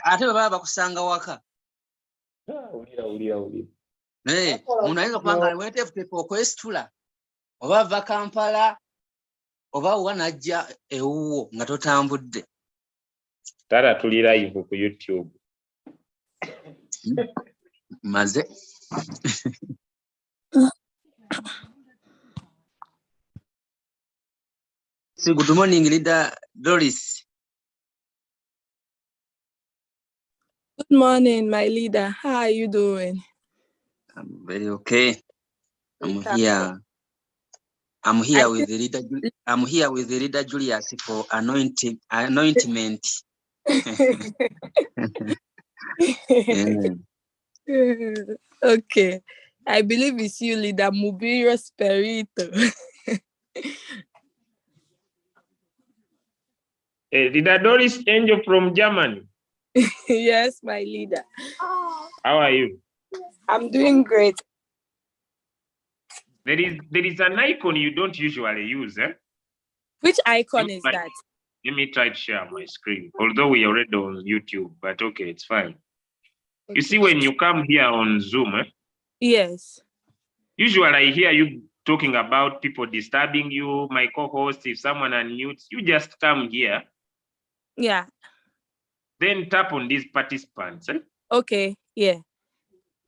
ate baba bakusanga waka. Ulira. Umuntu ayinza kubanga weteefuteefu okwesitula oba ava Kampala oba wanajja ewuwo nga totambudde. Tara tuli live ku YouTube. Maze. So good morning, leader Doris. Good morning, my leader. How are you doing? I'm very okay. I'm here with the leader. I'm here with the leader Julius for anointment. Okay. I believe it's you, leader Mubiro Spirito. Leader Doris Angel from Germany. Yes, my leader. How are you? I'm doing great. There is an icon you don't usually use, eh? Which icon is that? Let me try to share my screen. Although we are already on YouTube, but okay, it's fine. Okay. You see, when you come here on Zoom, eh? Yes. Usually I hear you talking about people disturbing you, my co-host, if someone unmutes, you just come here. Yeah. Then tap on these participants. Eh? Okay, yeah.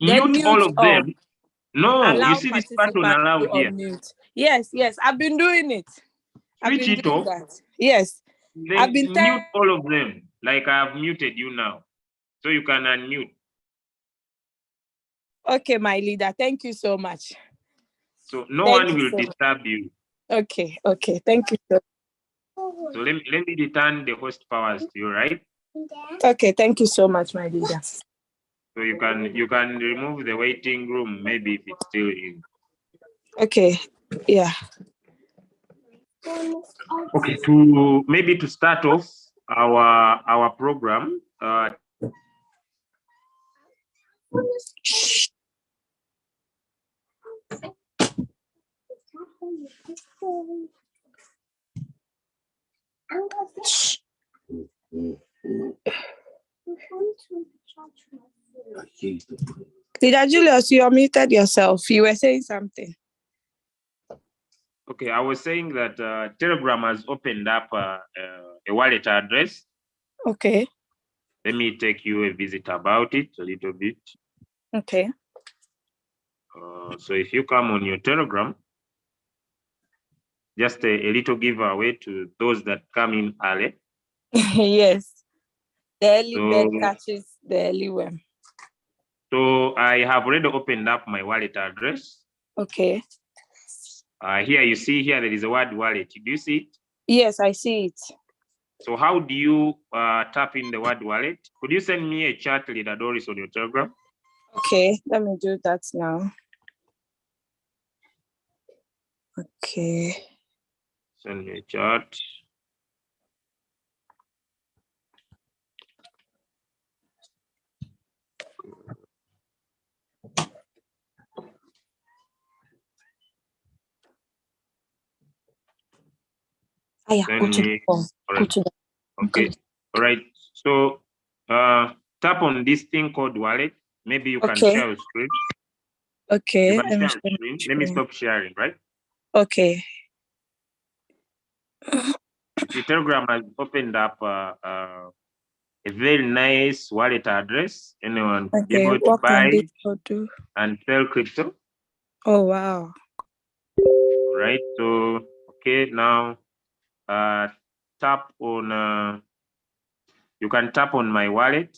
Mute all of them. No, allow you see this button allow here. Mute. Yes, I've been doing it. Switch it off. Yes. Then I've been mute all of them, like I've muted you now. So you can unmute. Okay, my leader. Thank you so much. So no one will disturb you. Okay. Thank you. So let me return the host powers to you, right? Okay, thank you so much, my leader. So you can remove the waiting room, maybe if it's still in. Okay, yeah. Okay, to start off our program. Leader Julius, you muted yourself. You were saying something. Okay, I was saying that Telegram has opened up a wallet address. Okay. Let me take you a visit about it a little bit. Okay. So if you come on your Telegram, just a little giveaway to those that come in early. Yes. The early bird catches the early worm. So I have already opened up my wallet address. Okay. Here you see here there is a word wallet. Do you see it? Yes, I see it. So how do you tap in the word wallet? Could you send me a chat, Leader Doris, on your Telegram? Okay, let me do that now. Okay. Send me a chat. Okay. All right. So tap on this thing called wallet. Maybe you can share your screen. Okay. Let me stop sharing, right? Okay. The Telegram has opened up a very nice wallet address. Anyone can be able to buy and sell crypto. Oh, wow. Right. So, okay, now tap on, you can tap on my wallet.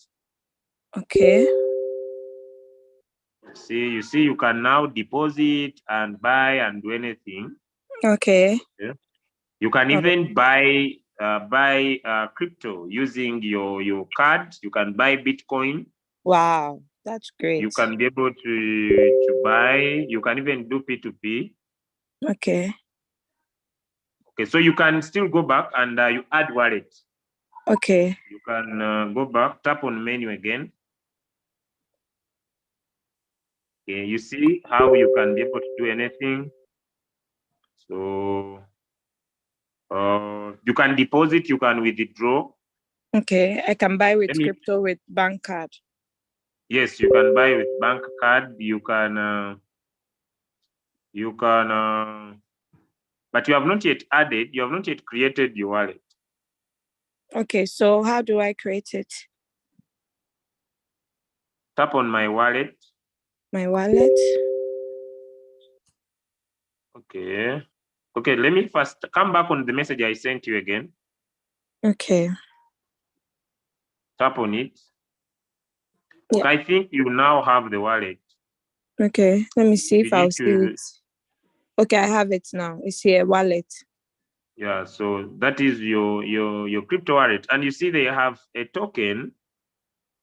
Okay. You see, you can now deposit and buy and do anything. Okay. Yeah. You can even buy crypto using your card. You can buy Bitcoin. Wow, that's great. You can be able to buy. You can even do P2P. Okay. Okay, so you can still go back and you add wallet. Okay. You can go back, tap on menu again. Okay, you see how you can be able to do anything. So you can deposit, you can withdraw. Okay, I can buy with crypto with bank card. Yes, you can buy with bank card. You can, but you have not yet created your wallet. Okay, so how do I create it? Tap on my wallet. My wallet. Okay. Okay, let me first come back on the message I sent you again. Okay. Tap on it. Yeah. Okay, I think you now have the wallet. Okay, let me see if I'll see it. Okay, I have it now. It's here, wallet. Yeah, so that is your crypto wallet. And you see they have a token.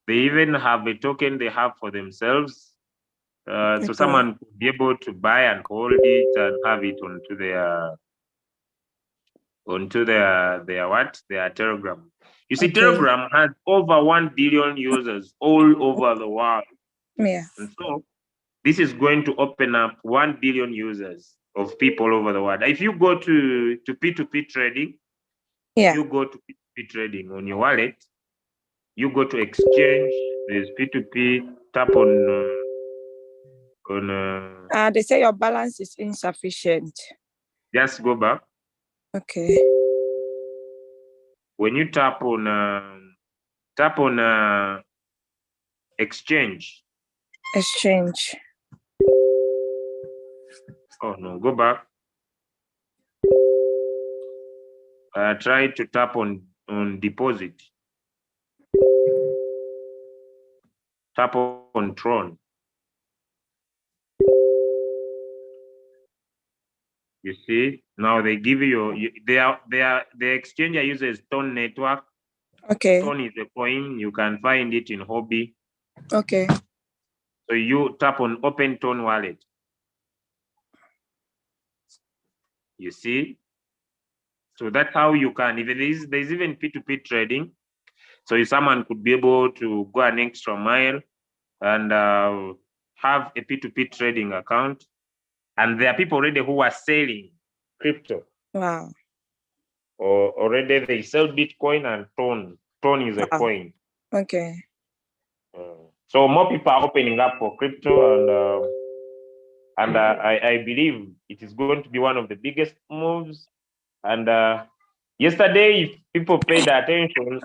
They even have a token they have for themselves. So someone could be able to buy and hold it and have it onto their Telegram. You see, Telegram has over 1 billion users all over the world. Yeah. And so this is going to open up 1 billion users of people over the world. If you go to P2P trading, you go to P2P trading on your wallet, you go to exchange, there's P2P, tap on they say your balance is insufficient. Just go back. Okay. When you tap on exchange. Exchange. Oh no, go back. Try to tap on deposit. Tap on Tron. You see, now they give you the exchanger uses Tron network. Okay. Tron is a coin. You can find it in Hobby. Okay. So you tap on Open Tron Wallet. You see? So that's how you can, even there's even P2P trading. So if someone could be able to go an extra mile and have a P2P trading account. And there are people already who are selling crypto. Wow. Or already they sell Bitcoin and Tron. Tron is a coin. Okay. So more people are opening up for crypto, and I believe it is going to be one of the biggest moves. And yesterday, if people paid attention,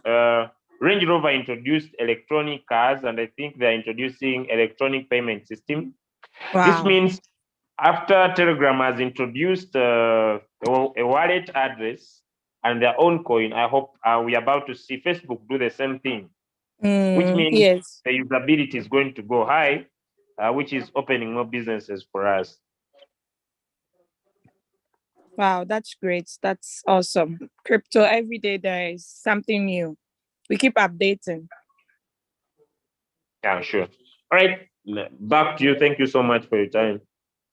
Range Rover introduced electronic cars, and I think they're introducing electronic payment system. Wow. This means after Telegram has introduced a wallet address and their own coin, I hope we're about to see Facebook do the same thing, which means the usability is going to go high, which is opening more businesses for us. Wow, that's great. That's awesome. Crypto, every day there is something new. We keep updating. Yeah, sure. All right, back to you. Thank you so much for your time.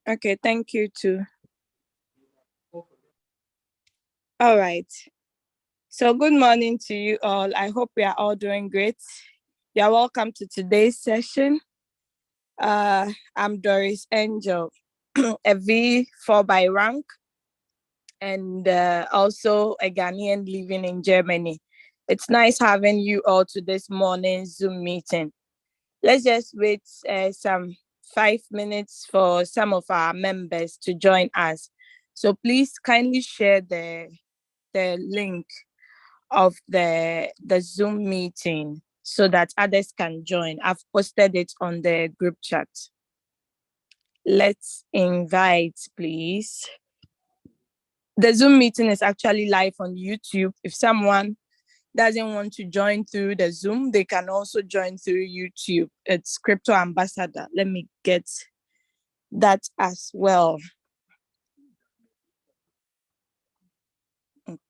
Okay, thank you too. All right. So good morning to you all. I hope we are all doing great. You're welcome to today's session. I'm Doris Angel, a V4 by rank, and also a Ghanaian living in Germany. It's nice having you all to this morning's Zoom meeting. Let's just wait some 5 minutes for some of our members to join us. So please kindly share the link of the Zoom meeting so that others can join. I've posted it on the group chat. Let's invite, please. The Zoom meeting is actually live on YouTube. If someone doesn't want to join through the Zoom, they can also join through YouTube. It's Crypto Ambassador. Let me get that as well.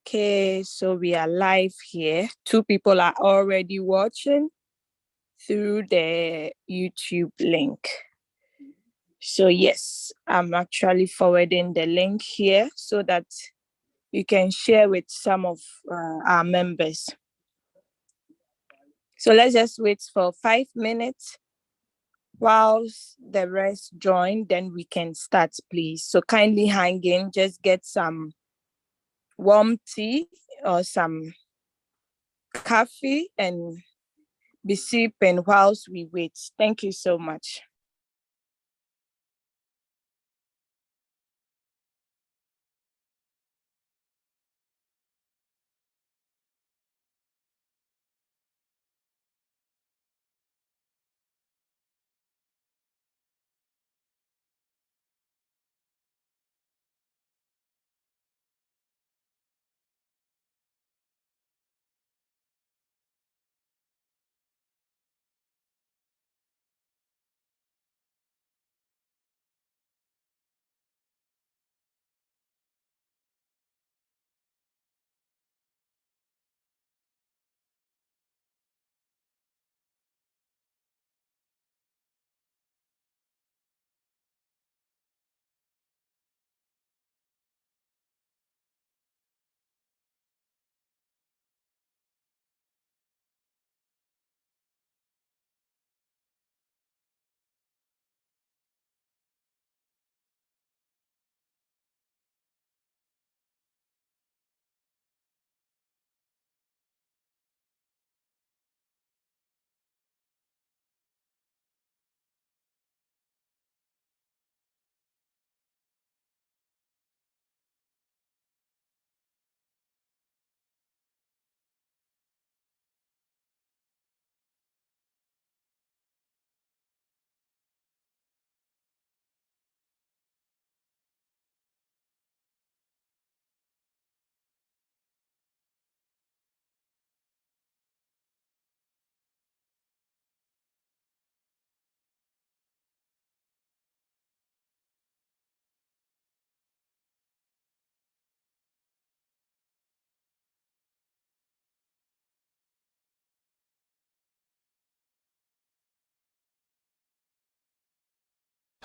Okay, so we are live here. 2 people are already watching through the YouTube link. So yes, I'm actually forwarding the link here so that you can share with some of our members. So let's just wait for 5 minutes whilst the rest join, then we can start, please. So kindly hang in, just get some warm tea or some coffee and be sipping whilst we wait. Thank you so much.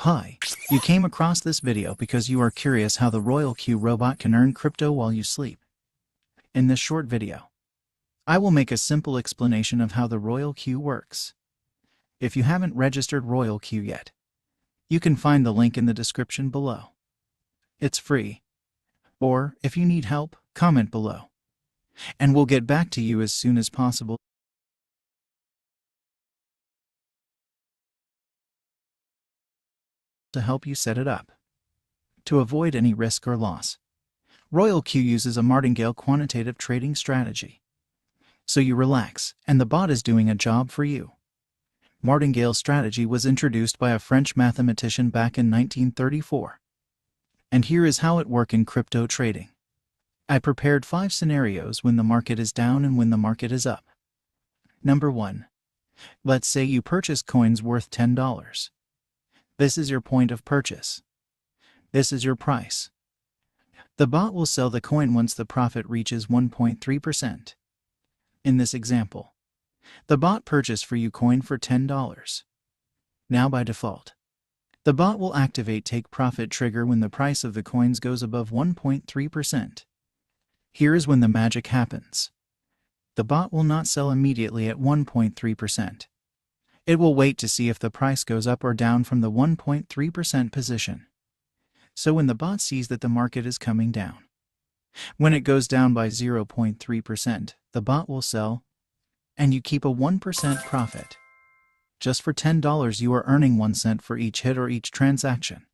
Hi, you came across this video because you are curious how the Royalq robot can earn crypto while you sleep. In this short video, I will make a simple explanation of how the Royalq works. If you haven't registered Royalq yet, you can find the link in the description below. It's free. Or, if you need help, comment below, and we'll get back to you as soon as possible to help you set it up. To avoid any risk or loss, Royalq uses a martingale quantitative trading strategy. So you relax, and the bot is doing a job for you. Martingale strategy was introduced by a French mathematician back in 1934. And here is how it works in crypto trading. I prepared 5 scenarios when the market is down and when the market is up. Number 1. Let's say you purchase coins worth $10. This is your point of purchase. This is your price. The bot will sell the coin once the profit reaches 1.3%. In this example, the bot purchased for you coin for $10. Now by default, the bot will activate take profit trigger when the price of the coins goes above 1.3%. Here is when the magic happens. The bot will not sell immediately at 1.3%. It will wait to see if the price goes up or down from the 1.3% position. So when the bot sees that the market is coming down, when it goes down by 0.3%, the bot will sell, and you keep a 1% profit. Just for $10 you are earning 1 cent for each hit or each transaction.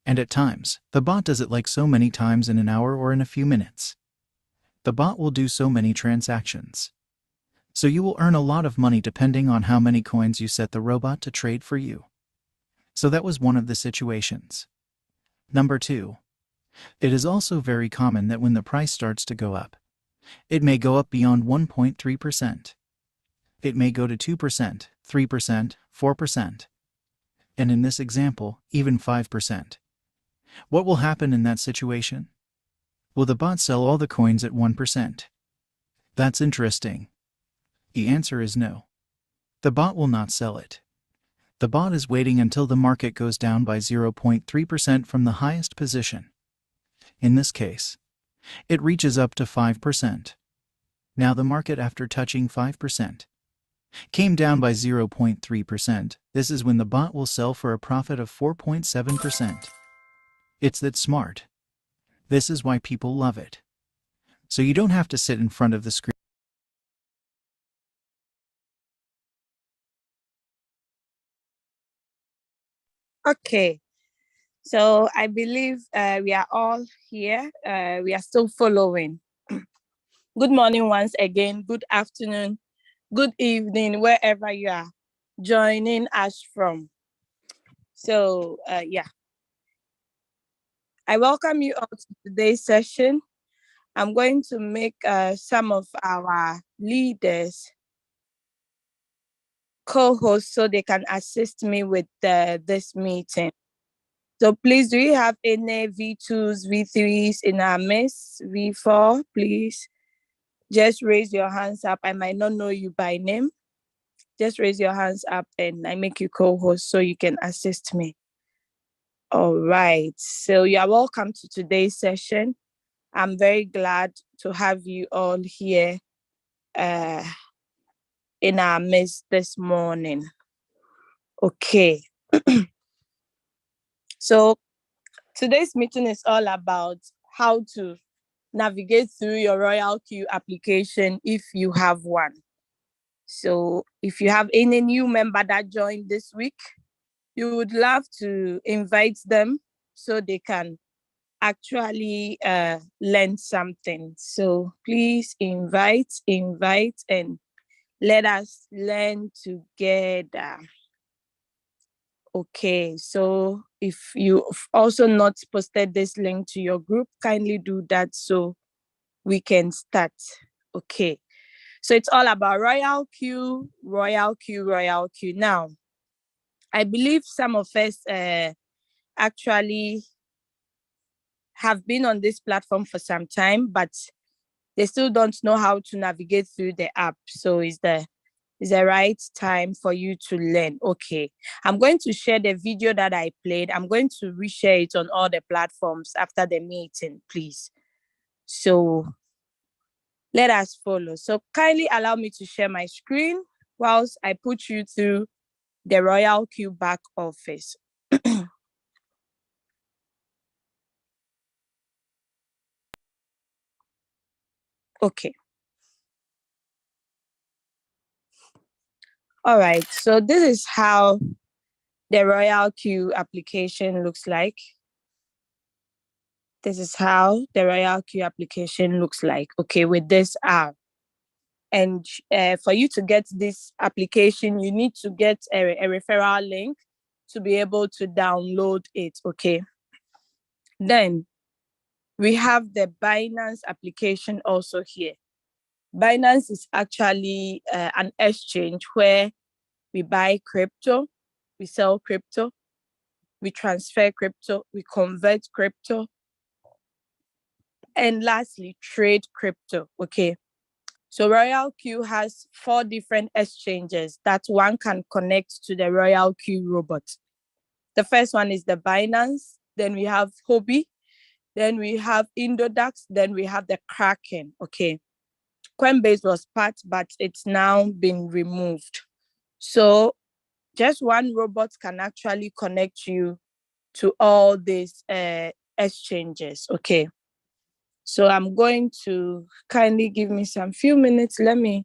And at times, the bot does it like so many times in an hour or in a few minutes. The bot will do so many transactions. So you will earn a lot of money depending on how many coins you set the robot to trade for you. So that was one of the situations. Number 2. It is also very common that when the price starts to go up, it may go up beyond 1.3%. It may go to 2%, 3%, 4%, and in this example, even 5%. What will happen in that situation? Will the bot sell all the coins at 1%? That's interesting. The answer is no. The bot will not sell it. The bot is waiting until the market goes down by 0.3% from the highest position. In this case, it reaches up to 5%. Now the market, after touching 5%, came down by 0.3%. This is when the bot will sell for a profit of 4.7%. It's that smart. This is why people love it. So you don't have to sit in front of the screen Okay. So I believe we are all here. We are still following. Good morning once again. Good afternoon. Good evening, wherever you are joining us from. So yeah. I welcome you all to today's session. I'm going to make some of our leaders co-hosts so they can assist me with this meeting. So please, do you have any V2s, V3s in our midst? V4, please. Just raise your hands up. I might not know you by name. Just raise your hands up and I make you co-host so you can assist me. All right. So you are welcome to today's session. I'm very glad to have you all here in our midst this morning. Okay. So today's meeting is all about how to navigate through your Royalq application if you have one. So if you have any new member that joined this week, you would love to invite them so they can actually learn something. So please invite, and let us learn together. Okay, so if you've also not posted this link to your group, kindly do that so we can start. Okay, so it's all about Royalq, Royalq. Now, I believe some of us actually have been on this platform for some time, but they still don't know how to navigate through the app. So is the right time for you to learn. Okay, I'm going to share the video that I played. I'm going to reshare it on all the platforms after the meeting, please. So let us follow. So kindly allow me to share my screen whilst I put you through the Royalq back office. Okay. All right, so this is how the Royalq application looks like. This is how the Royalq application looks like, okay, with this app. And for you to get this application, you need to get a referral link to be able to download it, okay? Then we have the Binance application also here. Binance is actually an exchange where we buy crypto, we sell crypto, we transfer crypto, we convert crypto, and lastly, trade crypto, okay? So Royalq has 4 different exchanges that one can connect to the Royalq robot. The first one is the Binance, then we have Hobby, then we have Indodax, then we have the Kraken, okay? Coinbase was part, but it's now been removed. So just one robot can actually connect you to all these exchanges, okay? So I'm going to kindly give me some few minutes. Let me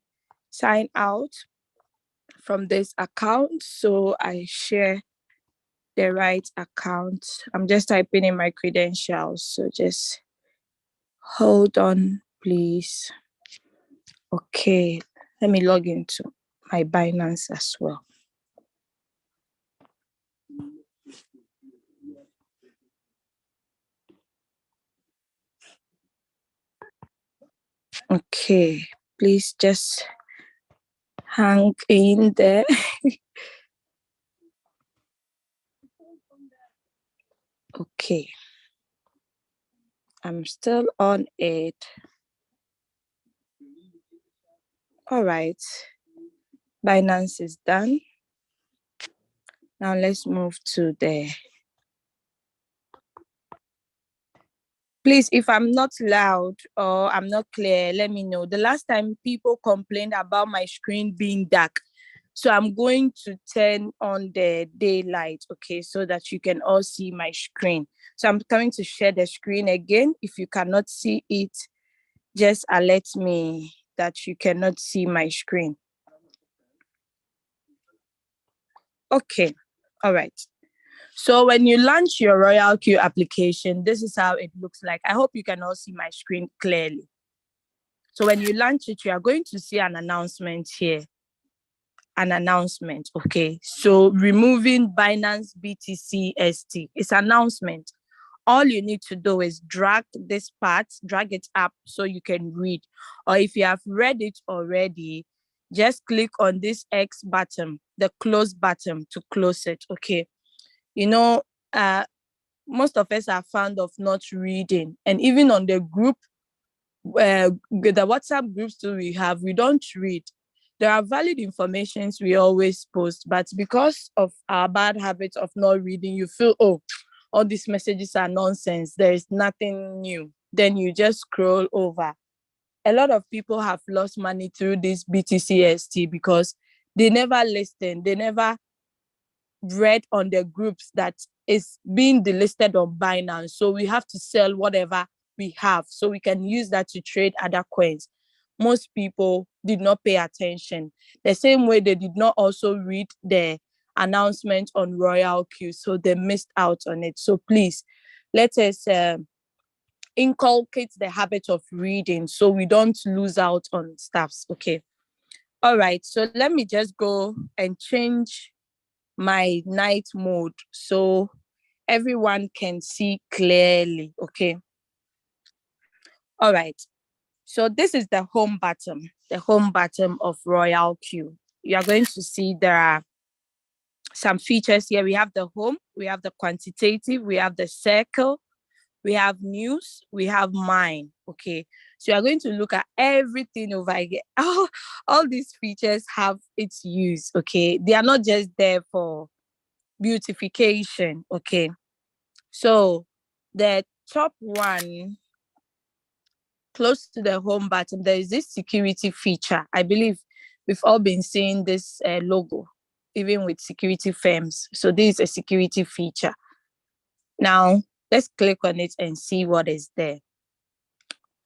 sign out from this account so I share the right account. I'm just typing in my credentials, so just hold on, please. Okay, let me log into my Binance as well. Okay, please just hang in there. Okay, I'm still on it. All right, Binance is done. Now let's move to the. Please, if I'm not loud or I'm not clear, let me know. The last time people complained about my screen being dark. So I'm going to turn on the daylight, okay, so that you can all see my screen. So I'm coming to share the screen again. If you cannot see it, just alert me that you cannot see my screen. Okay, all right. So when you launch your Royalq application, this is how it looks like. I hope you can all see my screen clearly. So when you launch it, you are going to see an announcement here. An announcement, okay? So removing Binance BTC ST. It's announcement. All you need to do is drag this part, drag it up so you can read. Or if you have read it already, just click on this X button, the close button to close it, okay? You know, most of us are fond of not reading. And even on the group, the WhatsApp groups too we don't read. There are valid informations we always post, but because of our bad habit of not reading, you feel, oh, all these messages are nonsense. There is nothing new. Then you just scroll over. A lot of people have lost money through this BTCST because they never listened. They never read on the groups that is being delisted on Binance. So we have to sell whatever we have so we can use that to trade other coins. Most people did not pay attention. The same way they did not also read the announcement on Royalq, so they missed out on it. So please, let us inculcate the habit of reading so we don't lose out on stuffs. Okay. All right. So let me just go and change my night mode so everyone can see clearly. Okay. All right. So this is the home button of Royalq. You are going to see there are some features here. We have the home, we have the quantitative, we have the circle, we have news, we have mine. Okay. So you are going to look at everything over here. All these features have its use. Okay. They are not just there for beautification. Okay. So the top one, close to the home button, there is this security feature. I believe we've all been seeing this logo, even with security firms. So this is a security feature. Now, let's click on it and see what is there.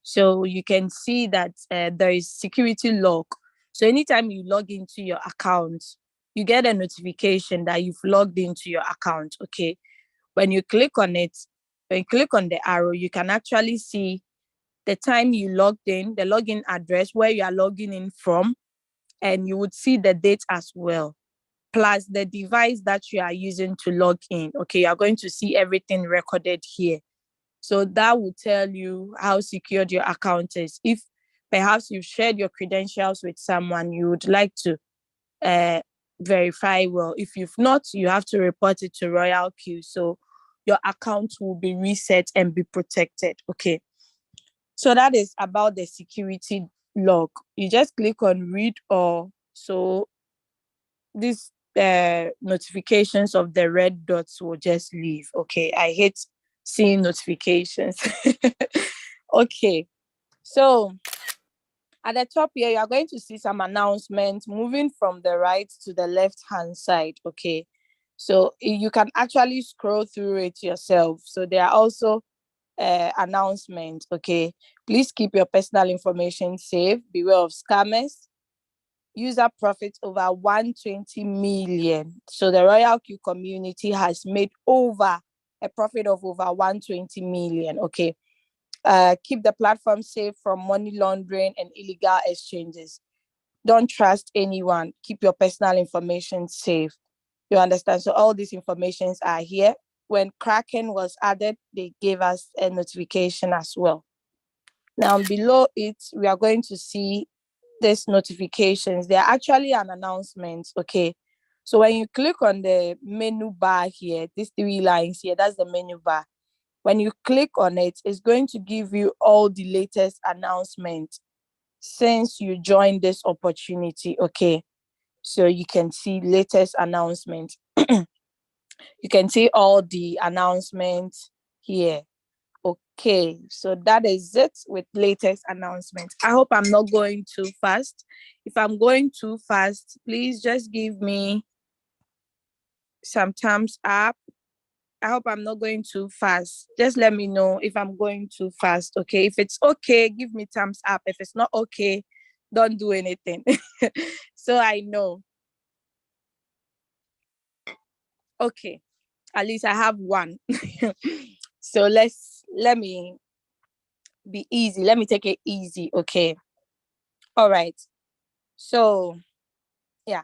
So you can see that there is security lock. So anytime you log into your account, you get a notification that you've logged into your account. Okay. When you click on it, when you click on the arrow, you can actually see the time you logged in, the login address, where you are logging in from, and you would see the date as well, plus the device that you are using to log in. Okay, you are going to see everything recorded here. So that will tell you how secured your account is. If perhaps you've shared your credentials with someone, you would like to verify well. If you've not, you have to report it to Royalq. So your account will be reset and be protected. Okay. So that is about the security log. You just click on read all. So these notifications of the red dots will just leave. Okay. I hate seeing notifications. Okay. So at the top here, you are going to see some announcements moving from the right to the left-hand side. Okay. So you can actually scroll through it yourself. So there are also announcement. Okay, please keep your personal information safe. Beware of scammers. User profits over 120 million. So the Royalq community has made over a profit of over 120 million. Okay. Keep the platform safe from money laundering and illegal exchanges. Don't trust anyone. Keep your personal information safe. You understand? So all these informations are here. When Kraken was added, they gave us a notification as well. Now below it, we are going to see these notifications. They are actually an announcement. Okay. So when you click on the menu bar here, these three lines here, that's the menu bar. When you click on it, it's going to give you all the latest announcements since you joined this opportunity. Okay. So you can see latest announcements. You can see all the announcements here. Okay, so that is it with latest announcements. I hope I'm not going too fast. If I'm going too fast, please just give me some thumbs up. I hope I'm not going too fast. Just let me know if I'm going too fast. Okay, if it's okay, give me thumbs up. If it's not okay, don't do anything. So I know. Okay. At least I have one. So let me be easy. Let me take it easy. Okay. All right. So yeah.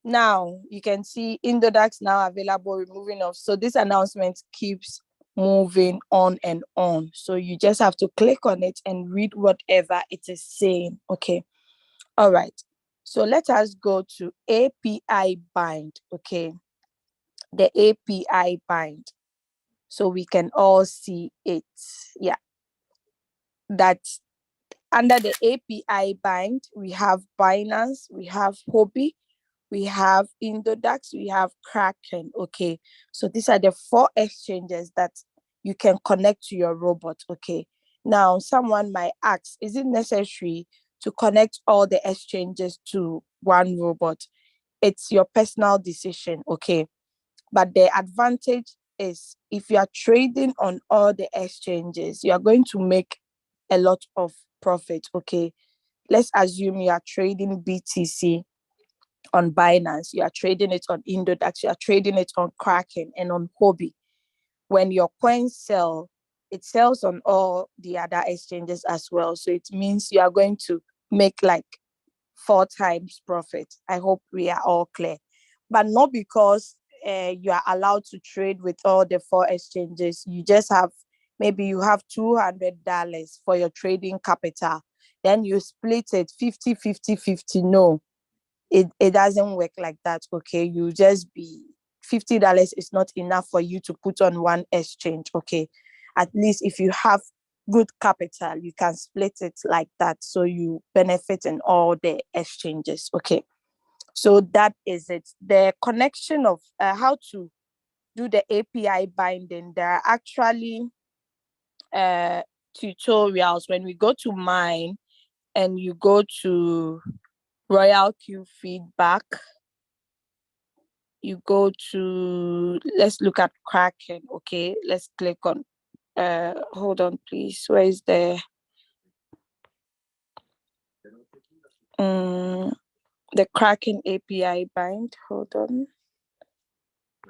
Now you can see Indodax now available, removing off. So this announcement keeps moving on and on. So you just have to click on it and read whatever it is saying. Okay. All right. So let us go to API bind. Okay. The API bind. So we can all see it. Yeah. That's under the API bind. We have Binance, we have Hobby, we have Indodax, we have Kraken. Okay. So these are the 4 exchanges that you can connect to your robot. Okay. Now, someone might ask, is it necessary to connect all the exchanges to one robot? It's your personal decision. Okay. But the advantage is if you are trading on all the exchanges, you are going to make a lot of profit. Okay. Let's assume you are trading BTC on Binance, you are trading it on Indodax, you are trading it on Kraken and on Hobby. When your coins sell, it sells on all the other exchanges as well. So it means you are going to make like 4 times profit. I hope we are all clear. But not because you are allowed to trade with all the 4 exchanges. You just have, maybe you have $200 for your trading capital. Then you split it 50, 50, 50. No, it doesn't work like that. Okay, you just be $50 is not enough for you to put on one exchange. Okay, at least if you have good capital, you can split it like that, so you benefit in all the exchanges. Okay, so that is it. The connection of how to do the API binding, there are actually tutorials. When we go to mine and you go to Royalq feedback, you go to, let's look at Kraken. Okay, let's click on hold on please, where is the Kraken API bind? Hold on.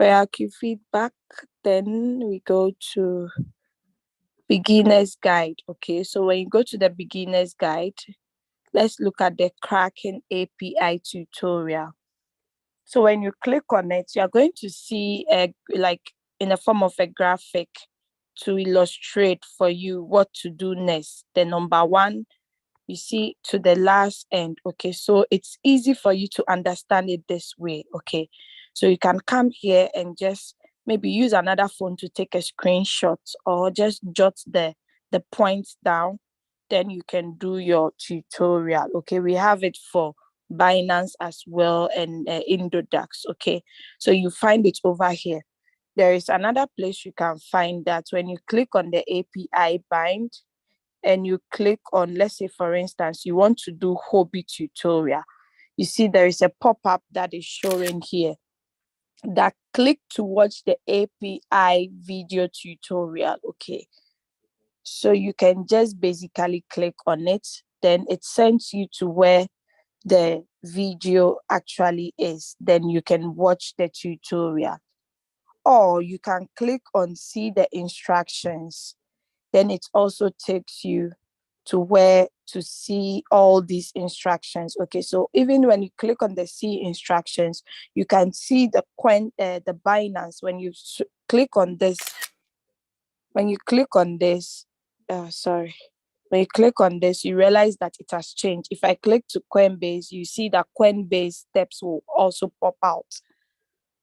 Royalq feedback, then we go to beginner's guide. Okay, so when you go to the beginner's guide, let's look at the Kraken API tutorial. So when you click on it, you're going to see like in the form of a graphic to illustrate for you what to do next. The number 1, you see, to the last end. Okay, so it's easy for you to understand it this way. Okay, so you can come here and just maybe use another phone to take a screenshot, or just jot the points down. Then you can do your tutorial. Okay, we have it for Binance as well, and Indodax. Okay, so you find it over here. There is another place you can find that. When you click on the API bind and you click on, let's say for instance, you want to do Hobby tutorial, you see there is a pop-up that is showing here that click to watch the API video tutorial. Okay, so you can just basically click on it, then it sends you to where the video actually is. Then you can watch the tutorial, or you can click on see the instructions. Then it also takes you to where to see all these instructions. Okay, so even when you click on the see instructions, you can see the Binance. When you click on this, when you click on this, when you click on this, you realize that it has changed. If I click to Coinbase, you see that Coinbase steps will also pop out.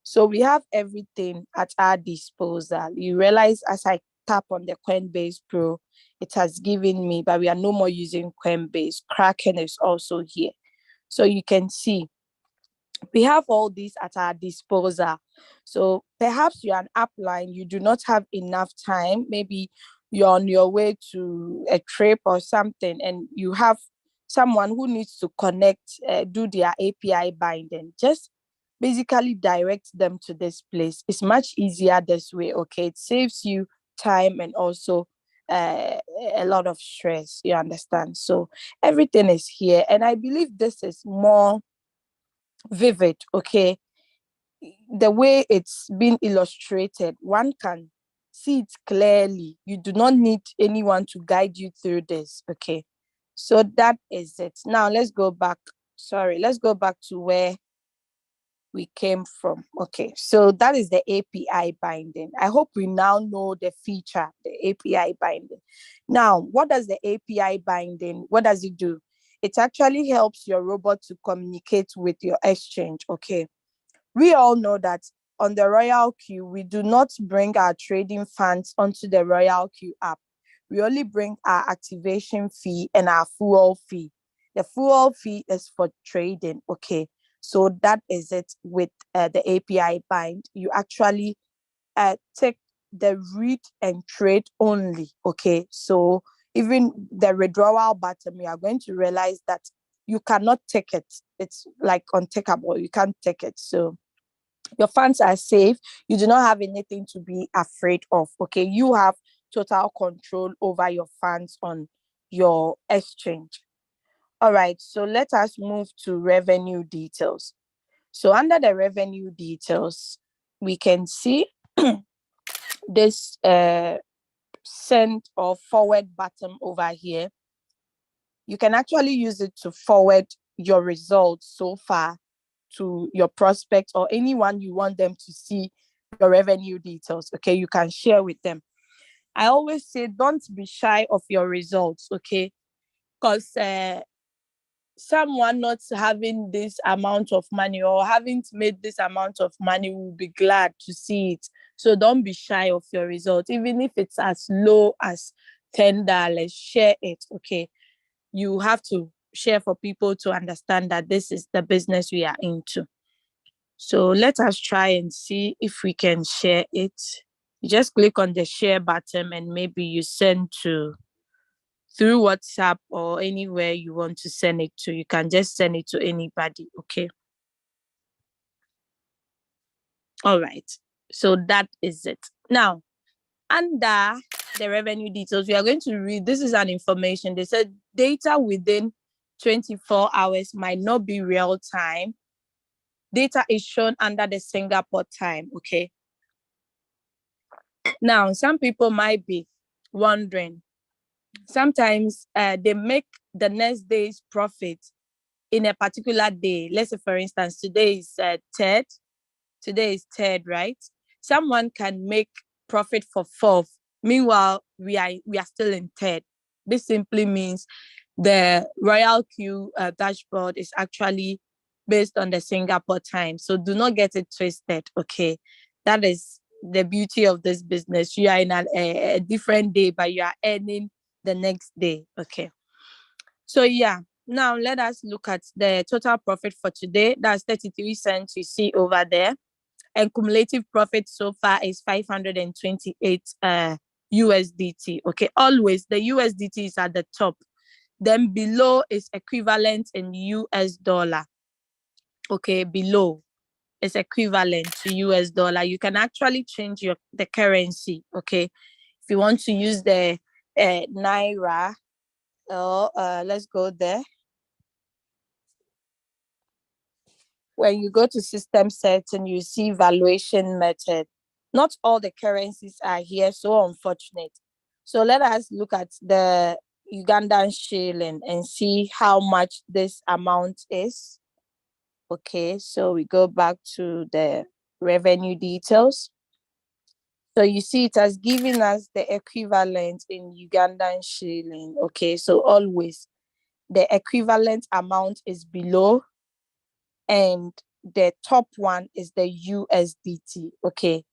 So we have everything at our disposal. You realize as I tap on the Coinbase Pro, it has given me, but we are no more using Coinbase. Kraken is also here. So you can see we have all these at our disposal. So perhaps you're an upline, you do not have enough time. Maybe you're on your way to a trip or something, and you have someone who needs to connect, do their API binding. Just basically direct them to this place. It's much easier this way. Okay, it saves you time and also a lot of stress. You understand? So everything is here, and I believe this is more vivid. Okay, the way it's been illustrated, one can see it clearly. You do not need anyone to guide you through this. Okay, so that is it. Now let's go back. Let's go back to where we came from. Okay, so that is the API binding. I hope we now know the feature, the API binding. Now, what does the API binding, what does it do? It actually helps your robot to communicate with your exchange. Okay, we all know that on the Royalq, we do not bring our trading funds onto the Royalq app. We only bring our activation fee and our fuel fee. The fuel fee is for trading. Okay, so that is it with the API bind. You actually take the read and trade only. Okay, so even the withdrawal button, we are going to realize that you cannot take it. It's like untakeable. You can't take it. So your funds are safe. You do not have anything to be afraid of. Okay, you have total control over your funds on your exchange. All right, so let us move to revenue details. So under the revenue details, we can see this send or forward button over here. You can actually use it to forward your results so far to your prospect or anyone you want them to see your revenue details. Okay, you can share with them. I always say don't be shy of your results. Okay, because someone not having this amount of money or haven't made this amount of money will be glad to see it. So don't be shy of your results, even if it's as low as $10. Share it. Okay, you have to share for people to understand that this is the business we are into. So let us try and see if we can share it. You just click on the share button and maybe you send to through WhatsApp or anywhere you want to send it to. You can just send it to anybody. Okay. All right. So that is it. Now, under the revenue details, we are going to read. This is an information. They said data within 24 hours might not be real time. Data is shown under the Singapore time. Okay. Now, some people might be wondering, sometimes they make the next day's profit in a particular day. Let's say, for instance, today is third. Today is third, right? Someone can make profit for fourth. Meanwhile, we are still in third. This simply means the Royalq dashboard is actually based on the Singapore time. So do not get it twisted. Okay, that is the beauty of this business. You are in a different day, but you are earning the next day. Okay. So yeah, now let us look at the total profit for today. That's 33 cents you see over there. And cumulative profit so far is 528 USDT. Okay, always the USDT is at the top. Then below is equivalent in US dollar. Okay, below is equivalent to US dollar. You can actually change the currency. Okay, if you want to use the Naira, let's go there. When you go to system setting, you see valuation method. Not all the currencies are here, so unfortunate. So let us look at the Ugandan shilling and see how much this amount is. Okay, so we go back to the revenue details. So you see it has given us the equivalent in Ugandan shilling. Okay, so always the equivalent amount is below and the top one is the USDT. Okay,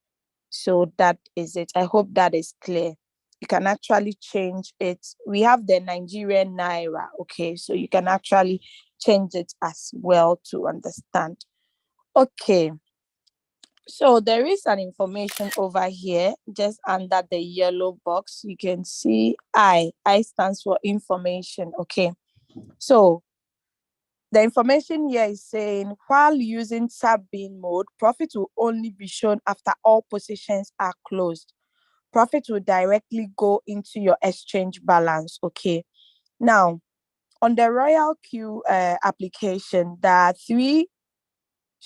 so that is it. I hope that is clear. You can actually change it. We have the Nigerian Naira. Okay, so you can actually change it as well to understand. Okay, so there is an information over here just under the yellow box. You can see I stands for information. Okay, so the information here is saying while using sub-bin mode, profit will only be shown after all positions are closed. Profit will directly go into your exchange balance. Okay. Now, on the Royalq application, there are 3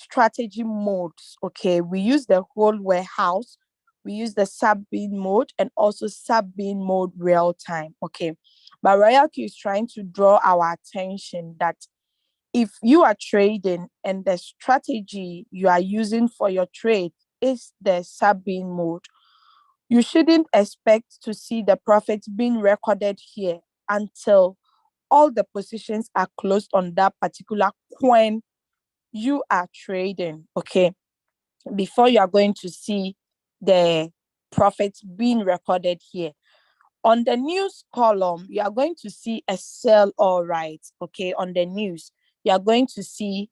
strategy modes. Okay, we use the whole warehouse, we use the sub-bin mode, and also sub-bin mode real time. Okay, but Royalq is trying to draw our attention that if you are trading and the strategy you are using for your trade is the sub-bin mode, you shouldn't expect to see the profits being recorded here until all the positions are closed on that particular coin you are trading, okay, before you are going to see the profits being recorded here. On the news column, you are going to see a sell, all right, okay, on the news, you are going to see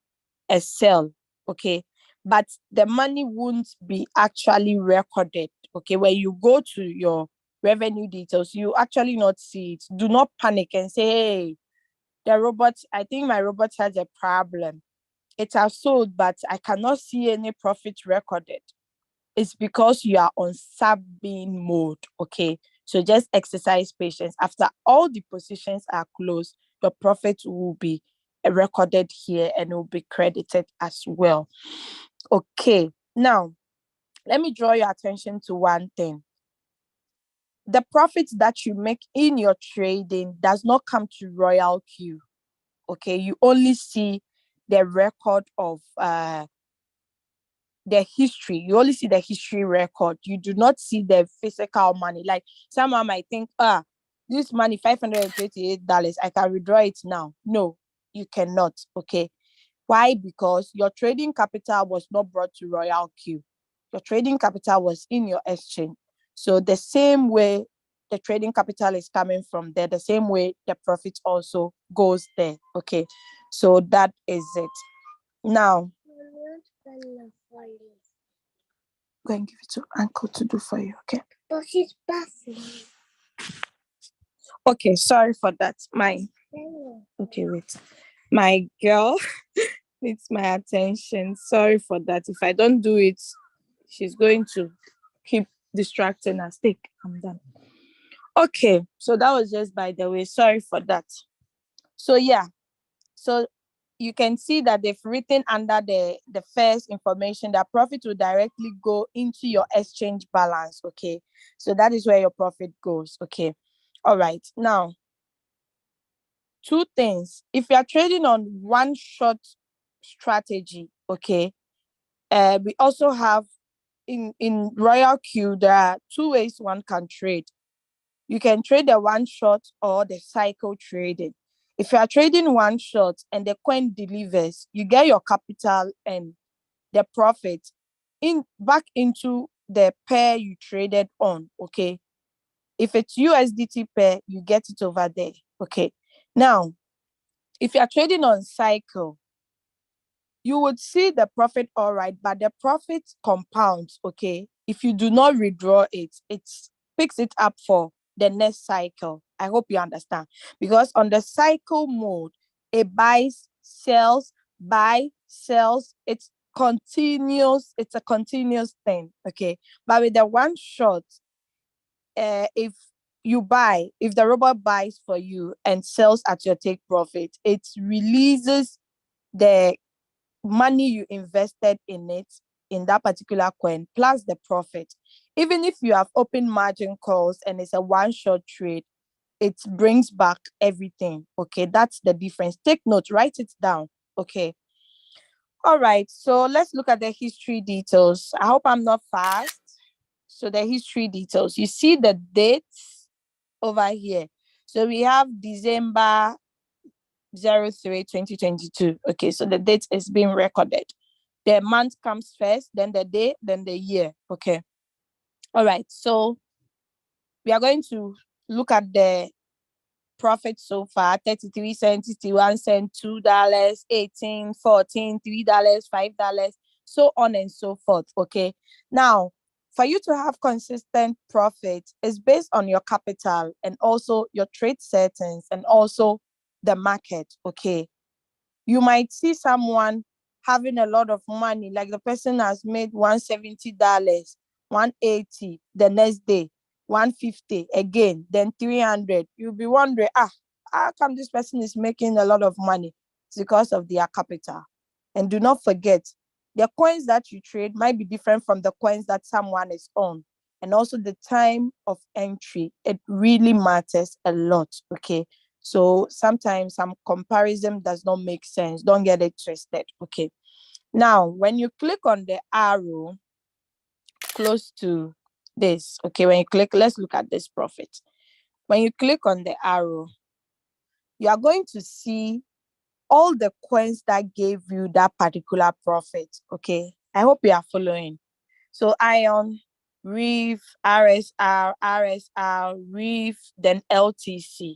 a sell, okay, but the money won't be actually recorded, okay. When you go to your revenue details, you actually not see it. Do not panic and say, hey, I think my robot has a problem. It has sold, but I cannot see any profit recorded. It's because you are on sub-bin mode, okay? So just exercise patience. After all the positions are closed, your profit will be recorded here and will be credited as well. Okay, now let me draw your attention to one thing. The profits that you make in your trading does not come to Royalq. Okay, you only see the record of the history. You only see the history record. You do not see the physical money. Like someone might think, this money, $528, I can withdraw it now. No, you cannot. Okay. Why? Because your trading capital was not brought to Royalq. Your trading capital was in your exchange. So the same way the trading capital is coming from there, the same way the profit also goes there. Okay. So that is it. Now, go and give it to Uncle to do for you, okay? But she's bathing. Okay, sorry for that. Okay, wait. My girl needs my attention. Sorry for that. If I don't do it, she's going to keep distracting us. I'm done. Okay, so that was just by the way. Sorry for that. So yeah, so you can see that they've written under the first information that profit will directly go into your exchange balance. Okay, so that is where your profit goes. Okay, all right. Now, two things. If you are trading on one shot strategy, okay, we also have in Royalq, there are two ways one can trade. You can trade the one shot or the cycle trading. If you are trading one shot and the coin delivers, you get your capital and the profit back into the pair you traded on. Okay. If it's USDT pair, you get it over there. Okay. Now, if you are trading on cycle, you would see the profit all right, but the profit compounds. Okay. If you do not withdraw it, it picks it up for the next cycle. I hope you understand. Because on the cycle mode, it buys, sells, buy, sells. It's continuous. It's a continuous thing. Okay. But with the one shot, if the robot buys for you and sells at your take profit, it releases the money you invested in it, in that particular coin, plus the profit. Even if you have open margin calls and it's a one-shot trade, it brings back everything. Okay, that's the difference. Take note, write it down. Okay. All right, so let's look at the history details. I hope I'm not fast. So the history details, you see the dates over here. So we have December 03, 2022. Okay, so the date is being recorded. The month comes first, then the day, then the year. Okay. All right. So we are going to look at the profit so far: 33 cents, 61 cents, $2, 18, 14, $3, $5, so on and so forth. Okay. Now, for you to have consistent profit is based on your capital and also your trade settings and also the market. Okay. You might see someone having a lot of money, like the person has made $170, $180 the next day, $150 again, then $300. You'll be wondering, how come this person is making a lot of money? It's because of their capital. And do not forget, The coins that you trade might be different from the coins that someone is on. And also the time of entry, it really matters a lot, okay? So sometimes some comparison does not make sense. Don't get it twisted, okay? Now, when you click on the arrow close to this, okay, when you click, let's look at this profit. When you click on the arrow, you are going to see all the coins that gave you that particular profit, okay? I hope you are following. So Ion, Reef, RSR, Reef, then LTC.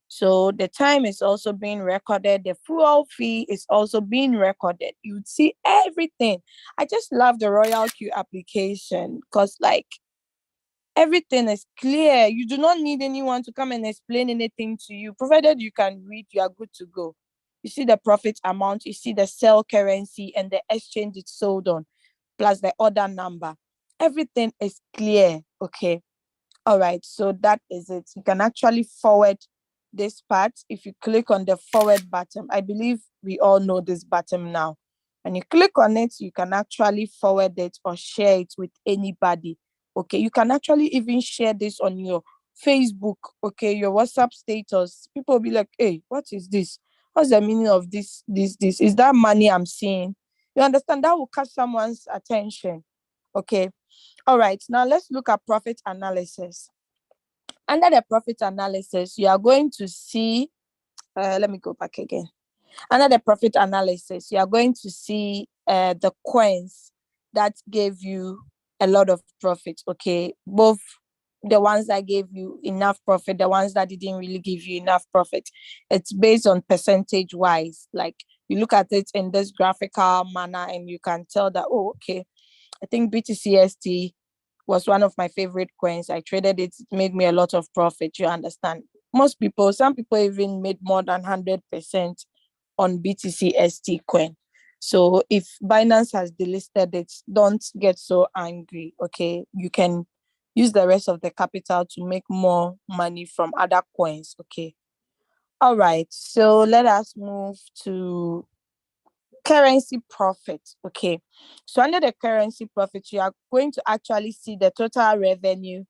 So the time is also being recorded. The fuel fee is also being recorded. You would see everything. I just love the Royalq application because like everything is clear. You do not need anyone to come and explain anything to you. Provided you can read, you are good to go. You see the profit amount, you see the sell currency and the exchange it's sold on, plus the order number. Everything is clear, okay? All right, so that is it. You can actually forward this part. If you click on the forward button, I believe we all know this button now. When you click on it, you can actually forward it or share it with anybody. Okay, you can actually even share this on your Facebook, okay, your WhatsApp status. People will be like, hey, what is this? What's the meaning of this? Is that money I'm seeing? You understand? That will catch someone's attention. Okay. All right. Now let's look at profit analysis. Under the profit analysis, you are going to see, let me go back again. Under the profit analysis, you are going to see the coins that gave you a lot of profit, okay? Both the ones that gave you enough profit, the ones that didn't really give you enough profit. It's based on percentage wise. Like you look at it in this graphical manner and you can tell that, oh, okay, I think BTCST was one of my favorite coins. I traded it, it made me a lot of profit, you understand? Some people even made more than 100% on BTCST coin. So if Binance has delisted it, don't get so angry, okay? You can use the rest of the capital to make more money from other coins, okay? All right, so let us move to currency profit, okay? So under the currency profit, you are going to actually see the total revenue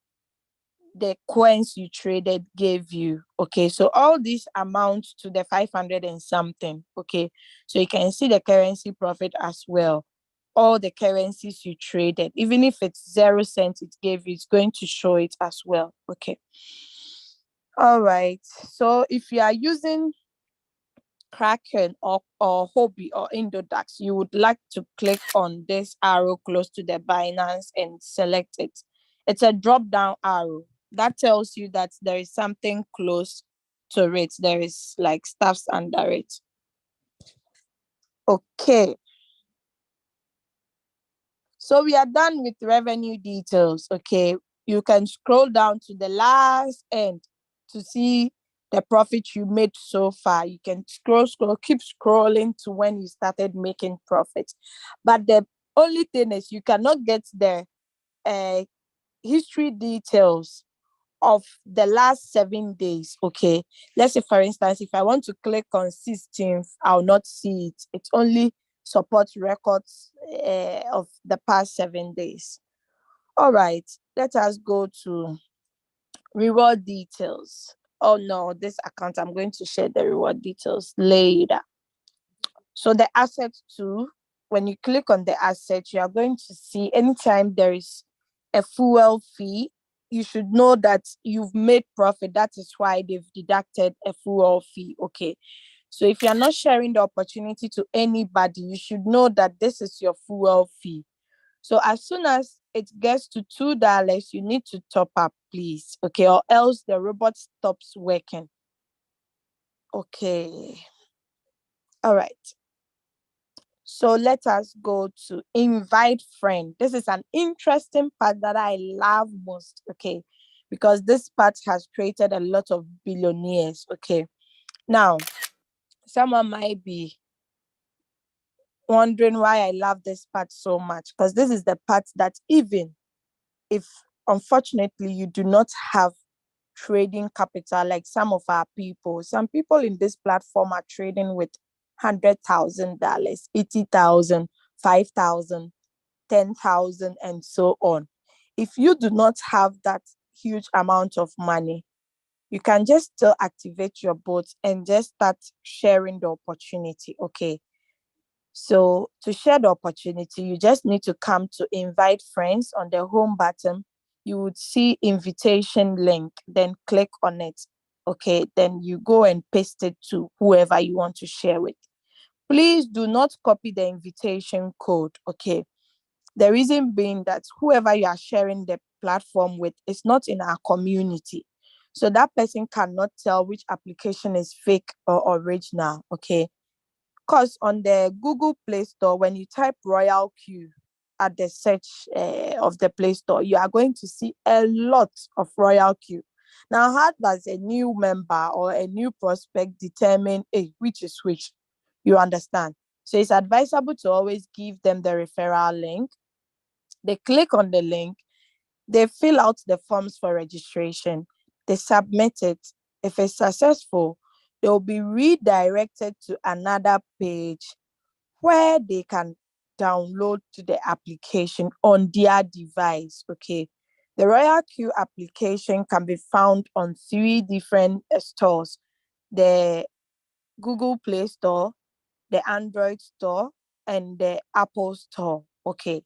the coins you traded gave you, okay? So all these amount to the 500 and something, okay? So you can see the currency profit as well. All the currencies you traded, even if it's 0 cents it gave you, it's going to show it as well, okay? All right, so if you are using Kraken or Hobby or Indodax, you would like to click on this arrow close to the Binance and select it. It's a drop-down arrow that tells you that there is something close to it. There is like stuffs under it. Okay. So we are done with revenue details, okay? You can scroll down to the last end to see the profit you made so far. You can keep scrolling to when you started making profit. But the only thing is you cannot get the history details of the last 7 days, okay? Let's say, for instance, if I want to click on 16th, I'll not see it. It only supports records of the past 7 days. All right, let us go to reward details. Oh no, this account, I'm going to share the reward details later. So the asset too, when you click on the asset, you are going to see anytime there is a fuel fee, you should know that you've made profit. That is why they've deducted a fuel fee, okay? So if you're not sharing the opportunity to anybody, you should know that this is your fuel fee. So as soon as it gets to $2, you need to top up, please, okay? Or else the robot stops working. Okay. All right. So let us go to invite friend. This is an interesting part that I love most, okay? Because this part has created a lot of billionaires, okay? Now, someone might be wondering why I love this part so much, because this is the part that even if, unfortunately, you do not have trading capital like some of our people, some people in this platform are trading with $100,000, $80,000, 5,000, 10,000, and so on. If you do not have that huge amount of money, you can just still activate your bot and just start sharing the opportunity. Okay. So to share the opportunity, you just need to come to invite friends. On the home button. You would see invitation link, then click on it. Okay. Then you go and paste it to whoever you want to share with. Please do not copy the invitation code. Okay. The reason being that whoever you are sharing the platform with is not in our community. So that person cannot tell which application is fake or original. Okay. Because on the Google Play Store, when you type Royalq at the search of the Play Store, you are going to see a lot of Royalq. Now, how does a new member or a new prospect determine which is which? You understand? So it's advisable to always give them the referral link. They click on the link, they fill out the forms for registration, they submit it. If it's successful, they'll be redirected to another page where they can download to the application on their device. Okay. The Royalq application can be found on 3 different stores: the Google Play Store, the Android Store, and the Apple Store. Okay.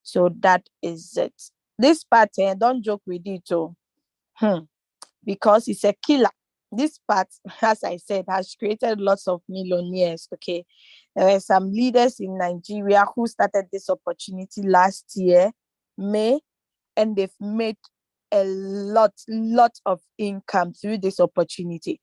So that is it. This part, don't joke with it, because it's a killer. This part, as I said, has created lots of millionaires. Okay. There were some leaders in Nigeria who started this opportunity last year, May, and they've made a lot of income through this opportunity.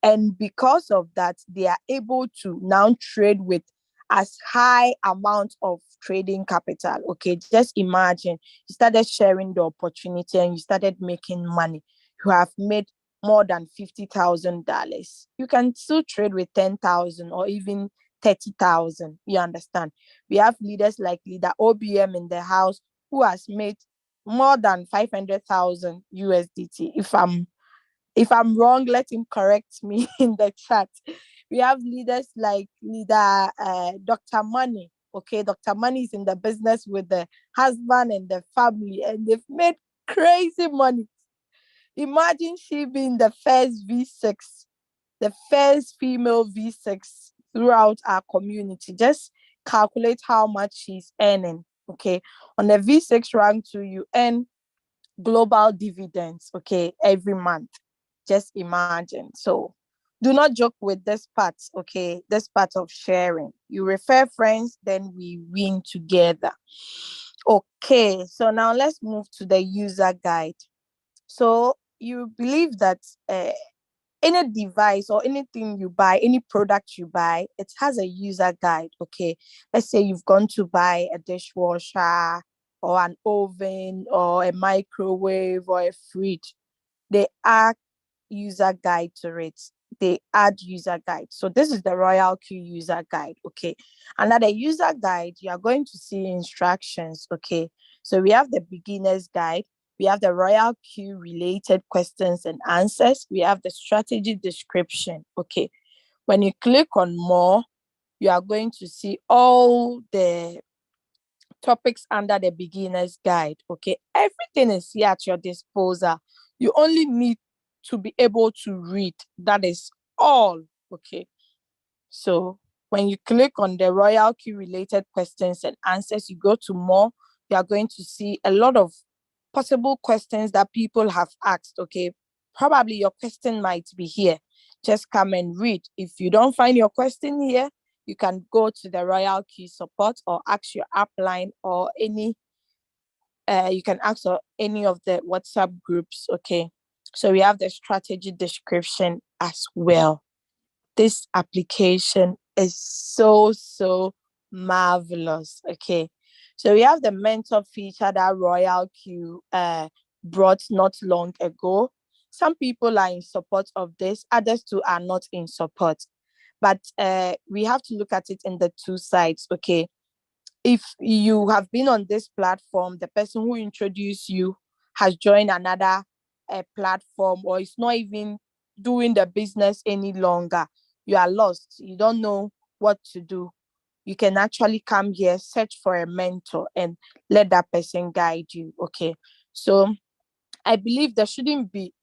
And because of that, they are able to now trade with as high amount of trading capital. Okay, just imagine you started sharing the opportunity and you started making money. You have made more than $50,000. You can still trade with 10,000 or even 30,000. You understand? We have leaders like leader OBM in the house who has made more than 500,000 USDT. If I'm wrong, let him correct me in the chat. We have leaders like leader Dr. Money. Okay, Dr. Money is in the business with the husband and the family, and they've made crazy money. Imagine she being the first V6, the first female V6 throughout our community. Just calculate how much she's earning. Okay, on the V6 rank 2, you earn global dividends. Okay, every month. Just imagine. So do not joke with this part. Okay, this part of sharing. You refer friends, then we win together. Okay, so now let's move to the user guide. So you believe that any device or anything you buy, any product you buy, it has a user guide. Okay, let's say you've gone to buy a dishwasher or an oven or a microwave or a fridge. They add user guide to it. They add user guide. So this is the Royalq user guide. Okay, under the user guide, you are going to see instructions. Okay, so we have the beginner's guide. We have the Royalq related questions and answers. We have the strategy description. Okay. When you click on more, you are going to see all the topics under the beginner's guide. Okay. Everything is here at your disposal. You only need to be able to read. That is all. Okay. So when you click on the Royalq related questions and answers, you go to more, you are going to see a lot of possible questions that people have asked. Okay, probably your question might be here. Just come and read. If you don't find your question here, you can go to the Royalq support or ask your upline or any you can ask any of the WhatsApp groups. Okay, so we have the strategy description as well. This application is so marvelous. Okay, so we have the mentor feature that Royalq brought not long ago. Some people are in support of this, others too are not in support. But we have to look at it in the two sides. Okay, if you have been on this platform, the person who introduced you has joined another platform or is not even doing the business any longer, you are lost. You don't know what to do. you can actually come here, search for a mentor, and let that person guide you. Okay. So I believe there shouldn't be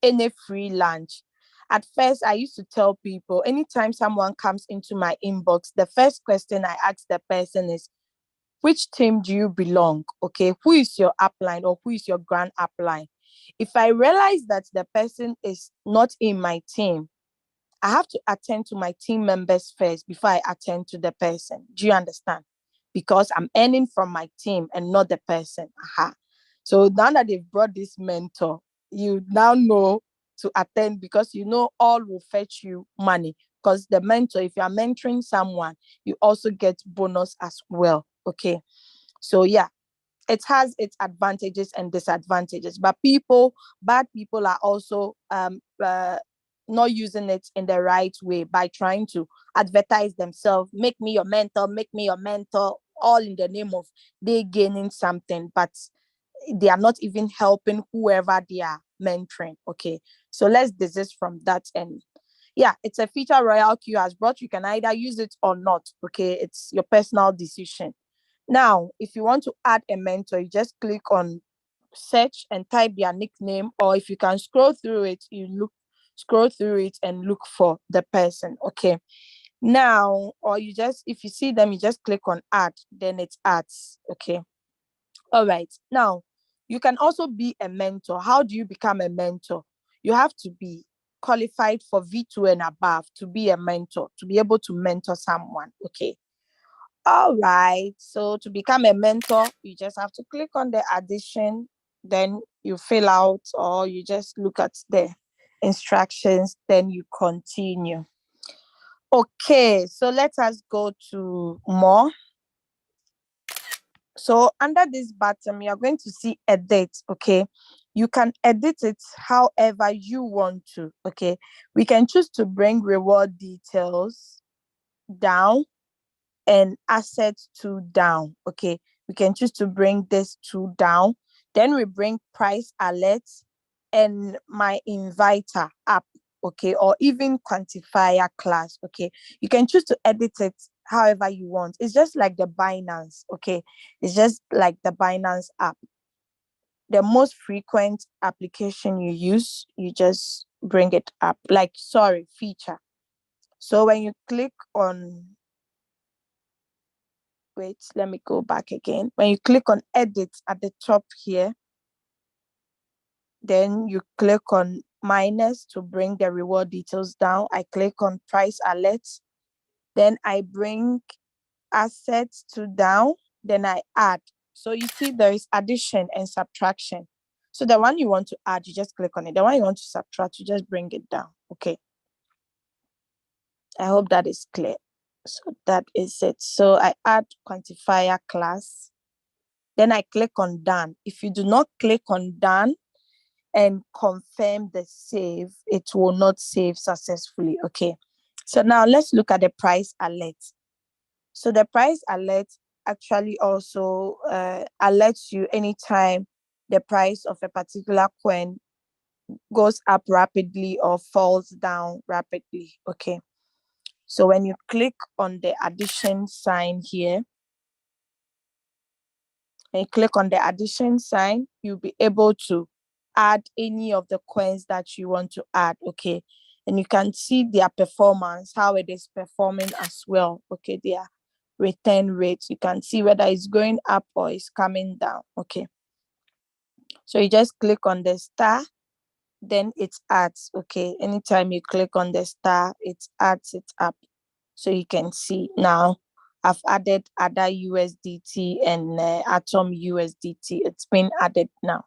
any free lunch. At first, I used to tell people anytime someone comes into my inbox, the first question I ask the person is, which team do you belong? Okay, who is your upline or who is your grand upline? If I realize that the person is not in my team, I have to attend to my team members first before I attend to the person. Do you understand? Because I'm earning from my team and not the person. Aha. So now that they've brought this mentor, you now know to attend, because you know all will fetch you money. Because the mentor, if you are mentoring someone, you also get bonus as well. Okay. So yeah, it has its advantages and disadvantages, but bad people are also not using it in the right way by trying to advertise themselves, make me your mentor, all in the name of they gaining something, but they are not even helping whoever they are mentoring. Okay, so let's desist from that. And yeah, it's a feature Royalq has brought. You can either use it or not. Okay, it's your personal decision. Now, if you want to add a mentor, you just click on search and type their nickname, or if you can scroll through it, scroll through it and look for the person. Okay. Now, or you just, if you see them, you just click on add, then it adds. Okay. All right. Now, you can also be a mentor. How do you become a mentor? You have to be qualified for V2 and above to be a mentor, to be able to mentor someone. Okay. All right. So to become a mentor, you just have to click on the addition, then you fill out, or you just look at the instructions, then you continue. Okay, so let us go to more. So under this button, you are going to see edit. Okay, you can edit it however you want to. Okay, we can choose to bring reward details down and assets to down. Okay, we can choose to bring this to down. Then we bring price alerts and my inviter up. Okay, or even quantifier class. Okay, you can choose to edit it however you want. It's just like the Binance. Okay, it's just like the Binance app. The most frequent application you use, you just bring it up. Feature. So when you click on, wait, let me go back again. When you click on edit at the top here, then you click on minus to bring the reward details down. I click on price alerts. Then I bring assets to down. Then I add. So you see there is addition and subtraction. So the one you want to add, you just click on it. The one you want to subtract, you just bring it down. Okay. I hope that is clear. So that is it. So I add quantifier class. Then I click on done. If you do not click on done and confirm the save, it will not save successfully. Okay. So now let's look at the price alert. So the price alert actually also alerts you anytime the price of a particular coin goes up rapidly or falls down rapidly. Okay. So when you click on the addition sign here, and you click on the addition sign, you'll be able to add any of the coins that you want to add. Okay. And you can see their performance, how it is performing as well. Okay. Their return rates. You can see whether it's going up or it's coming down. Okay. So you just click on the star, then it adds. Okay. Anytime you click on the star, it adds it up. So you can see now I've added other USDT and Atom USDT. It's been added now.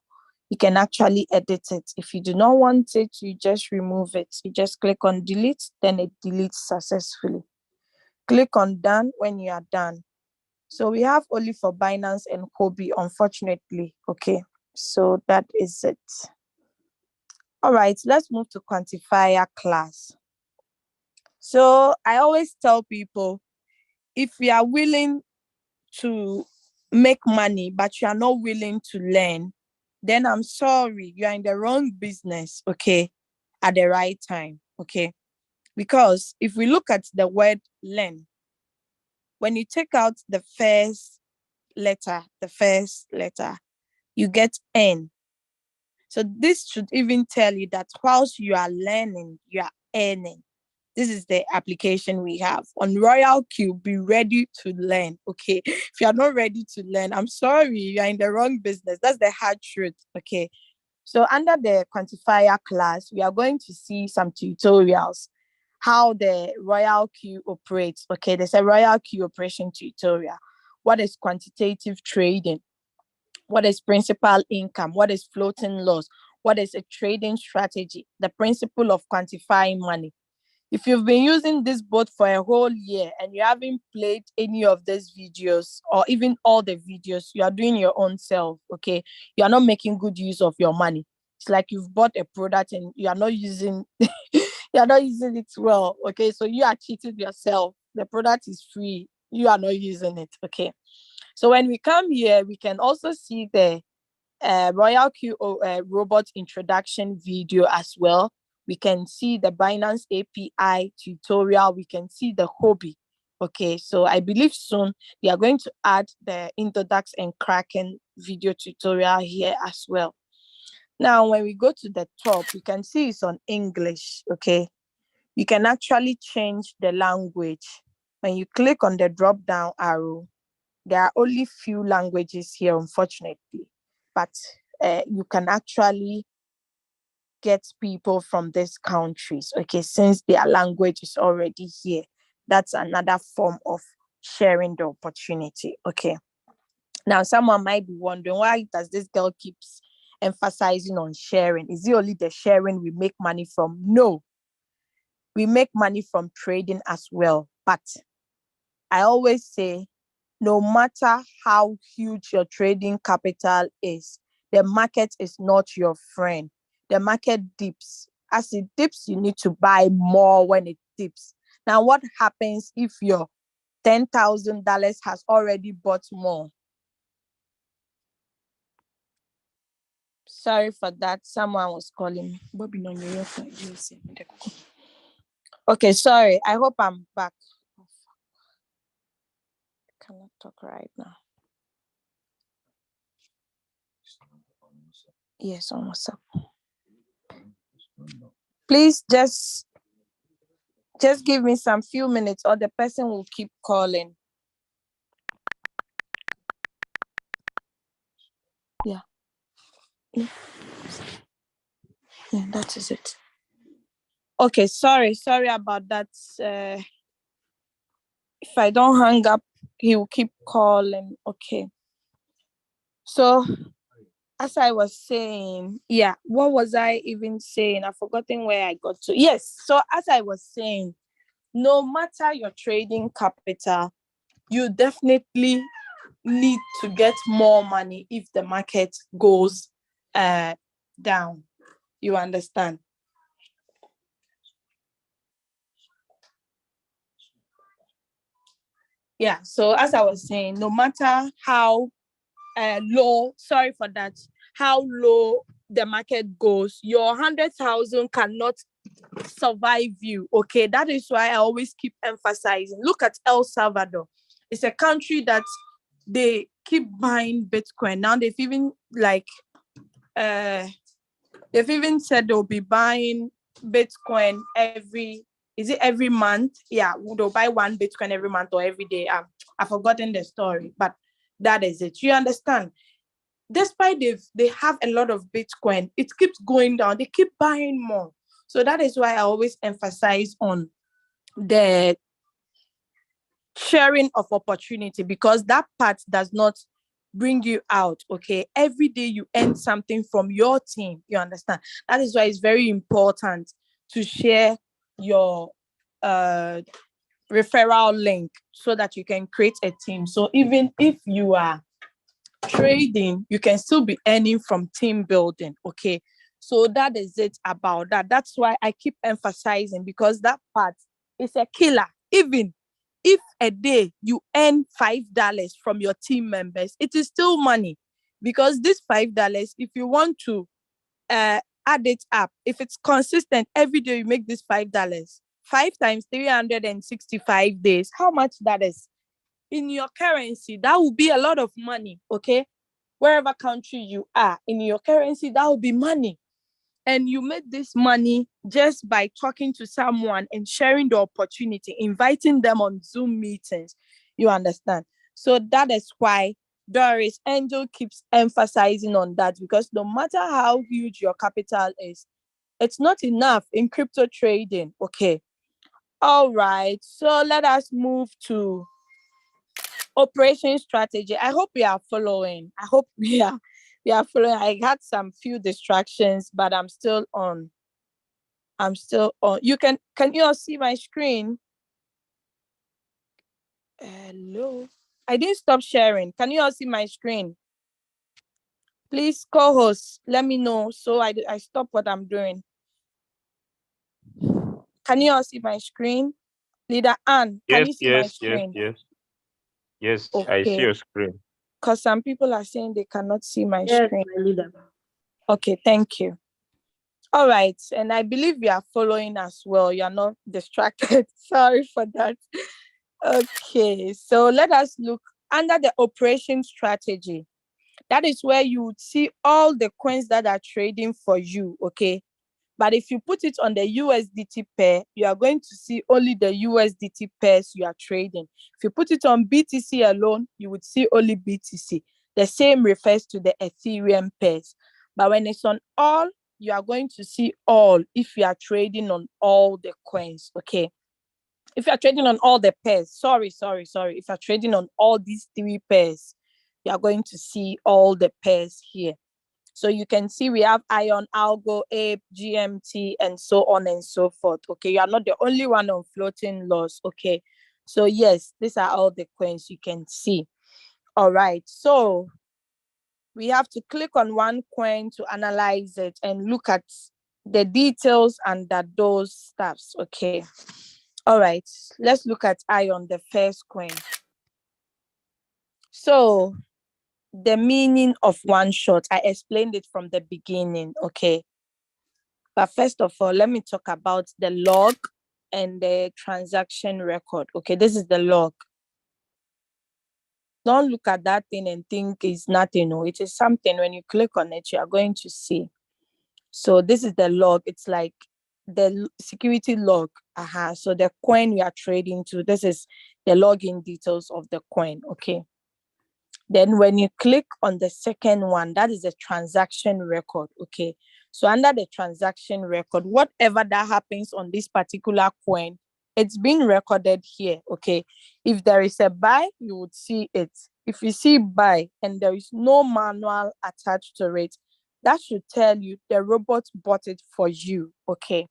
You can actually edit it. If you do not want it, you just remove it. You just click on delete, then it deletes successfully. Click on done when you are done. So we have only for Binance and Kobe, unfortunately. Okay, so that is it. All right, let's move to quantifier class. So I always tell people, if you are willing to make money, but you are not willing to learn, then I'm sorry, you are in the wrong business, okay, at the right time, okay? Because if we look at the word learn, when you take out the first letter, you get N. So this should even tell you that whilst you are learning, you are earning. This is the application we have. On Royalq, be ready to learn, okay? If you are not ready to learn, I'm sorry, you are in the wrong business. That's the hard truth, okay? So under the quantifier class, we are going to see some tutorials, how the Royalq operates, okay? There's a Royalq operation tutorial. What is quantitative trading? What is principal income? What is floating loss? What is a trading strategy? The principle of quantifying money. If you've been using this board for a whole year and you haven't played any of these videos or even all the videos, you are doing your own self, okay? You are not making good use of your money. It's like you've bought a product and you are not using it well, okay? So you are cheating yourself. The product is free. You are not using it, okay? So when we come here, we can also see the Royalq robot introduction video as well. We can see the Binance API tutorial. We can see the hobby. Okay, so I believe soon they are going to add the Introdax and Kraken video tutorial here as well. Now, when we go to the top, we can see it's on English. Okay, you can actually change the language. When you click on the drop down arrow, there are only few languages here, unfortunately, but you can actually get people from these countries, okay, since their language is already here. That's another form of sharing the opportunity, okay. Now, someone might be wondering, why does this girl keeps emphasizing on sharing? Is it only the sharing we make money from? No, we make money from trading as well. But I always say, no matter how huge your trading capital is, the market is not your friend. The market dips. As it dips, you need to buy more when it dips. Now, what happens if your $10,000 has already bought more? Sorry for that. Someone was calling me. Bobby, no, you're fine. Okay, sorry. I hope I'm back. I cannot talk right now. Yes, on WhatsApp. Please just give me some few minutes or the person will keep calling. Yeah. Yeah, that is it. Okay, sorry about that. If I don't hang up, he will keep calling. Okay. So, as I was saying, yeah, what was I even saying? I've forgotten where I got to. Yes, so as I was saying, no matter your trading capital, you definitely need to get more money if the market goes down. You understand? Yeah, so as I was saying, no matter how low, sorry for that, how low the market goes, your 100,000 cannot survive you. Okay, that is why I always keep emphasizing. Look at El Salvador. It's a country that they keep buying Bitcoin. Now they've even said they'll be buying Bitcoin every month? Yeah, they'll buy one Bitcoin every month or every day. I've forgotten the story, but that is it. You understand? Despite they have a lot of Bitcoin, it keeps going down. They keep buying more. So that is why I always emphasize on the sharing of opportunity, because that part does not bring you out. Okay, every day you earn something from your team. You understand? That is why it's very important to share your referral link so that you can create a team. So even if you are trading, you can still be earning from team building. Okay, so that is it about that. That's why I keep emphasizing, because that part is a killer. Even if a day you earn $5 from your team members, it is still money, because this $5, if you want to add it up, if it's consistent every day, you make this $5. 5 times 365 days. How much that is? in your currency, that will be a lot of money, okay? Wherever country you are, in your currency, that will be money. And you made this money just by talking to someone and sharing the opportunity, inviting them on Zoom meetings. You understand? So that is why Doris Angel keeps emphasizing on that, because no matter how huge your capital is, it's not enough in crypto trading. Okay. All right. So let us move to operation strategy. I hope we are following. I hope we are following. I had some few distractions, but I'm still on. You can you all see my screen? Hello. I didn't stop sharing. Can you all see my screen? Please, co-host, let me know so I stop what I'm doing. Can you all see my screen? Leader Anne, can you see my screen? Yes, Okay. I see your screen. Because some people are saying they cannot see my screen. My leader. Okay, thank you. All right, and I believe you are following as well. You're not distracted. Sorry for that. Okay, so let us look under the operation strategy. That is where you would see all the coins that are trading for you, okay? But if you put it on the USDT pair, you are going to see only the USDT pairs you are trading. If you put it on BTC alone, you would see only BTC. The same refers to the Ethereum pairs. But when it's on all, you are going to see all if you are trading on all the coins, okay? If you are trading on all the pairs, sorry. If you're trading on all these three pairs, you are going to see all the pairs here. So you can see we have Ion, Algo, Ape, GMT, and so on and so forth. Okay, you are not the only one on floating loss. Okay, so yes, these are all the coins you can see. All right, so we have to click on one coin to analyze it and look at the details under those stuffs. Okay, all right, let's look at Ion, the first coin. So the meaning of one shot, I explained it from the beginning. Okay. But first of all, let me talk about the log and the transaction record. Okay, this is the log. Don't look at that thing and think it's nothing. No, it is something. When you click on it, you are going to see. So this is the log. It's like the security log. So the coin we are trading to, this is the login details of the coin. Okay. Then when you click on the second one, that is the transaction record. Okay. So under the transaction record, whatever that happens on this particular coin, it's being recorded here. Okay. If there is a buy, you would see it. If you see buy and there is no manual attached to it, that should tell you the robot bought it for you. Okay.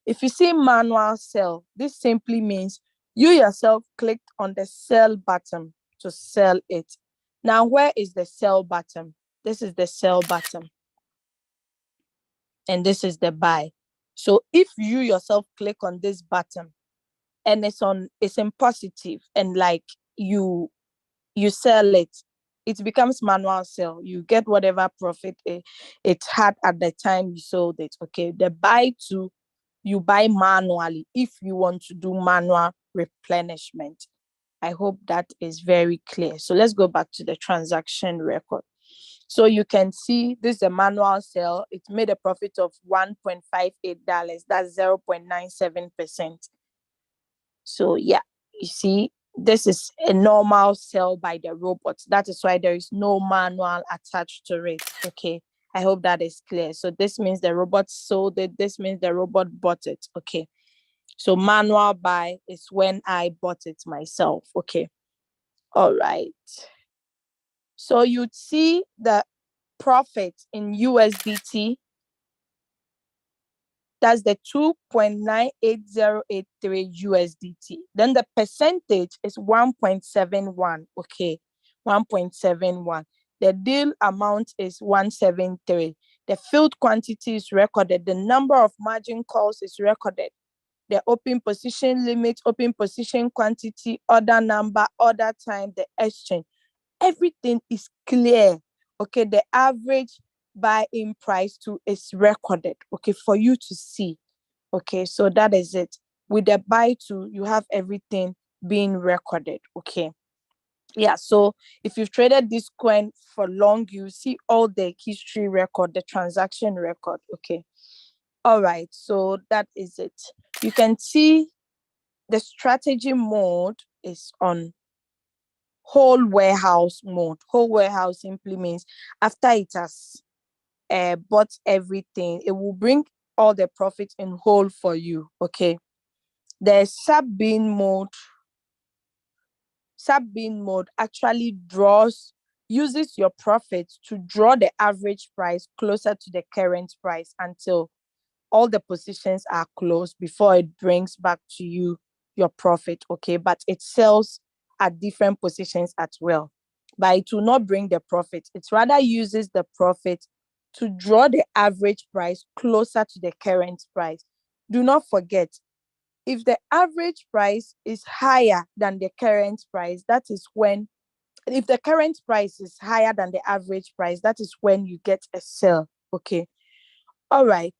If you see manual sell, this simply means you yourself clicked on the sell button to sell it. Now, where is the sell button? This is the sell button. And this is the buy. So if you yourself click on this button and it's in positive and like you sell it, it becomes manual sell. You get whatever profit it had at the time you sold it. Okay. The buy too, you buy manually if you want to do manual replenishment. I hope that is very clear. So let's go back to the transaction record. So you can see this is a manual sale. It made a profit of $1.58. That's 0.97%. So yeah, you see, this is a normal sale by the robots. That is why there is no manual attached to it. Okay. I hope that is clear. So this means the robot sold it. This means the robot bought it. Okay. So manual buy is when I bought it myself. Okay. All right. So you'd see the profit in USDT. That's the 2.98083 USDT. Then the percentage is 1.71. Okay. 1.71. The deal amount is 173. The filled quantity is recorded. The number of margin calls is recorded. The open position limit, open position quantity, order number, order time, the exchange. Everything is clear. Okay, the average buy-in price too is recorded. Okay, for you to see. Okay, so that is it. With the buy too, you have everything being recorded. Okay. Yeah, so if you've traded this coin for long, you see all the history record, the transaction record. Okay. All right, so that is it. You can see the strategy mode is on whole warehouse mode. Whole warehouse simply means after it has bought everything, it will bring all the profit in whole for you. Okay. The sub-bin mode actually uses your profit to draw the average price closer to the current price until all the positions are closed before it brings back to you your profit. Okay, but it sells at different positions as well, but it will not bring the profit. It rather uses the profit to draw the average price closer to the current price. Do not forget, if the average price is higher than the current price, that is when, if the current price is higher than the average price, that is when you get a sell. Okay. All right.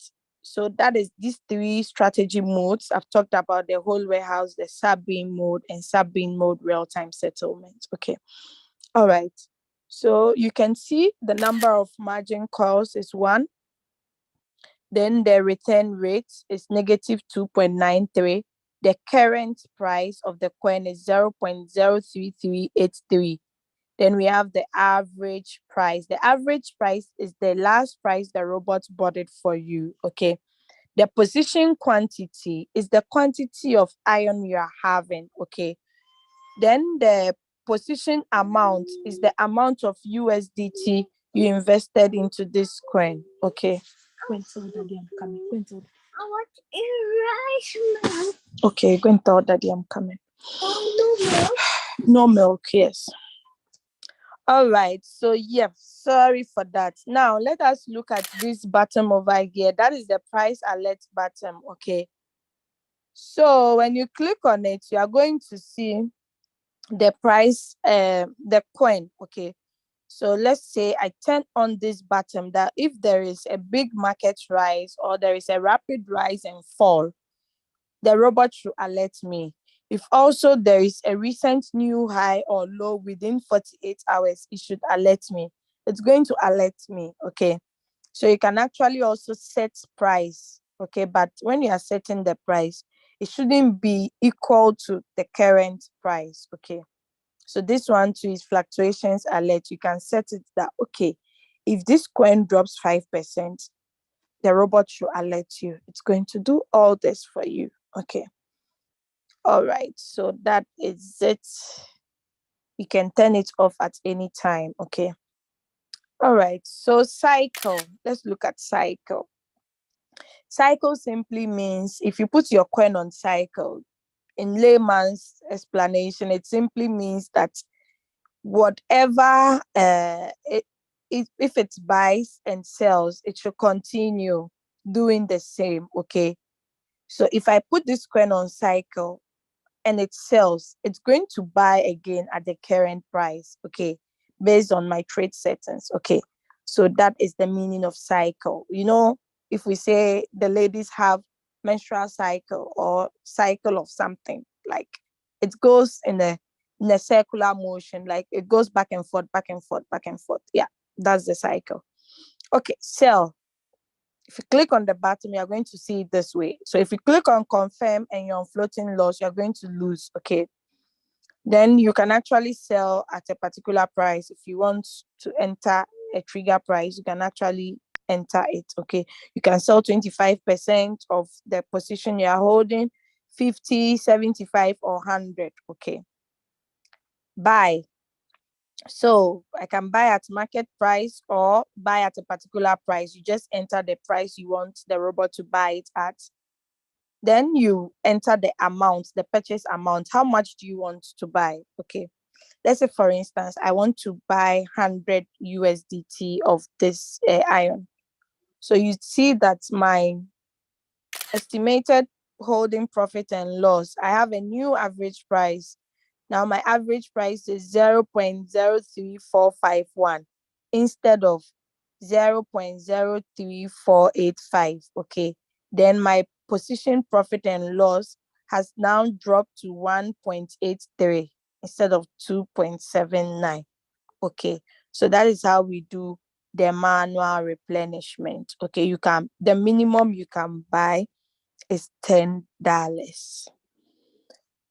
So that is these three strategy modes. I've talked about the whole warehouse, the sub-bin mode, and sub-bin mode real-time settlement. Okay. All right. So you can see the number of margin calls is 1. Then the return rate is negative 2.93. The current price of the coin is 0.03383. Then we have the average price. The average price is the last price the robot bought it for you. Okay. The position quantity is the quantity of iron you are having. Okay. Then the position amount is the amount of USDT you invested into this coin. Okay. Go and tell Daddy I'm coming. Go and tell Daddy. I want rice milk. Okay, go and tell Daddy I'm coming. Oh, no milk. No milk, yes. All right, so yeah, sorry for that. Now let us look at this button over here. That is the price alert button. Okay, so when you click on it, you are going to see the price, the coin. Okay, so let's say I turn on this button, that if there is a big market rise or there is a rapid rise and fall, the robot should alert me. If also there is a recent new high or low within 48 hours, it should alert me. It's going to alert me. Okay. So you can actually also set price. Okay. But when you are setting the price, it shouldn't be equal to the current price. Okay. So this one too is fluctuations alert. You can set it that, okay, if this coin drops 5%, the robot should alert you. It's going to do all this for you. Okay. All right. So that is it. You can turn it off at any time. Okay. All right. So cycle. Let's look at cycle. Cycle simply means if you put your coin on cycle, in layman's explanation, it simply means that whatever if it buys and sells, it should continue doing the same. Okay. So if I put this coin on cycle and it sells, it's going to buy again at the current price. Okay. Based on my trade settings. Okay. So that is the meaning of cycle. You know, if we say the ladies have menstrual cycle or cycle of something, like it goes in a circular motion, like it goes back and forth, back and forth, back and forth. Yeah, that's the cycle. Okay, sell. If you click on the bottom, you're going to see it this way. So if you click on confirm and you're on floating loss, you're going to lose. Okay. Then you can actually sell at a particular price. If you want to enter a trigger price, you can actually enter it. Okay. You can sell 25% of the position you are holding, 50, 75, or 100. Okay. Buy. So I can buy at market price or buy at a particular price. You just enter the price you want the robot to buy it at. Then you enter the amount, the purchase amount. How much do you want to buy? Okay. Let's say, for instance, I want to buy 100 USDT of this iron. So you see that my estimated holding profit and loss, I have a new average price. Now my average price is 0.03451 instead of 0.03485. Okay. Then my position profit and loss has now dropped to 1.83. instead of 2.79. Okay, so that is how we do the manual replenishment. Okay, the minimum you can buy is $10.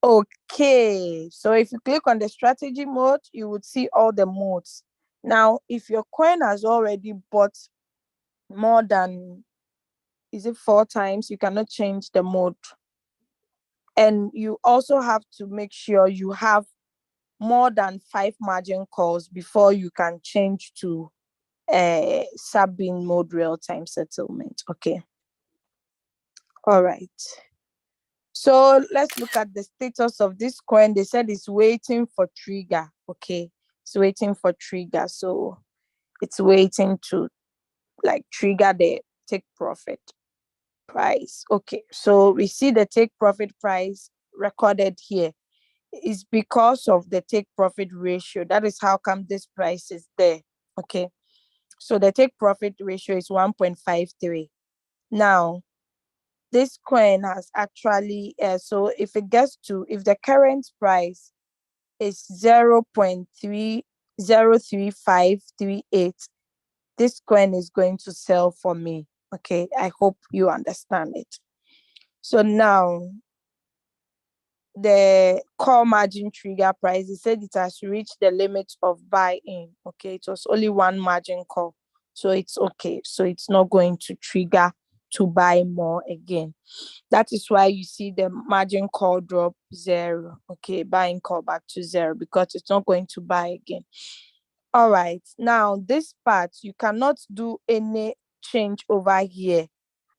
Okay, so if you click on the strategy mode, you would see all the modes. Now, if your coin has already bought more than, is it 4 times, you cannot change the mode. And you also have to make sure you have more than 5 margin calls before you can change to sub-bin mode real-time settlement. Okay. All right. So let's look at the status of this coin. They said it's waiting for trigger. Okay, it's waiting for trigger. So it's waiting to like trigger the take profit price. Okay, so we see the take profit price recorded here. It's because of the take profit ratio. That is how come this price is there. Okay, so the take profit ratio is 1.53. Now, this coin has actually, so if the current price is 0.303538, this coin is going to sell for me. Okay, I hope you understand it. So now, the call margin trigger price, it said it has reached the limit of buy-in. Okay, it was only one margin call, so it's okay. So it's not going to trigger to buy more again. That is why you see the margin call drop 0. Okay, buying call back to 0 because it's not going to buy again. All right, now this part, you cannot do any change over here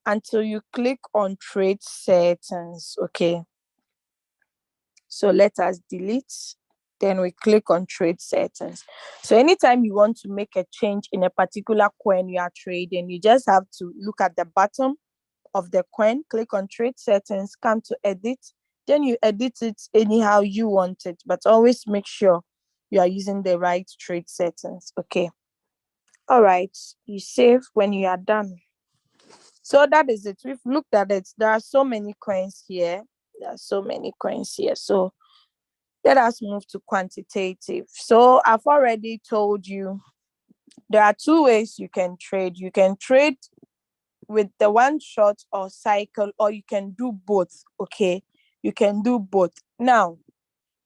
until you click on trade settings. Okay, so let us delete. Then we click on trade settings. So anytime you want to make a change in a particular coin you are trading, you just have to look at the bottom of the coin, click on trade settings, come to edit, then you edit it anyhow you want it, but always make sure you are using the right trade settings. Okay, all right, you save when you are done. So that is it. We've looked at it. There are so many coins here. So let us move to quantitative. So I've already told you there are 2 ways you can trade. You can trade with the one shot or cycle, or you can do both. Okay, you can do both. Now,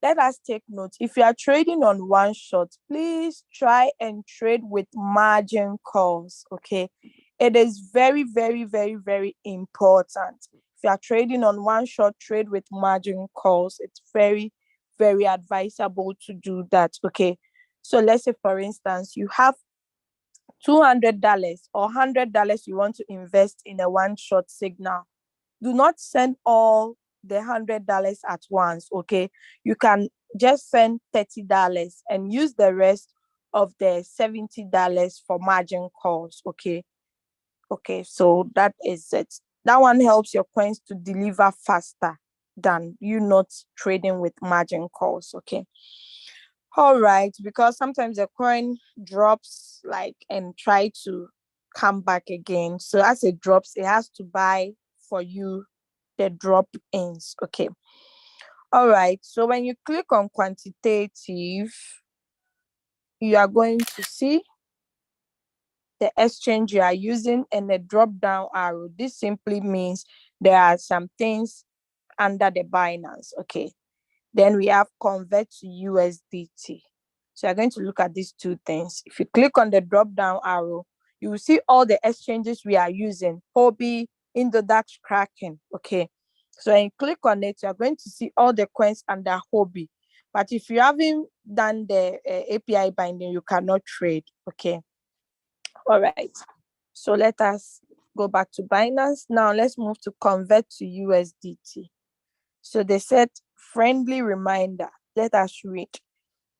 let us take note. If you are trading on one shot, please try and trade with margin calls. Okay, it is very, very, very, very important. If you are trading on one shot, trade with margin calls. It's very, very advisable to do that. Okay, so let's say, for instance, you have $200 or $100 you want to invest in a one shot signal. Do not send all the $100 at once. Okay, you can just send $30 and use the rest of the $70 for margin calls. Okay, so that is it. That one helps your coins to deliver faster than you not trading with margin calls. Okay, all right, because sometimes the coin drops and try to come back again. So as it drops, it has to buy for you the drop ins. Okay, all right, so when you click on quantitative, you are going to see the exchange you are using and the drop down arrow. This simply means there are some things under the Binance. Okay, then we have convert to USDT. So you're going to look at these 2 things. If you click on the drop down arrow, you will see all the exchanges we are using: Hobby, Indodax, Kraken. Okay, so when you click on it, you're going to see all the coins under Hobby. But if you haven't done the API binding, you cannot trade. Okay, all right, so let us go back to Binance. Now let's move to convert to USDT. So they said, friendly reminder, let us read.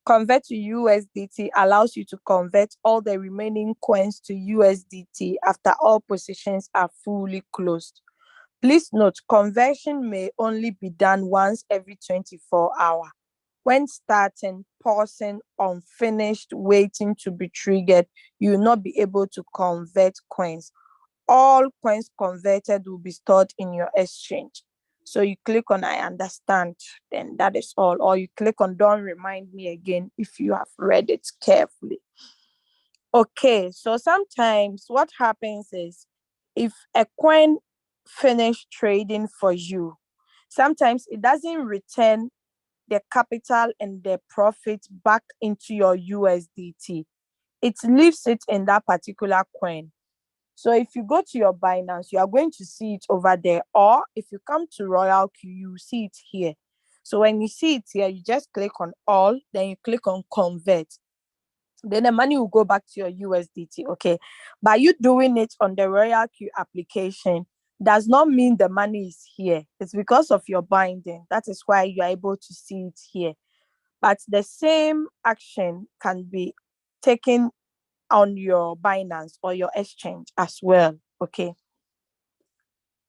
Convert to USDT allows you to convert all the remaining coins to USDT after all positions are fully closed. Please note, conversion may only be done once every 24 hours. When starting, pausing, unfinished, waiting to be triggered, you will not be able to convert coins. All coins converted will be stored in your exchange. So you click on I understand, then that is all. Or you click on don't remind me again if you have read it carefully. Okay, so sometimes what happens is if a coin finish trading for you, sometimes it doesn't return the capital and the profit back into your USDT. It leaves it in that particular coin. So if you go to your Binance, you are going to see it over there. Or if you come to Royalq, you see it here. So when you see it here, you just click on all, then you click on convert. Then the money will go back to your USDT. Okay. By you doing it on the Royalq application does not mean the money is here. It's because of your binding. That is why you are able to see it here. But the same action can be taken on your Binance or your exchange as well. Okay.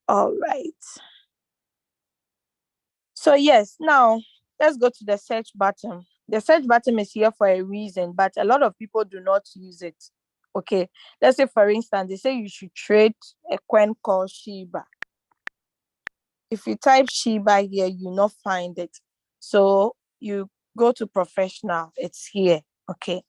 All right. So yes, now let's go to the search button. The search button is here for a reason, but a lot of people do not use it. Okay. Let's say, for instance, they say you should trade a coin called Shiba. If you type Shiba here, you'll not find it. So you go to professional, it's here. Okay.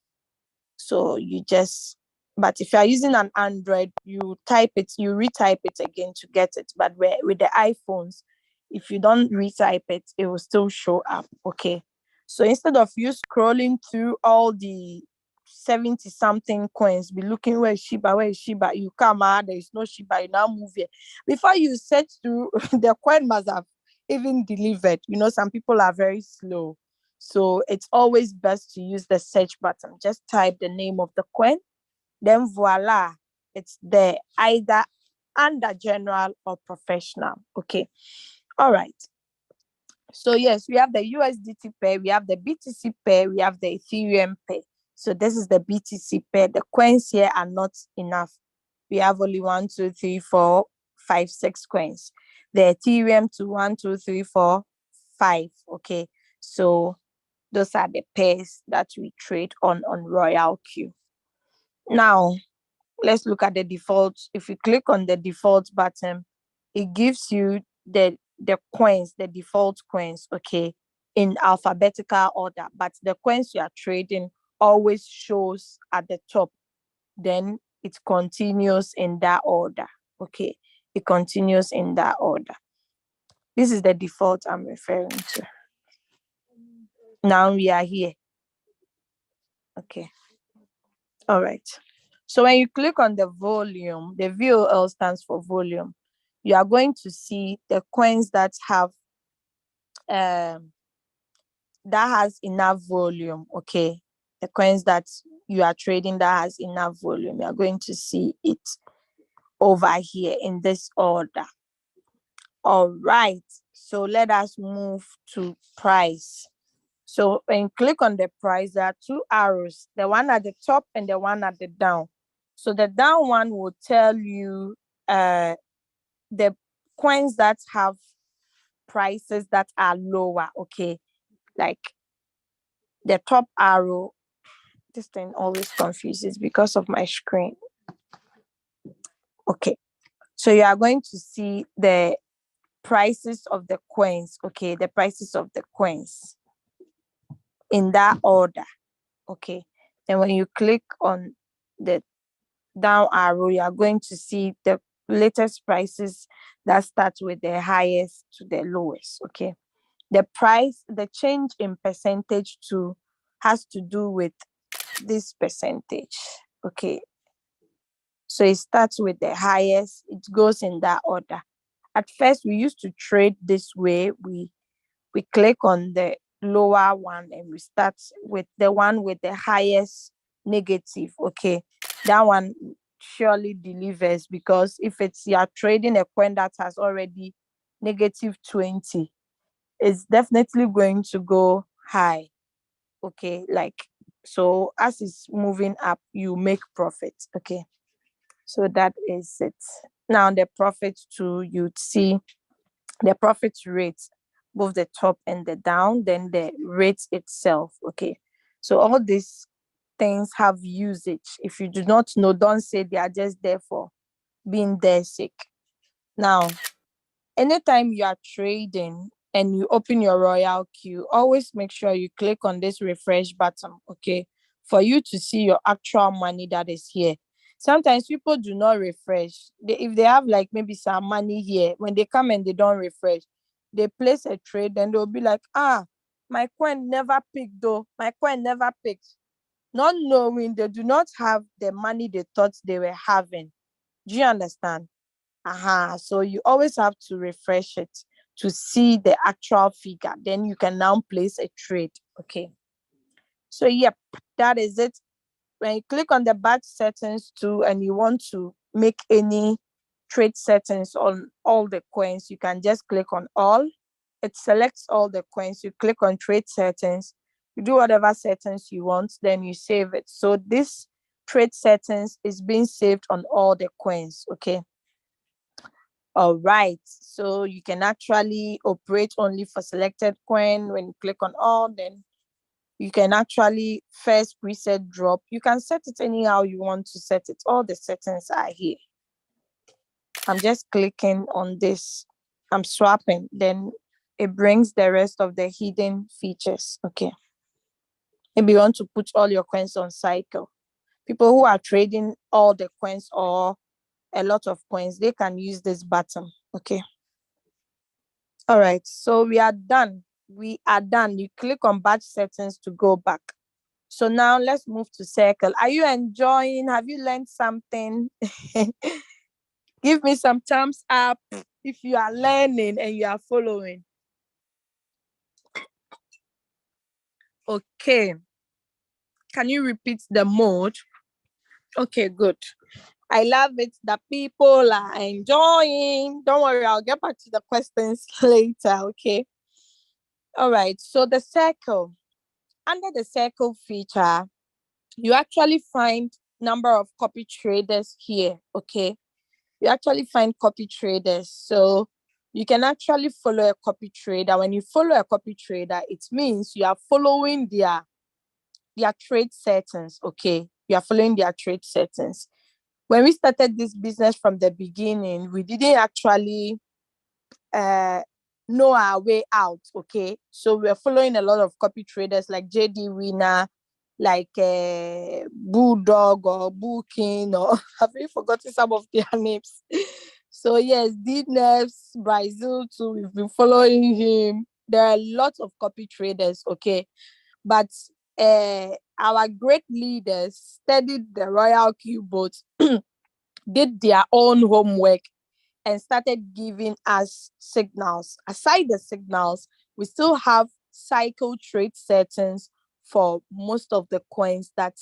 So you just, but if you are using an Android, you type it, you retype it again to get it. But with the iPhones, if you don't retype it, it will still show up. Okay. So instead of you scrolling through all the 70 something coins, be looking where is Shiba, you come out, there is no Shiba, you now move here. Before you search through, the coin must have even delivered. You know, some people are very slow. So it's always best to use the search button. Just type the name of the coin, then voila, it's there, either under general or professional. Okay. All right. So yes, we have the USDT pair, we have the BTC pair, we have the Ethereum pair. So this is the BTC pair. The coins here are not enough. We have only 1, 2, 3, 4, 5, 6 coins. The Ethereum to 1, 2, 3, 4, 5. Okay. So those are the pairs that we trade on Royalq. Now, let's look at the default. If you click on the default button, it gives you the coins, the default coins, okay, in alphabetical order. But the coins you are trading always shows at the top. Then it continues in that order. Okay, it continues in that order. This is the default I'm referring to. Now we are here. Okay. All right. So when you click on the volume, the VOL stands for volume. You are going to see the coins that have that has enough volume. Okay. The coins that you are trading that has enough volume. You are going to see it over here in this order. All right. So let us move to price. So when you click on the price, there are 2 arrows, the one at the top and the one at the down. So the down one will tell you the coins that have prices that are lower, okay? Like the top arrow, this thing always confuses because of my screen. Okay, so you are going to see the prices of the coins, okay? The prices of the coins in that order, okay? And when you click on the down arrow, you are going to see the latest prices that start with the highest to the lowest. Okay. The price, the change in percentage too has to do with this percentage. Okay. So it starts with the highest, it goes in that order. At first, we used to trade this way. We click on the lower one and we start with the one with the highest negative. Okay. That one surely delivers, because if it's you're trading a coin that has already negative 20, it's definitely going to go high. Okay, like, so as it's moving up, you make profit. Okay, so that is it. Now the profit too, you'd see the profit rate, both the top and the down, then the rate itself. Okay, so all these things have usage. If you do not know, don't say they are just there for being there sake. Now, anytime you are trading and you open your Royalq, always make sure you click on this refresh button, okay, for you to see your actual money that is here. Sometimes people do not refresh. If they have like maybe some money here, when they come and they don't refresh, they place a trade, then they'll be like, my coin never picked though. My coin never picked. Not knowing they do not have the money they thought they were having. Do you understand? So you always have to refresh it to see the actual figure. Then you can now place a trade. Okay. So yep, that is it. When you click on the batch settings too, and you want to make any trade settings on all the coins, you can just click on all. It selects all the coins. You click on trade settings. You do whatever settings you want, then you save it. So this trade settings is being saved on all the coins. Okay. All right. So you can actually operate only for selected coin. When you click on all, then you can actually first preset drop. You can set it anyhow you want to set it. All the settings are here. I'm just clicking on this. I'm swapping. Then it brings the rest of the hidden features. Okay. Maybe you want to put all your coins on cycle. People who are trading all the coins or a lot of coins, they can use this button. Okay. All right. So we are done. We are done. You click on batch settings to go back. So now let's move to circle. Are you enjoying? Have you learned something? Give me some thumbs up if you are learning and you are following. Okay. Can you repeat the mode? Okay, good. I love it that people are enjoying. Don't worry, I'll get back to the questions later, okay? All right, so the circle. Under the circle feature, you actually find number of copy traders here, okay? You actually find copy traders. So you can actually follow a copy trader. When you follow a copy trader, it means you are following their trade settings, okay? You are following their trade settings. When we started this business from the beginning, we didn't actually know our way out, okay? So we're following a lot of copy traders like JD Winner, like Bulldog or Booking, or have you forgotten some of their names? So yes, DNFs, Brazil too, we've been following him. There are lots of copy traders, okay? But our great leaders studied the Royalq boats, did their own homework, and started giving us signals. Aside the signals, we still have cycle trade settings for most of the coins that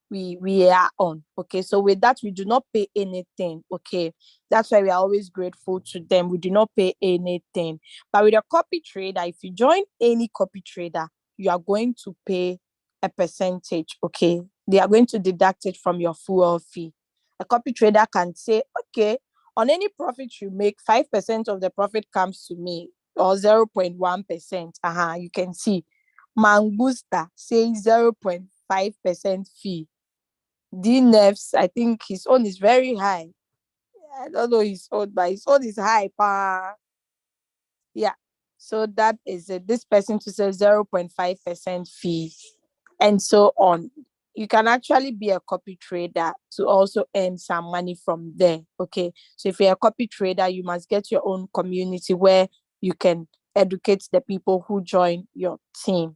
we are on. Okay, so with that, we do not pay anything. Okay, that's why we are always grateful to them. We do not pay anything. But with a copy trader, if you join any copy trader, you are going to pay a percentage. Okay, they are going to deduct it from your fuel fee. A copy trader can say, okay, on any profit you make, 5% of the profit comes to me, or 0.1%. You can see Mangusta says 0.5% fee. DNFs, I think his own is very high. I don't know his own, but his own is high. Yeah. So that is it. This person to say 0.5% fee, and so on. You can actually be a copy trader to also earn some money from there. Okay. So if you're a copy trader, you must get your own community where you can educate the people who join your team.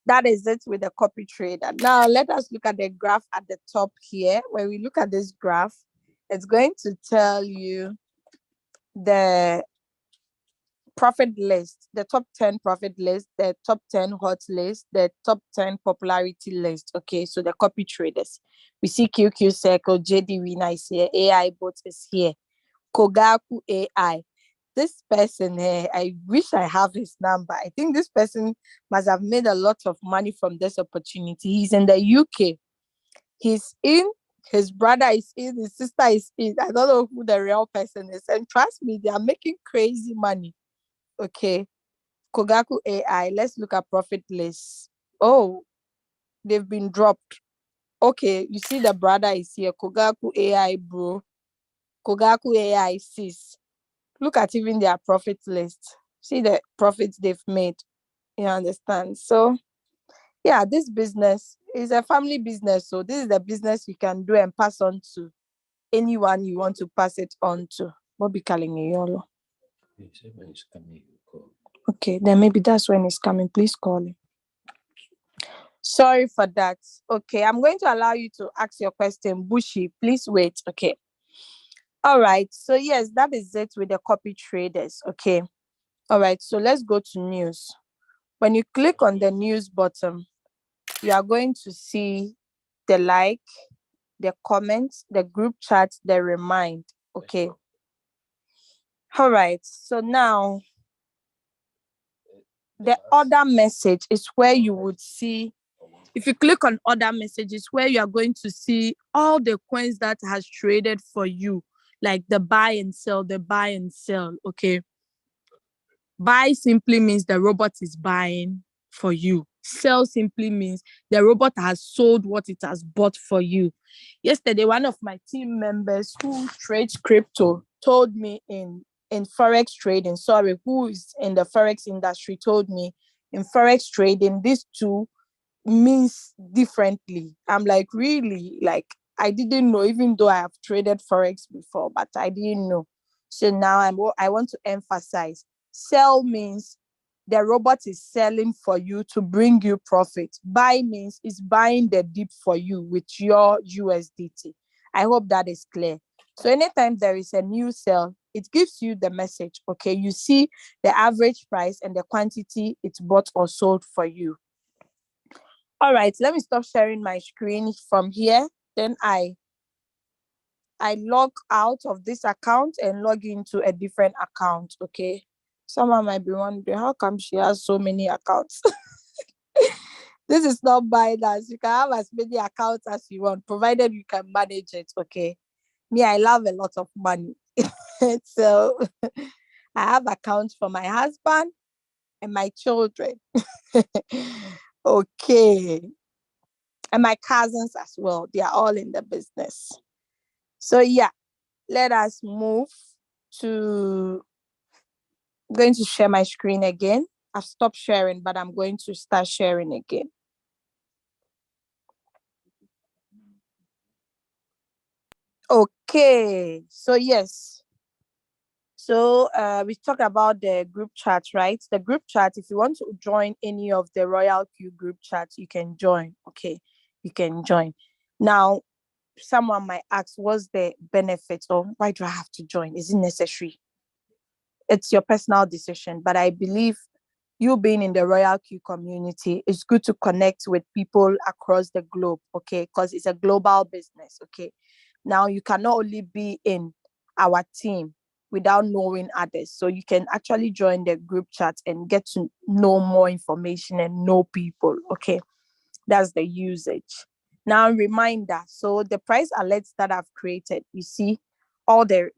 That is it with the copy trader. Now let us look at the graph at the top here. When we look at this graph, it's going to tell you the profit list, the top 10 profit list, the top 10 hot list, the top 10 popularity list. Okay, so the copy traders. We see QQ Circle, JD Winner is here, AI Bot is here, Kogaku AI. This person here, I wish I have his number. I think this person must have made a lot of money from this opportunity. He's in the UK. He's in, his brother is in, his sister is in. I don't know who the real person is. And trust me, they are making crazy money. Okay. Kogaku AI. Let's look at profit list. Oh, they've been dropped. Okay, you see the brother is here. Kogaku AI bro. Kogaku AI sis. Look at even their profit list. See the profits they've made. You understand? So yeah, this business is a family business. So this is the business you can do and pass on to anyone you want to pass it on to. What be calling you, Yolo? Okay, then maybe that's when it's coming. Please call him. Sorry for that. Okay, I'm going to allow you to ask your question. Bushi, please wait. Okay. All right. So yes, that is it with the copy traders. Okay. All right. So let's go to news. When you click on the news button, you are going to see the like, the comments, the group chat, the remind. Okay. All right. So now the other message is where you would see, if you click on other messages, where you are going to see all the coins that has traded for you, like the buy and sell, the buy and sell. Okay. Buy simply means the robot is buying for you. Sell simply means the robot has sold what it has bought for you. Yesterday, one of my team members who trades crypto told me in forex trading, who is in the forex industry, told me in forex trading, these two means differently. I'm like, really? Like, I didn't know, even though I have traded forex before, but I didn't know. So now I want to emphasize, sell means the robot is selling for you to bring you profit. Buy means it's buying the dip for you with your USDT. I hope that is clear. So anytime there is a new sell, it gives you the message. Okay, you see the average price and the quantity it's bought or sold for you. All right, let me stop sharing my screen from here. Then I log out of this account and log into a different account. Okay. Someone might be wondering, how come she has so many accounts? This is not Binance. You can have as many accounts as you want, provided you can manage it. Okay. Me, I love a lot of money. So I have accounts for my husband and my children. Okay. And my cousins as well. They are all in the business. So yeah, let us move to, I'm going to share my screen again. I've stopped sharing, but I'm going to start sharing again. Okay, so yes. So we talked about the group chat, right? The group chat, if you want to join any of the Royalq group chats, you can join. Okay, you can join. Now, someone might ask, what's the benefit, or why do I have to join? Is it necessary? It's your personal decision, but I believe you being in the Royalq community, it's good to connect with people across the globe, okay? Because it's a global business, okay? Now, you cannot only be in our team without knowing others. So you can actually join the group chat and get to know more information and know people, okay? That's the usage. Now, reminder. So the price alerts that I've created, you see, all the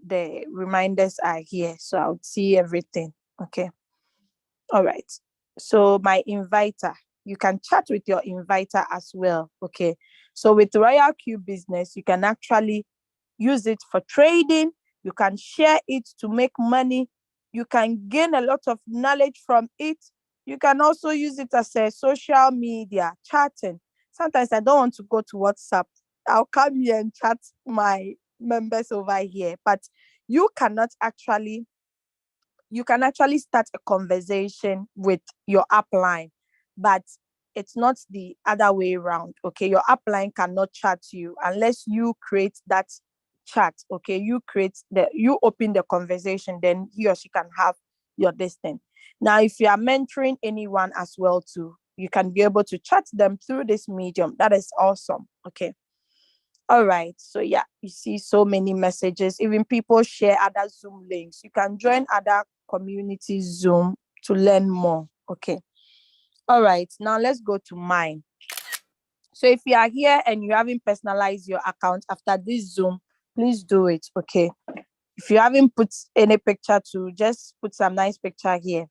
reminders are here. So I'll see everything, okay? All right. So my inviter, you can chat with your inviter as well. Okay. So with Royalq business, you can actually use it for trading. You can share it to make money. You can gain a lot of knowledge from it. You can also use it as a social media chatting. Sometimes I don't want to go to WhatsApp. I'll come here and chat my members over here, but you can actually start a conversation with your upline, but it's not the other way around. Okay, your upline cannot chat you unless you create that chat. Okay, you open the conversation, then he or she can have your distance. Now, if you are mentoring anyone as well too, you can be able to chat them through this medium. That is awesome. Okay. All right. So yeah, you see so many messages. Even people share other Zoom links. You can join other community Zoom to learn more. Okay. All right. Now let's go to mine. So if you are here and you haven't personalized your account after this Zoom, please do it. Okay. If you haven't put any picture to, just put some nice picture here.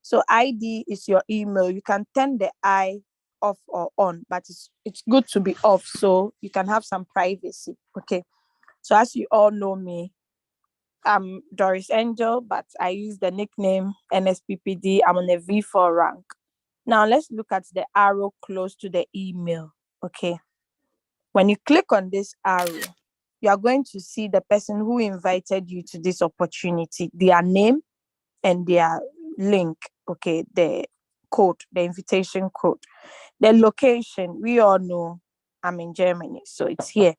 So ID is your email. You can turn the I off or on, but it's good to be off so you can have some privacy. Okay. So as you all know me, I'm Doris Angel, but I use the nickname NSPPD. I'm on a V4 rank. Now let's look at the arrow close to the email. Okay. When you click on this arrow, you are going to see the person who invited you to this opportunity, their name and their link. Okay. The code, the invitation code. The location, we all know I'm in Germany, so it's here.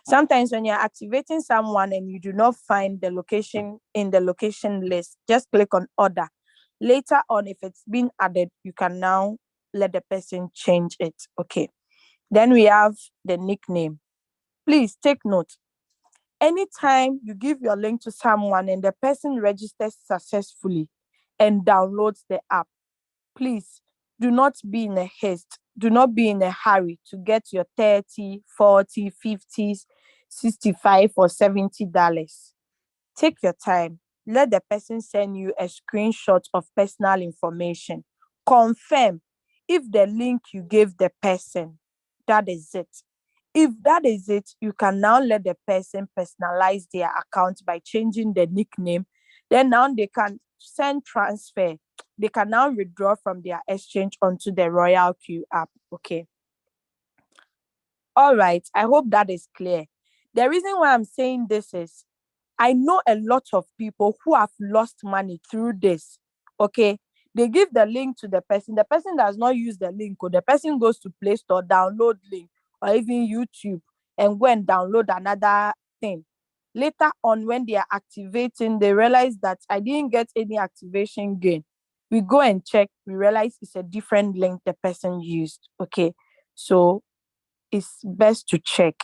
Sometimes when you're activating someone and you do not find the location in the location list, just click on order. Later on, if it's been added, you can now let the person change it. Okay. Then we have the nickname. Please take note. Anytime you give your link to someone and the person registers successfully and downloads the app, please do not be in a haste. Do not be in a hurry to get your 30, 40, 50, 65 or $70. Take your time. Let the person send you a screenshot of personal information. Confirm if the link you gave the person, that is it. If that is it, you can now let the person personalize their account by changing the nickname. Then now they can send transfer. They can now withdraw from their exchange onto the Royalq app. Okay. All right. I hope that is clear. The reason why I'm saying this is I know a lot of people who have lost money through this. Okay. They give the link to the person. The person does not use the link, or the person goes to Play Store, download link, or even YouTube, and go and download another thing. Later on, when they are activating, they realize that I didn't get any activation gain. We go and check, we realize it's a different link the person used. Okay. So it's best to check.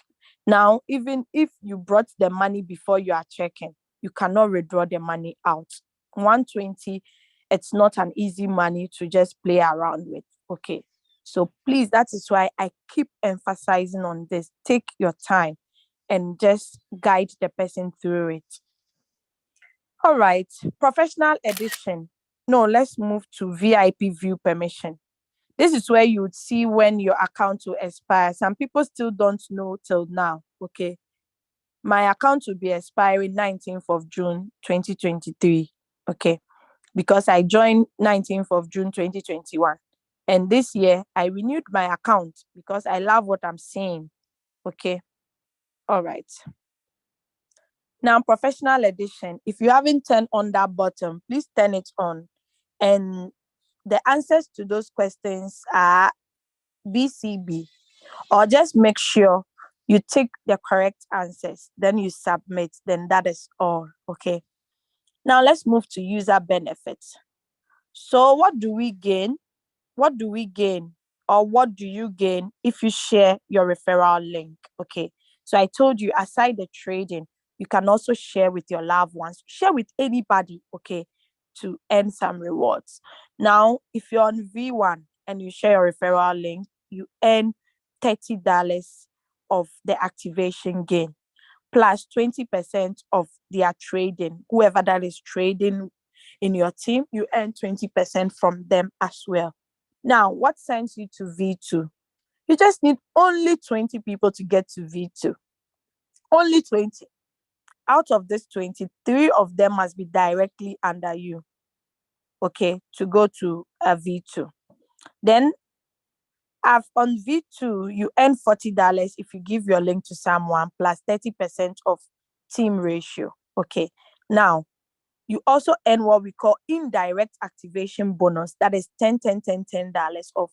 Now, even if you brought the money before you are checking, you cannot withdraw the money out. 120, it's not an easy money to just play around with. Okay. So please, that is why I keep emphasizing on this. Take your time and just guide the person through it. All right. Professional edition. No, let's move to VIP view permission. This is where you would see when your account will expire. Some people still don't know till now. Okay. My account will be expiring 19th of June 2023. Okay. Because I joined 19th of June 2021. And this year I renewed my account because I love what I'm seeing. Okay. All right. Now, professional edition. If you haven't turned on that button, please turn it on. And the answers to those questions are BCB, or just make sure you take the correct answers, then you submit, then that is all. Okay. Now let's move to user benefits. So what do we gain? What do we gain, or what do you gain if you share your referral link? Okay. So I told you, aside the trading, you can also share with your loved ones, share with anybody, okay, to earn some rewards. Now, if you're on V1 and you share your referral link, you earn $30 of the activation gain, plus 20% of their trading. Whoever that is trading in your team, you earn 20% from them as well. Now, what sends you to V2? You just need only 20 people to get to V2. Only 20. Out of this 20, 3 of them must be directly under you, okay, to go to a V2. Then on V2, you earn $40 if you give your link to someone, plus 30% of team ratio. Okay. Now, you also earn what we call indirect activation bonus. That is $10 of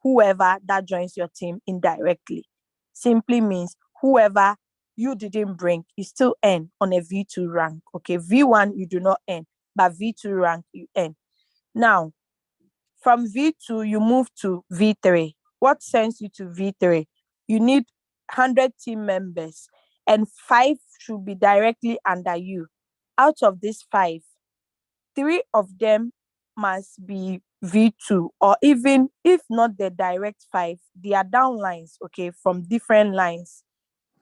whoever that joins your team indirectly. Simply means whoever you didn't bring, you still earn on a V2 rank. Okay, V1 you do not earn, but V2 rank you earn. Now, from V2 you move to V3. What sends you to V3? You need 100 team members, and 5 should be directly under you. Out of these 5, 3 of them must be V2, or even if not the direct 5, their downlines, okay, from different lines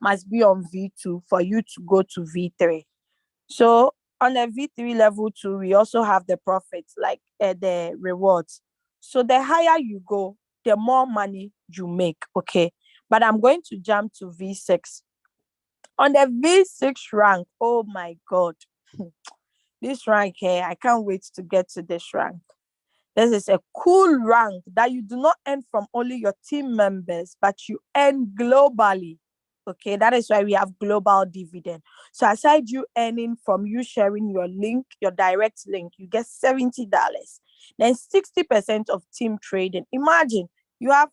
must be on V2 for you to go to V3. So on a V3 level 2, we also have the profits, like the rewards. So the higher you go, the more money you make, okay? But I'm going to jump to V6. On the V6 rank, oh my God, This rank here, I can't wait to get to this rank. This is a cool rank that you do not earn from only your team members, but you earn globally. Okay, that is why we have global dividend. So aside you earning from you sharing your link, your direct link, you get $70. Then 60% of team trading. Imagine you have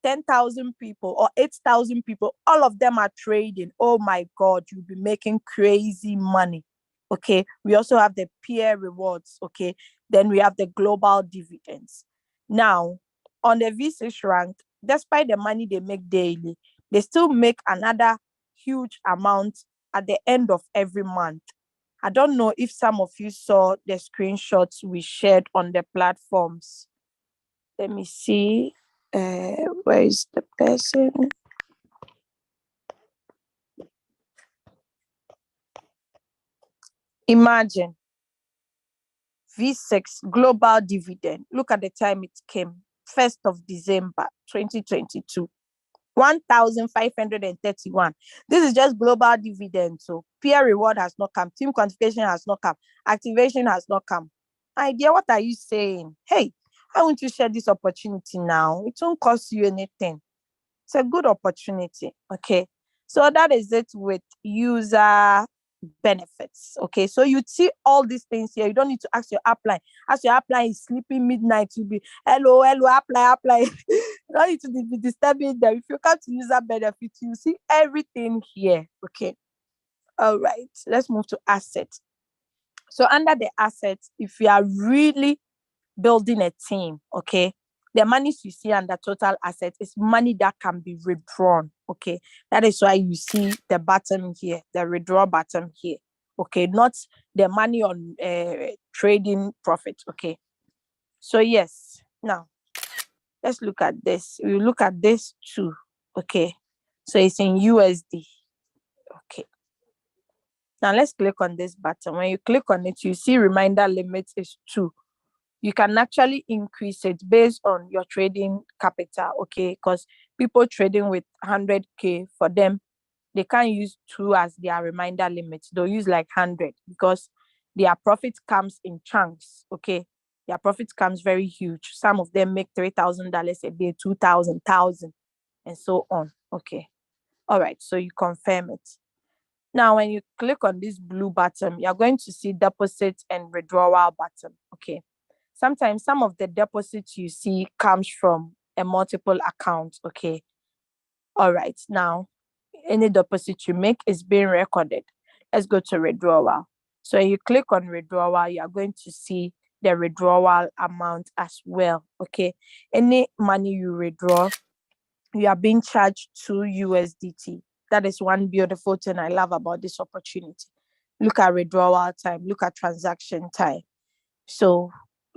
10,000 people or 8,000 people, all of them are trading. Oh my God, you'll be making crazy money. Okay, we also have the peer rewards. Okay, then we have the global dividends. Now, on the V6 rank, despite the money they make daily, they still make another huge amount at the end of every month. I don't know if some of you saw the screenshots we shared on the platforms. Let me see. Where is the person? Imagine V6 global dividend. Look at the time it came. 1st of December 2022. 1,531. This is just global dividend. So peer reward has not come. Team quantification has not come. Activation has not come. Idea, what are you saying? Hey, I want to share this opportunity now. It won't cost you anything. It's a good opportunity. Okay. So that is it with user benefits. Okay. So you see all these things here. You don't need to ask your upline. As your upline is sleeping midnight, you'll be hello, apply. You don't need to be disturbing them. If you come to user benefits, you see everything here. Okay. All right. Let's move to assets. So under the assets, if you are really building a team, okay, the money you see under total assets is money that can be withdrawn. Okay, that is why you see the button here, the withdraw button here. Okay, not the money on trading profit. Okay, so yes, now let's look at this. We look at this too. Okay, so it's in USD. Okay, now let's click on this button. When you click on it, you see reminder limit is 2. You can actually increase it based on your trading capital, okay? Because people trading with 100K, for them, they can't use 2 as their reminder limit. They'll use like 100 because their profit comes in chunks, okay? Their profit comes very huge. Some of them make $3,000 a day, 2,000, 1,000, and so on, okay? All right, so you confirm it. Now, when you click on this blue button, you're going to see deposit and withdrawal button, okay? Sometimes some of the deposits you see comes from a multiple account, okay? All right, now, any deposit you make is being recorded. Let's go to withdrawal. So you click on withdrawal, you are going to see the withdrawal amount as well, okay? Any money you withdraw, you are being charged 2 USDT. That is one beautiful thing I love about this opportunity. Look at withdrawal time, look at transaction time. So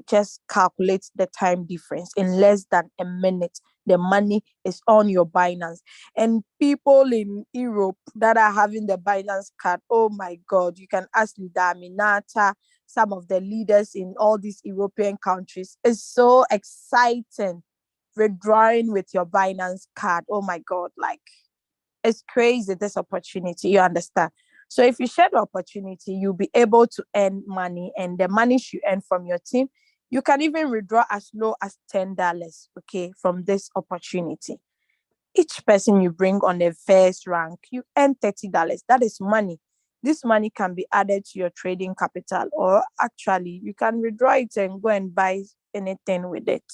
just calculate the time difference. In less than a minute, the money is on your Binance. And people in Europe that are having the Binance card, oh my God, you can ask Lida Aminata, some of the leaders in all these European countries. It's so exciting withdrawing with your Binance card. Oh my God, like it's crazy, this opportunity, you understand? So if you share the opportunity, you'll be able to earn money, and the money you earn from your team, you can even withdraw as low as $10, okay, from this opportunity. Each person you bring on the first rank, you earn $30. That is money. This money can be added to your trading capital, or actually you can withdraw it and go and buy anything with it.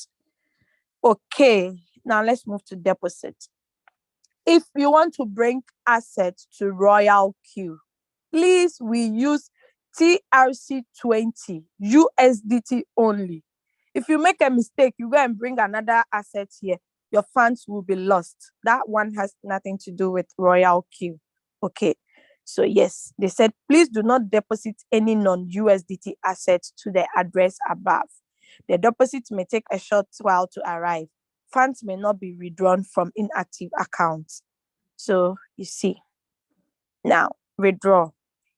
Okay, now let's move to deposit. If you want to bring assets to Royalq, please, we use TRC20 USDT only. If you make a mistake, you go and bring another asset here, your funds will be lost. That one has nothing to do with Royalq. Okay. So yes, they said, please do not deposit any non-USDT assets to the address above. The deposit may take a short while to arrive. Funds may not be withdrawn from inactive accounts. So you see, now withdraw.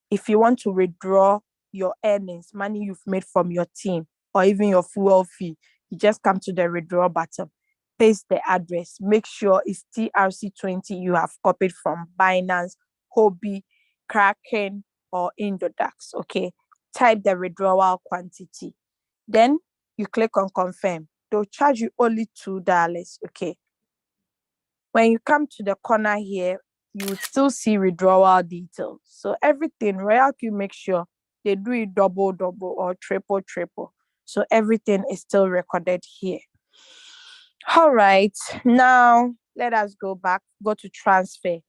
If you want to withdraw your earnings, money you've made from your team, or even your fuel fee, you just come to the withdraw button, paste the address, make sure it's TRC20 you have copied from Binance, Hobby, Kraken, or Indodax. Okay, type the withdrawal quantity. Then you click on confirm. They'll charge you only $2. Okay. When you come to the corner here, you would still see withdrawal details. So everything, Royalq make sure they do it double or triple. So everything is still recorded here. All right, now let us go to transfer.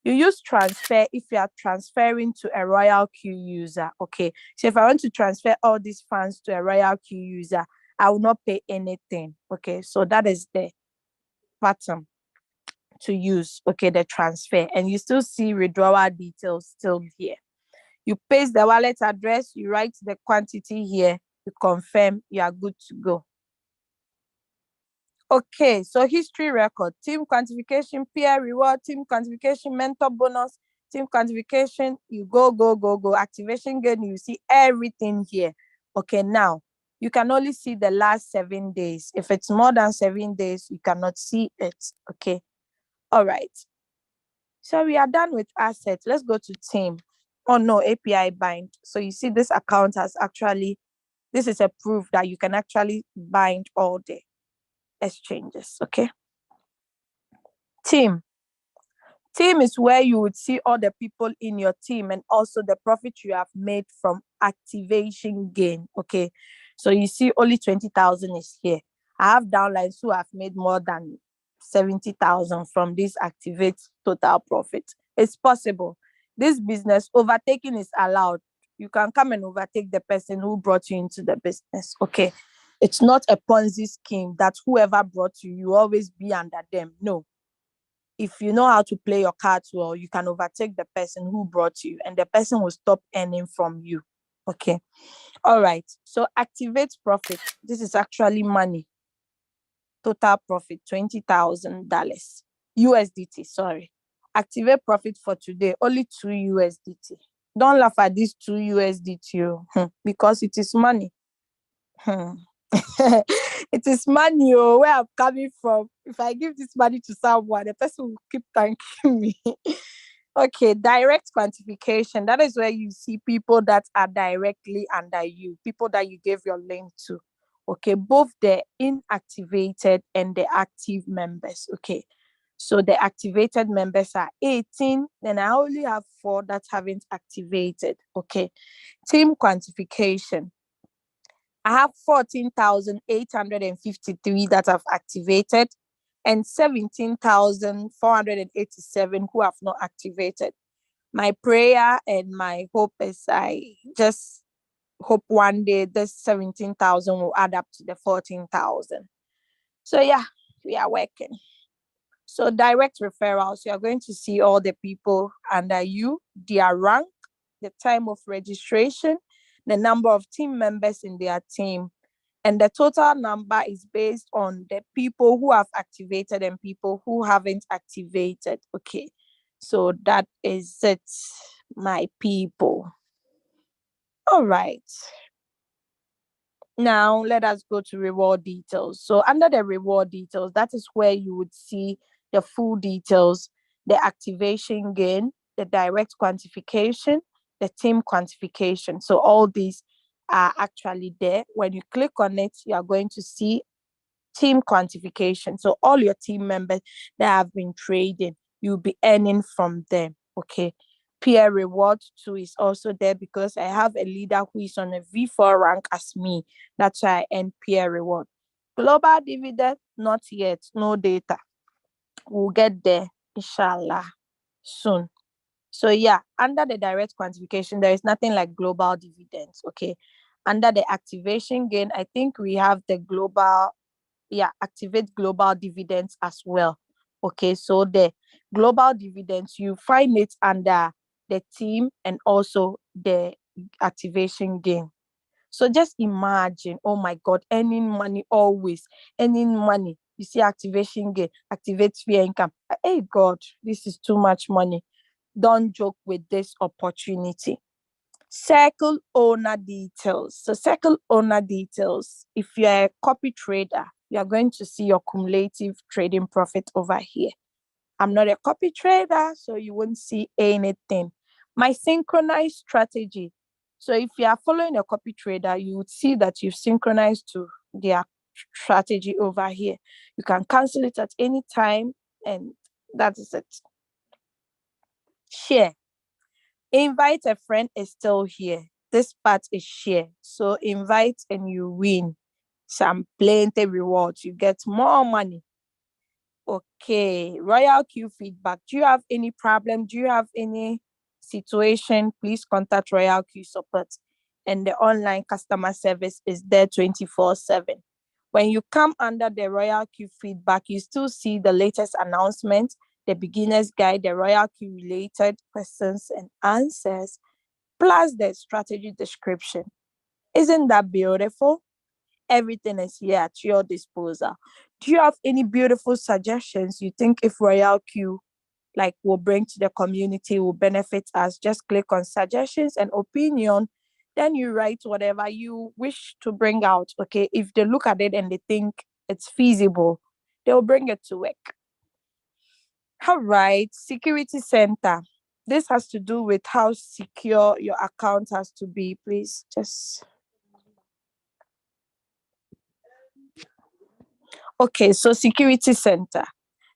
You use transfer if you are transferring to a Royalq user. Okay, so if I want to transfer all these funds to a Royalq user, I will not pay anything. Okay, so that is the pattern to use. Okay, the transfer, and you still see withdrawal details still here. You paste the wallet address, you write the quantity here, you confirm, you are good to go. Okay, so history record, team quantification, peer reward, team quantification, mentor bonus, team quantification, you go. Activation gain, you see everything here. Okay, now you can only see the last 7 days. If it's more than 7 days, you cannot see it. Okay, all right. So we are done with assets. Let's go to team. Oh no, API bind. So you see this account has actually, this is a proof that you can actually bind all the exchanges. Okay. Team is where you would see all the people in your team and also the profit you have made from activation gain. Okay, so you see only 20,000 is here. I have downlines who have made more than 70,000 from this activate total profit. It's possible. This business overtaking is allowed. You can come and overtake the person who brought you into the business. Okay, it's not a Ponzi scheme that whoever brought you, you always be under them. No. If you know how to play your cards well, you can overtake the person who brought you and the person will stop earning from you. Okay. All right. So activate profit. This is actually money. Total profit, $20,000. USDT, sorry. Activate profit for today, only 2 USDT. Don't laugh at these 2 USDT because it is money. It is money, where I'm coming from. If I give this money to someone, the person will keep thanking me. Okay, direct quantification. That is where you see people that are directly under you, people that you gave your link to. Okay, both the inactivated and the active members. Okay, so the activated members are 18, then I only have 4 that haven't activated. Okay, team quantification. I have 14,853 that have activated and 17,487 who have not activated. My prayer and my hope is I just hope one day this 17,000 will add up to the 14,000. So yeah, we are working. So direct referrals, you are going to see all the people under you, their rank, the time of registration, the number of team members in their team, and the total number is based on the people who have activated and people who haven't activated. Okay, so that is it, my people. All right. Now let us go to reward details. So under the reward details, that is where you would see the full details, the activation gain, the direct quantification, the team quantification. So all these are actually there. When you click on it, you are going to see team quantification. So all your team members that have been trading, you'll be earning from them. Okay. Peer reward too is also there because I have a leader who is on a V4 rank as me. That's why I earn peer reward. Global dividend, not yet, no data. We'll get there, inshallah, soon. So yeah, under the direct quantification, there is nothing like global dividends. Okay. Under the activation gain, I think we have the global, activate global dividends as well. Okay, so the global dividends, you find it under the team and also the activation gain. So just imagine, oh my God, earning money always, earning money. You see activation gain, activate fear income. Hey God, this is too much money. Don't joke with this opportunity. Circle owner details. So circle owner details. If you're a copy trader, you're going to see your cumulative trading profit over here. I'm not a copy trader, so you won't see anything. My synchronized strategy. So if you are following a copy trader, you would see that you've synchronized to their strategy over here. You can cancel it at any time, and that is it. Share. Invite a friend is still here. This part is share. So invite and you win some plenty rewards. You get more money. Okay, Royalq feedback. Do you have any problem? Do you have any situation? Please contact Royalq support. And the online customer service is there 24/7. When you come under the Royalq feedback, you still see the latest announcement, the beginner's guide, the Royalq related questions and answers, plus the strategy description. Isn't that beautiful? Everything is here at your disposal. Do you have any beautiful suggestions you think if Royalq will bring to the community, will benefit us? Just click on suggestions and opinion. Then you write whatever you wish to bring out. Okay, if they look at it and they think it's feasible, they'll bring it to work. All right, security center. This has to do with how secure your account has to be. Please just... Okay, so security center.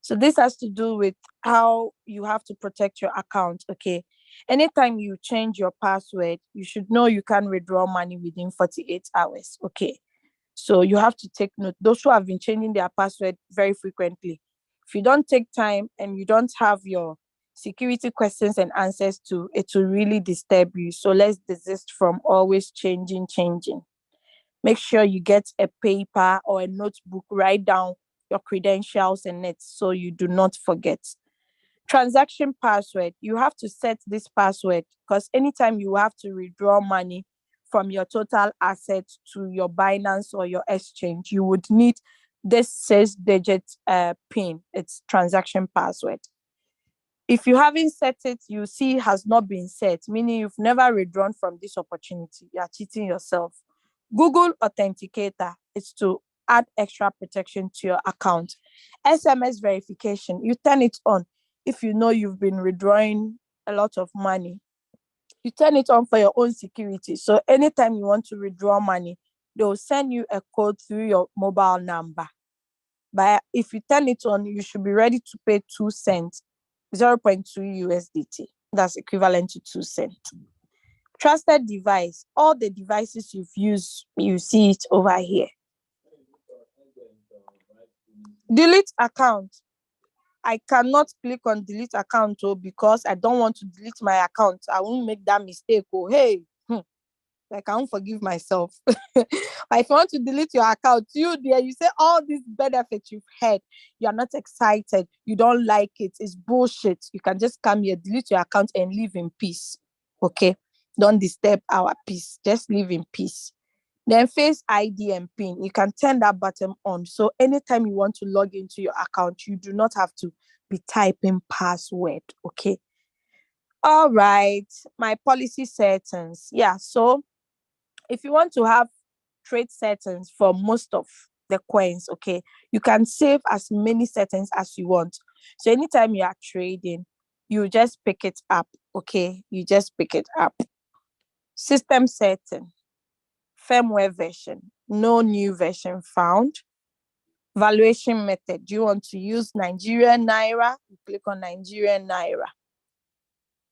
So this has to do with how you have to protect your account. Okay, anytime you change your password, you should know you can withdraw money within 48 hours. Okay, so you have to take note. Those who have been changing their password very frequently, if you don't take time and you don't have your security questions and answers to, it will really disturb you. So let's desist from always changing. Make sure you get a paper or a notebook, write down your credentials in it so you do not forget. Transaction password. You have to set this password because anytime you have to withdraw money from your total assets to your Binance or your exchange, you would need this 6-digit PIN. It's transaction password. If you haven't set it, you see it has not been set, meaning you've never withdrawn from this opportunity. You are cheating yourself. Google Authenticator is to add extra protection to your account. SMS verification, you turn it on if you know you've been withdrawing a lot of money. You turn it on for your own security. So anytime you want to withdraw money, they'll send you a code through your mobile number. But if you turn it on, you should be ready to pay 2 cents, 0.2 USDT. That's equivalent to 2 cents. Trusted device. All the devices you've used, you see it over here. Delete account. I cannot click on delete account because I don't want to delete my account. I won't make that mistake. Hey, I can't forgive myself. If you want to delete your account, you say all these benefits you've had, you're not excited, you don't like it, it's bullshit. You can just come here, delete your account and live in peace. Okay? Don't disturb our peace. Just live in peace. Then Face ID and PIN. You can turn that button on. So anytime you want to log into your account, you do not have to be typing password. Okay. All right. My policy settings. Yeah. So if you want to have trade settings for most of the coins, okay, you can save as many settings as you want. So anytime you are trading, you just pick it up. Okay. You just pick it up. System setting, firmware version, no new version found. Valuation method, do you want to use Nigerian Naira? You click on Nigerian Naira.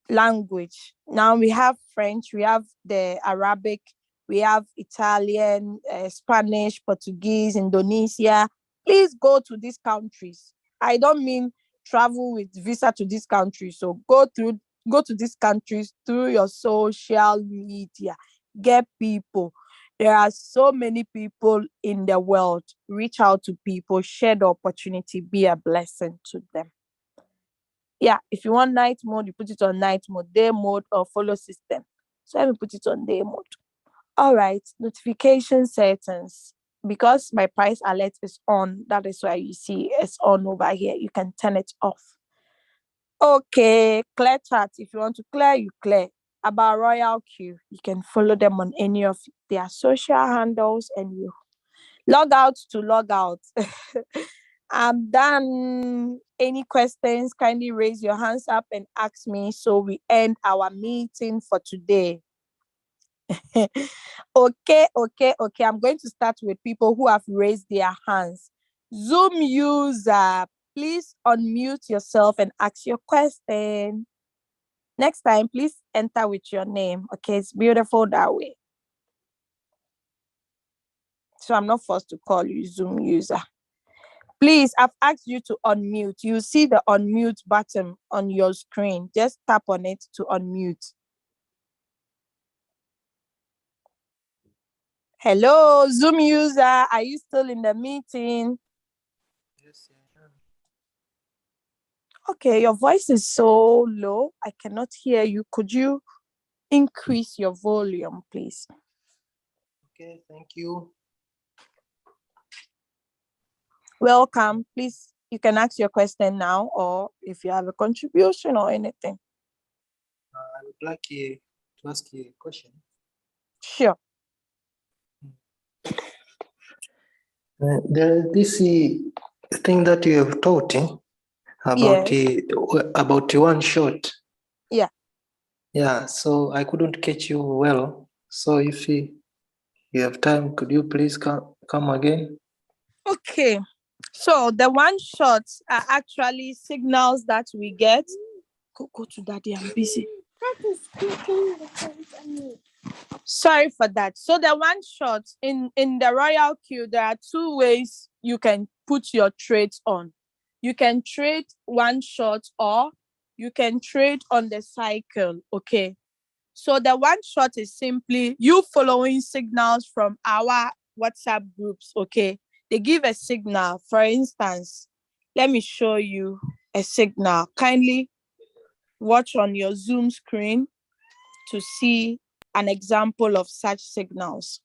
Language, now we have French, we have the Arabic, we have Italian, Spanish, Portuguese, Indonesia. Please go to these countries. I don't mean travel with visa to these countries. So go to these countries through your social media. Get people. There are so many people in the world. Reach out to people, share the opportunity, be a blessing to them. Yeah, if you want night mode, you put it on night mode, day mode, or follow system. So let me put it on day mode. All right, notification settings. Because my price alert is on, that is why you see it's on over here. You can turn it off. Okay, clear chat. If you want to clear, you clear. About Royalq, you can follow them on any of their social handles and you log out to log out. I'm done. Any questions? Kindly raise your hands up and ask me so we end our meeting for today. Okay. I'm going to start with people who have raised their hands. Zoom user, please unmute yourself and ask your question. Next time, please enter with your name. Okay, it's beautiful that way. So I'm not forced to call you Zoom user. Please, I've asked you to unmute. You see the unmute button on your screen. Just tap on it to unmute. Hello, Zoom user. Are you still in the meeting? Yes, I am. Okay, your voice is so low. I cannot hear you. Could you increase your volume, please? Okay, thank you. Welcome. Please, you can ask your question now, or if you have a contribution or anything. I would like to ask you a question. Sure. There is this thing that you have taught about Yes. about one shot. Yeah. Yeah. So I couldn't catch you well. So if you have time, could you please come again? Okay. So the one shots are actually signals that we get. Go to daddy, I'm busy. Sorry for that. So the one shot in the Royalq, there are two ways you can put your trades on. You can trade one shot or you can trade on the cycle. Okay. So the one shot is simply you following signals from our WhatsApp groups. Okay. They give a signal. For instance, let me show you a signal. Kindly watch on your Zoom screen to see an example of such signals.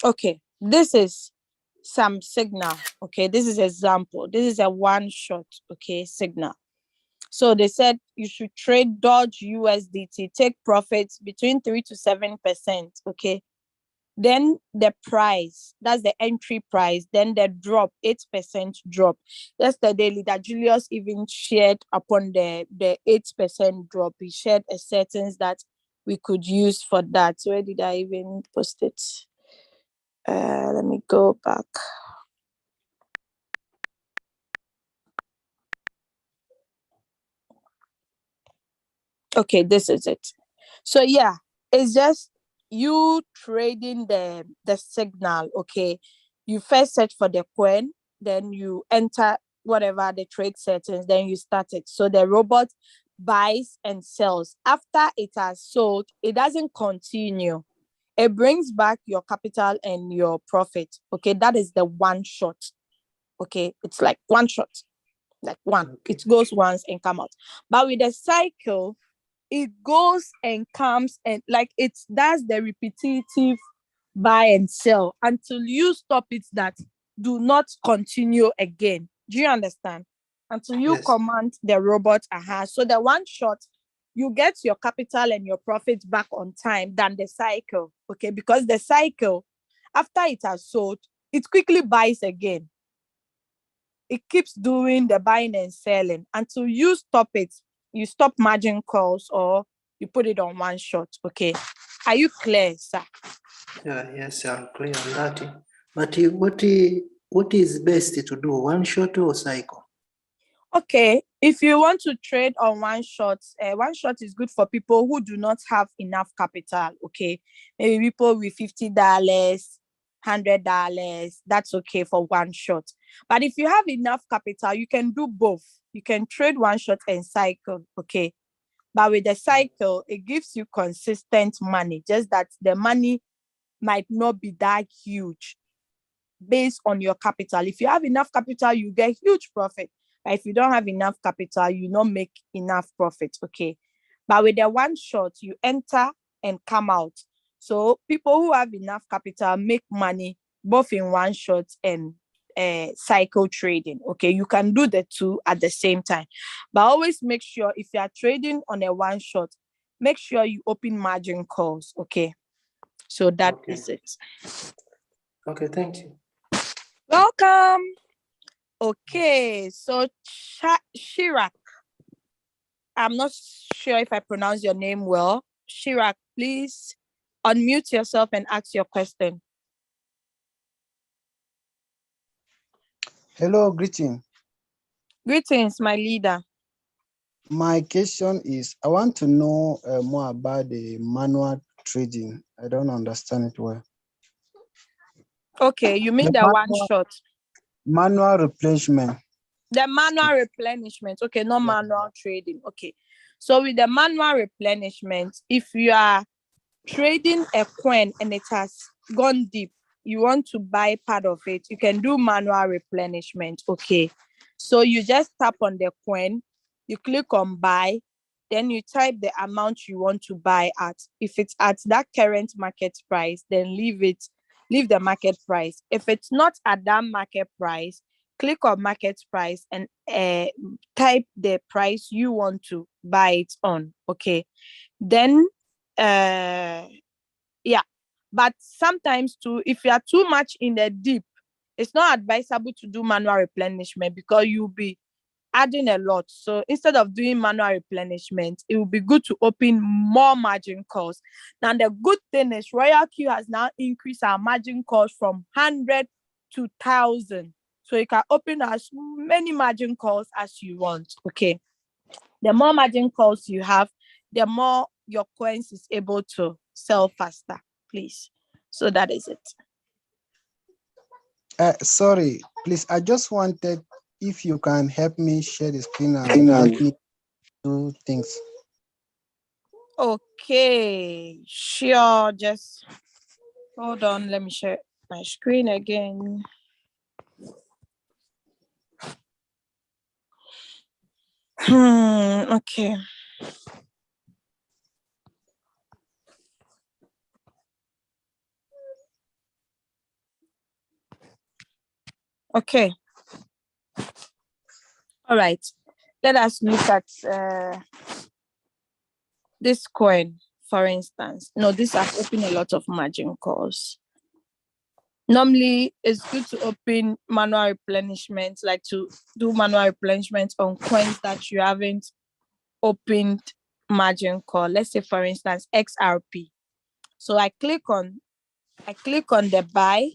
Okay, this is some signal. Okay, this is example. This is a one shot, okay, signal. So they said you should trade Dodge USDT, take profits between 3 to 7%. Okay. Then the price, that's the entry price. Then the drop, 8% drop. Yesterday, Leader Julius even shared upon the 8% drop. He shared a sentence that we could use for that. Where did I even post it? Let me go back. Okay, this is it. So yeah, it's just you trading the signal. Okay, you first search for the coin, then you enter whatever the trade settings, then you start it. So the robot buys and sells. After it has sold, it doesn't continue. It brings back your capital and your profit. Okay, that is the one shot. Okay, it's like one shot, like one. Okay. It goes once and come out. But with the cycle, it goes and comes and like it does the repetitive buy and sell until you stop it, that do not continue again. Do you understand? Until you Yes. command the robot. So the one shot, you get your capital and your profit back on time than the cycle. Okay, because the cycle, after it has sold, it quickly buys again. It keeps doing the buying and selling until you stop it. You stop margin calls or you put it on one shot. Okay. Are you clear, sir? Yeah, yes, I'm clear on that. But what is best to do, one shot or cycle? Okay. If you want to trade on one shot is good for people who do not have enough capital. Okay. Maybe people with $50, $100, that's okay for one shot. But if you have enough capital, you can do both. You can trade one shot and cycle. Okay. But with the cycle, it gives you consistent money, just that the money might not be that huge based on your capital. If you have enough capital, you get huge profit. But if you don't have enough capital, you don't make enough profit. Okay. But with the one shot, you enter and come out. So people who have enough capital make money both in one shot and cycle trading. Okay, you can do the two at the same time, but always make sure if you are trading on a one shot, make sure you open margin calls. Okay. So that is it. Okay, thank you. Welcome. Okay, so Shirak, I'm not sure if I pronounce your name well. Shirak, please unmute yourself and ask your question. Hello, greeting. Greetings, my leader. My question is, I want to know more about the manual trading. I don't understand it well. Okay, you mean the one shot? Manual replenishment. The manual replenishment. Okay, not manual trading. Okay. So with the manual replenishment, if you are trading a coin and it has gone deep, you want to buy part of it, you can do manual replenishment. Okay. So you just tap on the coin, you click on buy, then you type the amount you want to buy at. If it's at that current market price, then leave the market price. If it's not at that market price, click on market price and type the price you want to buy it on. Okay. Then yeah, but sometimes too, if you are too much in the deep, it's not advisable to do manual replenishment because you'll be adding a lot. So instead of doing manual replenishment, it will be good to open more margin calls. Now the good thing is Royalq has now increased our margin calls from 100 to 1,000. So you can open as many margin calls as you want. Okay. The more margin calls you have, the more your coins is able to sell faster, please. So that is it. Sorry, please. I just wanted if you can help me share the screen and help me do things. Okay, sure. Just hold on. Let me share my screen again. Okay. Okay. All right. Let us look at this coin, for instance. No, this has opened a lot of margin calls. Normally, it's good to open manual replenishment, like to do manual replenishment on coins that you haven't opened margin call. Let's say, for instance, XRP. So I click on the buy,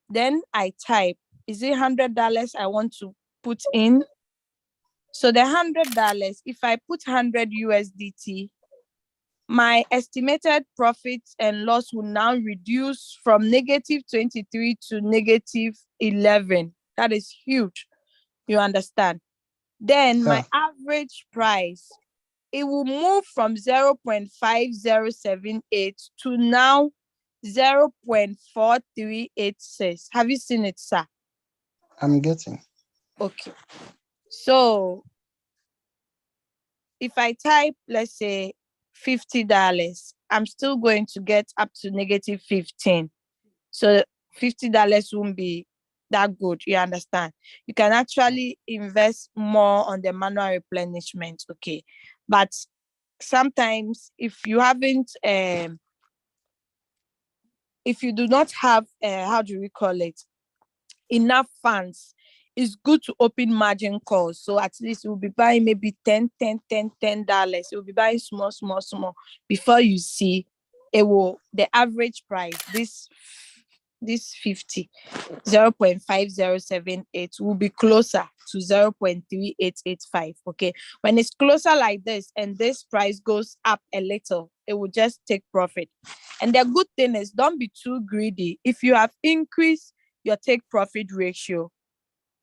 then I type, is it $100 I want to put in? So the $100, if I put 100 USDT, my estimated profit and loss will now reduce from -23 to -11. That is huge. You understand? Then my average price, it will move from 0.5078 to now 0.4386. Have you seen it, sir? I'm getting. Okay. So if I type, let's say, $50, I'm still going to get up to -15. So $50 won't be that good. You understand? You can actually invest more on the manual replenishment. Okay. But sometimes if you haven't, if you do not have, how do we call it, enough funds, it's good to open margin calls. So at least you'll be buying maybe $10. You'll be buying small before you see the average price, this 50, 0.5078 will be closer to 0.3885. Okay. When it's closer like this and this price goes up a little, it will just take profit. And the good thing is, don't be too greedy. If you have increased your take profit ratio,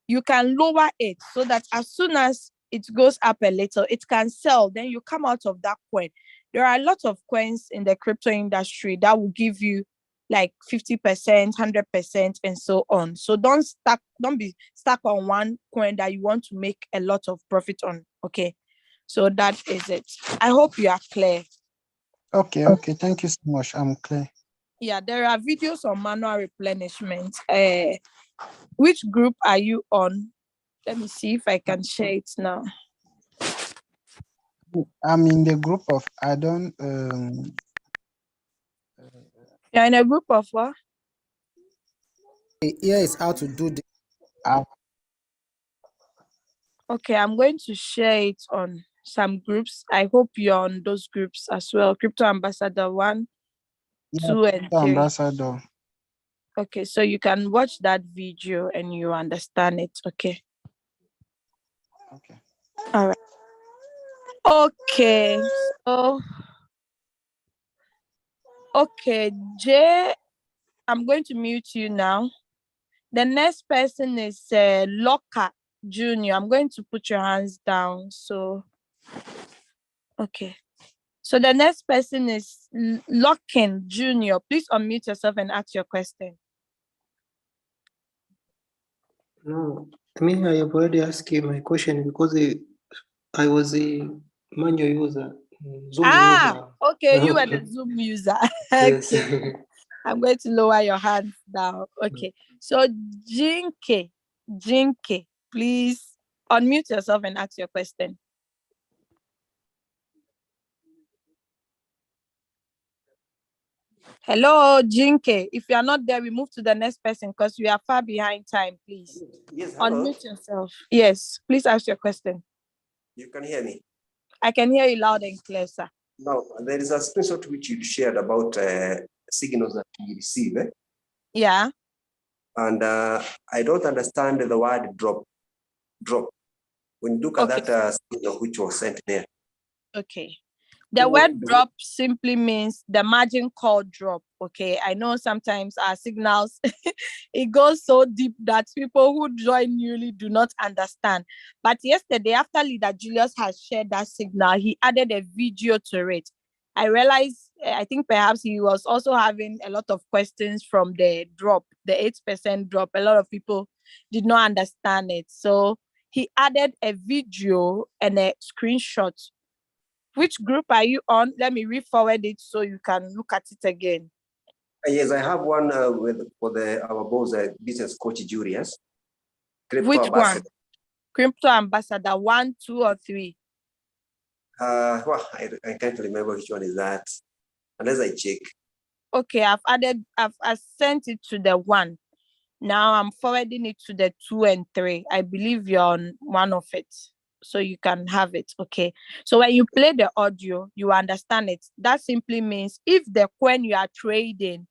you can lower it so that as soon as it goes up a little, it can sell. Then you come out of that coin. There are a lot of coins in the crypto industry that will give you like 50%, 100%, and so on. So don't be stuck on one coin that you want to make a lot of profit on. Okay. So that is it. I hope you are clear. Okay. Thank you so much. I'm clear. Yeah, there are videos on manual replenishment. Which group are you on? Let me see if I can share it now. I'm in the group of I don't You're in a group of what? here is how to do the Okay, I'm going to share it on some groups. I hope you're on those groups as well. Crypto Ambassador 1, 2, and 3. ambassador. Okay, so you can watch that video and you understand it. Okay. Okay. All right. Okay. So, okay, Jay, I'm going to mute you now. The next person is Locker Junior. I'm going to put your hands down. So, okay. So the next person is Lockin Junior. Please unmute yourself and ask your question. No, I mean, I have already asked you my question because I was a manual user, Zoom user. Okay, you are the Zoom user. Yes. Okay, I'm going to lower your hands down. Okay, so Jinke, please unmute yourself and ask your question. Hello, Jinke. If you are not there, we move to the next person because we are far behind time, please. Yes, hello. Unmute yourself. Yes, please ask your question. You can hear me. I can hear you loud and clear, sir. Now, there is a screenshot which you shared about signals that you receive. Yeah. And I don't understand the word drop. When you look at that signal which was sent there. Okay. The word drop simply means the margin call drop. Okay. I know sometimes our signals, it goes so deep that people who join newly do not understand. But yesterday, after Leader Julius has shared that signal, he added a video to it. I realized, I think perhaps he was also having a lot of questions from the drop, the 8% drop. A lot of people did not understand it. So he added a video and a screenshot. Which group are you on? Let me re-forward it so you can look at it again. Yes, I have one for our boss, business coach Julius. Which one? Crypto Ambassador 1, 2, or 3? Well, I can't remember which one is that, unless I check. Okay, I've sent it to the 1. Now I'm forwarding it to the 2 and 3. I believe you're on one of it, so you can have it. Okay. So when you play the audio, you understand it. That simply means if the coin you are trading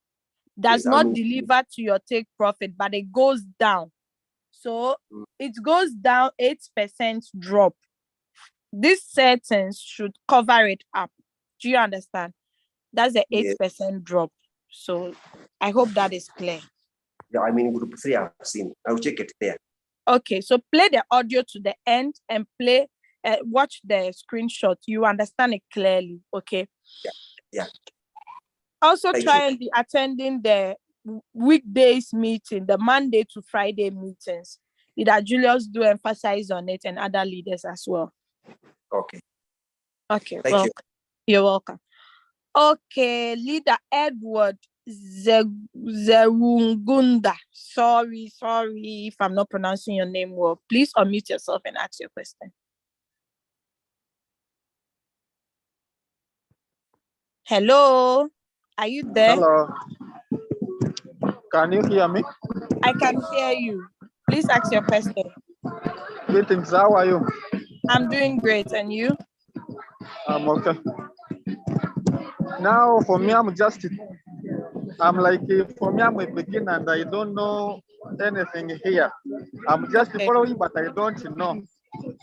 does not deliver to your take profit, but it goes down. So it goes down 8% drop. This settings should cover it up. Do you understand? That's the 8% drop. So I hope that is clear. Yeah, I mean group 3 I've seen. I'll check it there. Okay, so play the audio to the end and watch the screenshot. You understand it clearly, okay? Yeah. Also try and be attending the weekdays meeting, the Monday to Friday meetings. Leader Julius do emphasize on it and other leaders as well. Okay. Okay, Thank you. You're welcome. Okay, Leader Edward Zerungunda. Sorry if I'm not pronouncing your name well. Please unmute yourself and ask your question. Hello, are you there? Hello. Can you hear me? I can hear you. Please ask your question. Greetings, how are you? I'm doing great, and you? I'm okay. Now, for me, I'm a beginner and I don't know anything here. I'm just following, but I don't know.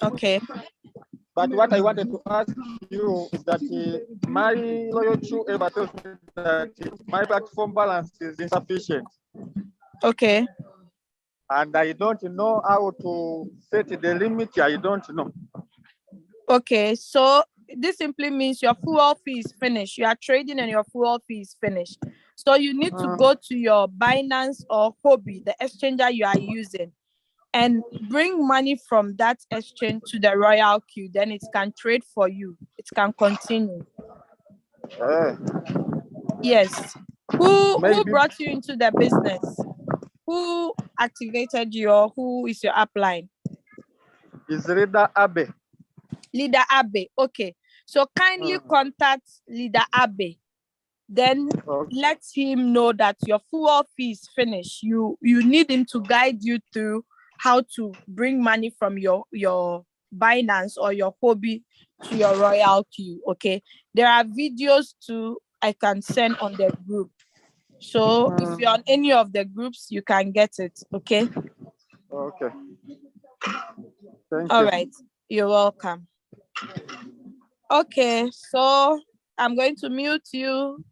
Okay. But what I wanted to ask you is that my Royalq ever tells me that my platform balance is insufficient. Okay. And I don't know how to set the limit. I don't know. Okay, so this simply means your fuel fee is finished. You are trading and your fuel fee is finished. So you need to go to your Binance or Hobby, the exchanger you are using, and bring money from that exchange to the Royalq. Then it can trade for you. It can continue. Yes. Who brought you into the business? Who activated you, or who is your upline? It's Leader Abe. Leader Abe. Okay. So kindly contact Leader Abe. Then let him know that your fuel fee is finished. You need him to guide you through how to bring money from your Binance or your hobby to your Royalq. Okay, there are videos too I can send on the group. So if you're on any of the groups, you can get it. Okay. Okay. Thank All you. right. You're welcome. Okay, so I'm going to mute you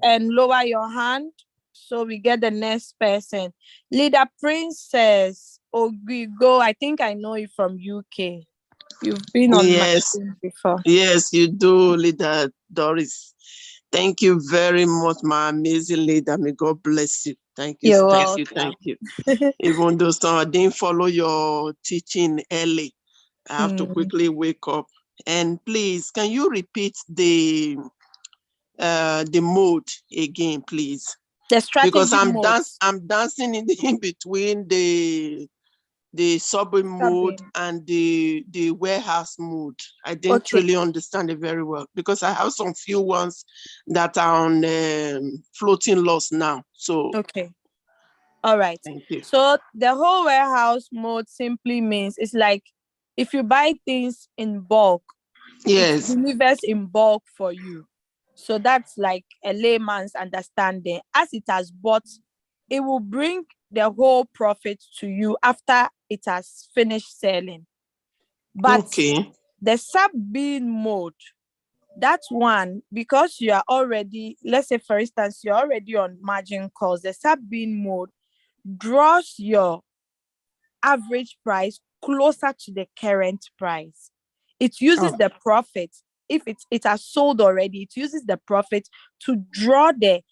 and lower your hand so we get the next person. Leader Princess Ogigo, I think I know you from UK. You've been on my team before. Yes, you do, Leader Doris. Thank you very much, my amazing leader. May God bless you. Thank you. You're Thank you. Even though I didn't follow your teaching early, I have to quickly wake up. And please, can you repeat the mode again, please? The strategy because mode. I'm dancing in between the subway mode and the warehouse mode. I didn't really understand it very well because I have some few ones that are on floating loss now. So all right. Thank you. So the whole warehouse mode simply means it's like if you buy things in bulk, it delivers in bulk for you. So that's like a layman's understanding. As it has bought, it will bring the whole profit to you after it has finished selling. But the sub-bean mode, that one, because you are already, let's say for instance, you're already on margin calls, the sub-bean mode draws your average price closer to the current price. It uses the profit. If it has sold already, it uses the profit to draw the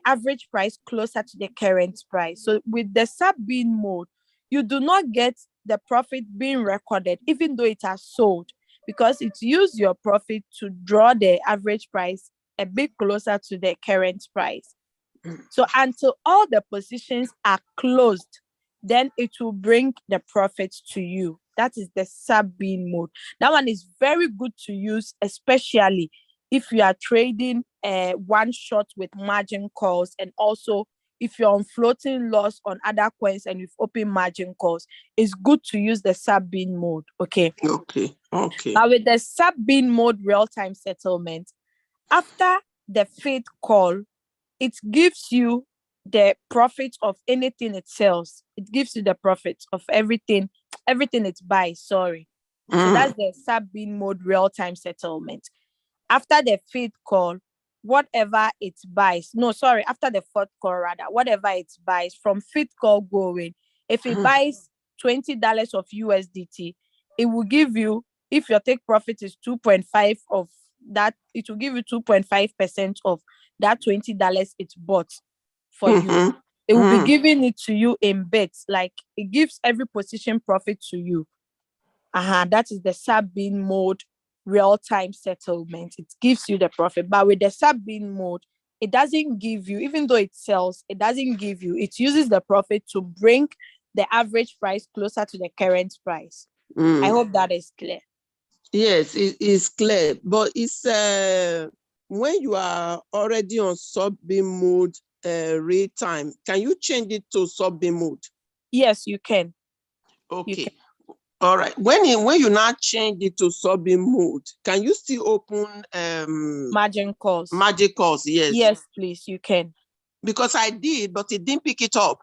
average price closer to the current price. So with the sub-bean mode, you do not get the profit being recorded, even though it has sold, because it uses your profit to draw the average price a bit closer to the current price. So until all the positions are closed, then it will bring the profit to you. That is the sub-bean mode. That one is very good to use, especially if you are trading one shot with margin calls, and also if you're on floating loss on other coins and you've open margin calls. It's good to use the sub-bean mode. Okay. Now with the sub-bean mode real-time settlement, after the feed call, it gives you the profit of anything it sells. It gives you the profit of everything it buys, sorry. So that's the sub-bean mode real-time settlement. After the feed call, whatever it buys, after the fourth call rather, whatever it buys from feed call going, if it buys $20 of USDT, it will give you, if your take profit is 2.5 of that, it will give you 2.5% of that $20 it bought for you. It will be giving it to you in bits, like it gives every position profit to you. That is the sub-bean mode real-time settlement. It gives you the profit, but with the sub-bean mode, it doesn't give you, even though it sells, it doesn't give you, it uses the profit to bring the average price closer to the current price. I hope that is clear. Yes, it is clear, but it's when you are already on sub-bean mode real time, can you change it to sub-bean mode? Yes, you can. Okay. All right. When you now change it to sub-bean mode, can you still open margin calls? Margin calls, yes. Yes, please, you can. Because I did, but it didn't pick it up.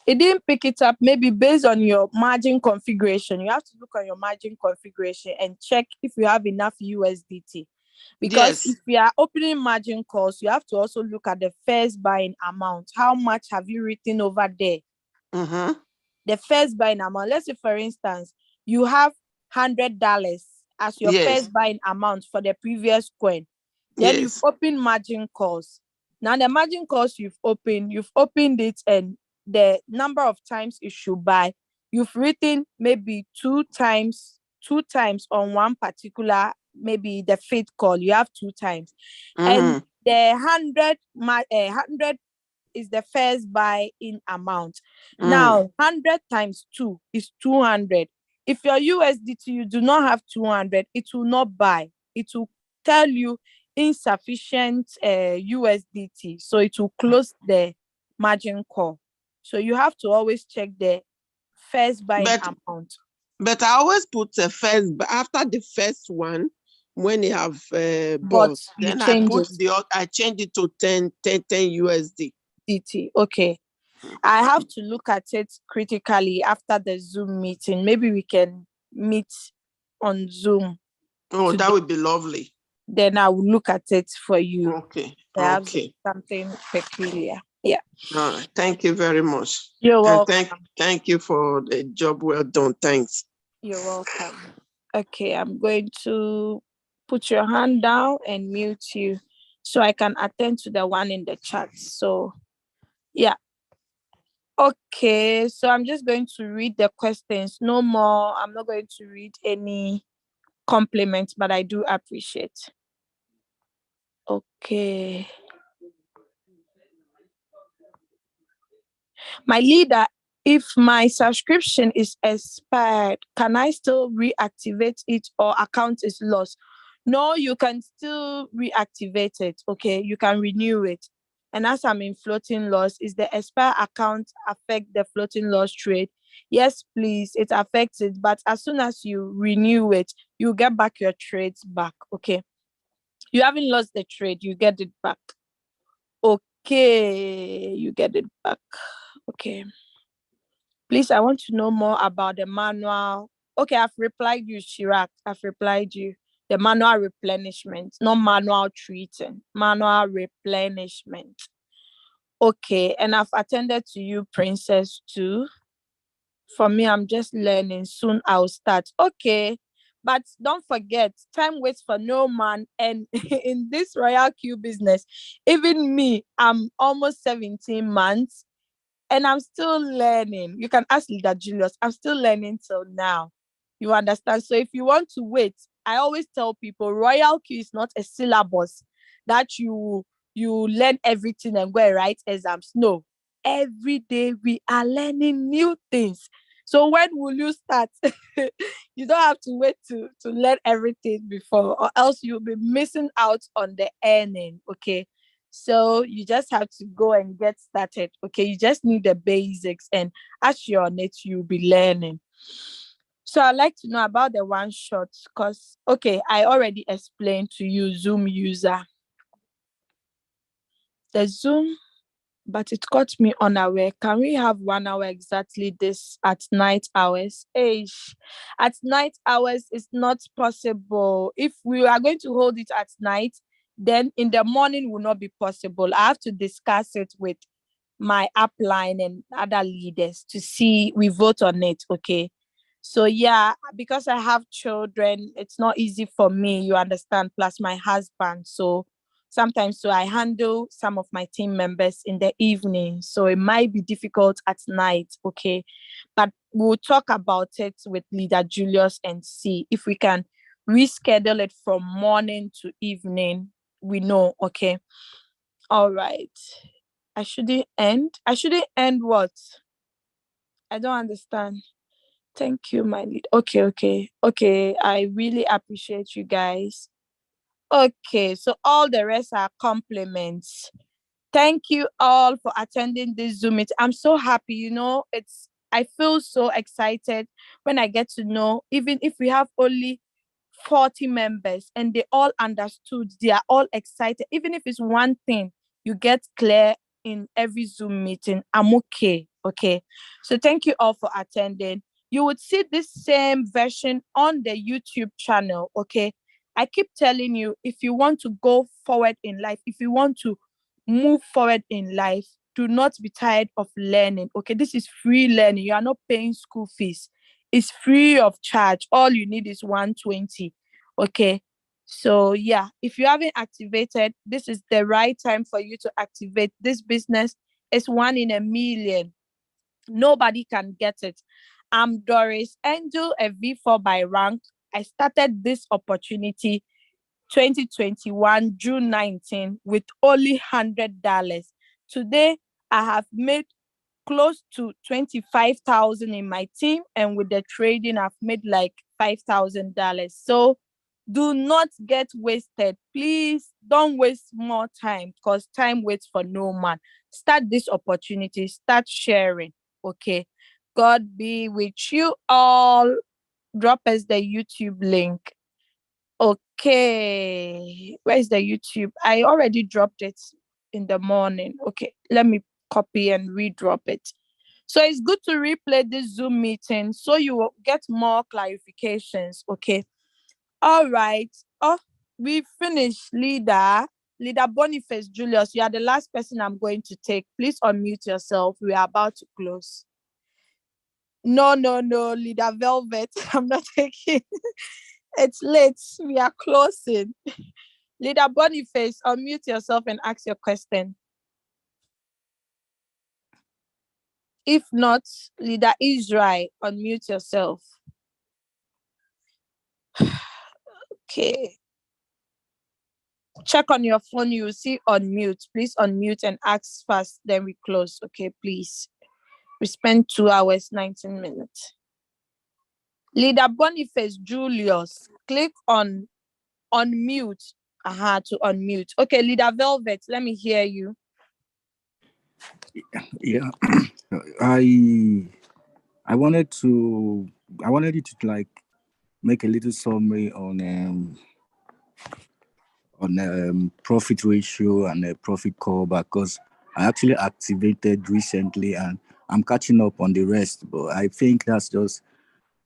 It didn't pick it up, maybe based on your margin configuration. You have to look on your margin configuration and check if you have enough USDT. Because if you are opening margin calls, you have to also look at the first buying amount. How much have you written over there? The first buying amount. Let's say, for instance, you have $100 as your first buying amount for the previous coin. Then you've opened margin calls. Now the margin calls you've opened it, and the number of times it should buy, you've written maybe two times on one particular, maybe the feed call, you have 2 times. And the 100 is the first buy in amount. Now 100 times 2 is 200. If your USDT, you do not have 200, it will not buy. It will tell you insufficient USDT. So it will close the margin call. So you have to always check the first buying amount. But I always put the first, after the first one, when you have bought, then I change it to 10 USD. Okay. I have to look at it critically after the Zoom meeting. Maybe we can meet on Zoom. Oh, that would be lovely. Then I will look at it for you. Okay. Perhaps something peculiar. Yeah. All right. Thank you very much. You're welcome. Thank you for the job well done. Thanks. You're welcome. Okay, I'm going to put your hand down and mute you so I can attend to the one in the chat. So, yeah. Okay, so I'm just going to read the questions. No more. I'm not going to read any compliments, but I do appreciate. Okay. My leader, if my subscription is expired, can I still reactivate it or account is lost? No, you can still reactivate it. Okay, you can renew it. And as I'm in floating loss, is the expired account affect the floating loss trade? Yes, please, it affects it. But as soon as you renew it, you get back your trades back. Okay, you haven't lost the trade, you get it back. Okay, you get it back. Okay. Please, I want to know more about the manual. Okay, I've replied you, Shirak. I've replied you. The manual replenishment, not manual treating, manual replenishment. Okay, and I've attended to you, Princess, too. For me, I'm just learning. Soon I'll start. Okay, but don't forget, time waits for no man. And in this Royalq business, even me, I'm almost 17 months. And I'm still learning. You can ask Leader Julius. I'm still learning till now. You understand? So if you want to wait, I always tell people Royalq is not a syllabus that you learn everything and go and write exams. No. Every day we are learning new things. So when will you start? You don't have to wait to learn everything before, or else you'll be missing out on the earning. Okay. So you just have to go and get started. Okay, you just need the basics, and as you're on it, you'll be learning. So I'd like to know about the one shot, because okay, I already explained to you Zoom user. The Zoom, but it caught me unaware. Can we have 1 hour exactly this at night hours? At night hours is not possible. If we are going to hold it at night, then in the morning will not be possible. I have to discuss it with my upline and other leaders to see, we vote on it, okay? So yeah, because I have children, it's not easy for me, you understand, plus my husband. So sometimes I handle some of my team members in the evening. So it might be difficult at night, okay? But we'll talk about it with Leader Julius and see if we can reschedule it from morning to evening. We know, okay? All right. I shouldn't end what? I don't understand. Thank you, my lead. Okay. I really appreciate you guys. Okay, so all the rest are compliments. Thank you all for attending this Zoom meeting. I'm so happy, I feel so excited when I get to know, even if we have only 40 members and they all understood, they are all excited. Even if it's one thing you get clear in every Zoom meeting, I'm okay. Okay. So thank you all for attending. You would see this same version on the YouTube channel. Okay. I keep telling you, if you want to go forward in life, if you want to move forward in life, do not be tired of learning. Okay. This is free learning. You are not paying school fees. It's free of charge. All you need is 120. Okay. So yeah, if you haven't activated, this is the right time for you to activate. This business is 1 in a million. Nobody can get it. I'm Doris Angel, a V4 by rank. I started this opportunity 2021, June 19, with only $100. Today, I have made close to 25,000 in my team, and with the trading, I've made like $5,000. So do not get wasted. Please don't waste more time, because time waits for no man. Start this opportunity, start sharing. Okay. God be with you all. Drop us the YouTube link. Okay. Where's the YouTube? I already dropped it in the morning. Okay. Let me copy and redrop it. So it's good to replay this Zoom meeting so you will get more clarifications. Okay. All right. Oh, we finished. Leader Boniface Julius, you are the last person I'm going to take. Please unmute yourself. We are about to close. No, Leader Velvet. I'm not taking. It's late. We are closing. Leader Boniface, unmute yourself and ask your question. If not, Leader Israel, unmute yourself. Okay. Check on your phone. You will see unmute. Please unmute and ask fast. Then we close. Okay, please. We spent 2 hours, 19 minutes. Leader Boniface Julius, click on unmute. To unmute. Okay, Leader Velvet, let me hear you. Yeah, I wanted you to like make a little summary on profit ratio and profit callback, because I actually activated recently and I'm catching up on the rest. But I think that's just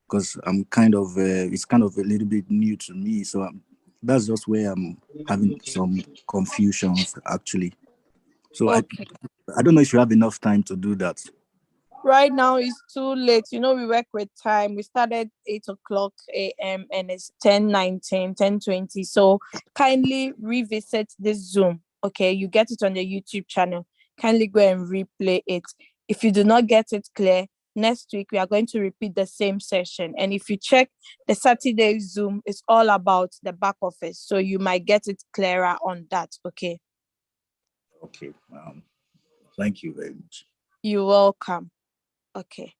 because I'm it's kind of a little bit new to me. So that's just where I'm having some confusions actually. So okay. I don't know if you have enough time to do that. Right now it's too late. You know, we work with time. We started 8:00 a.m. and it's 10:19, 10:20. So kindly revisit this Zoom. Okay, you get it on the YouTube channel. Kindly go and replay it. If you do not get it clear, next week we are going to repeat the same session. And if you check the Saturday Zoom, it's all about the back office. So you might get it clearer on that. Okay. Okay. Thank you very much. You're welcome. Okay.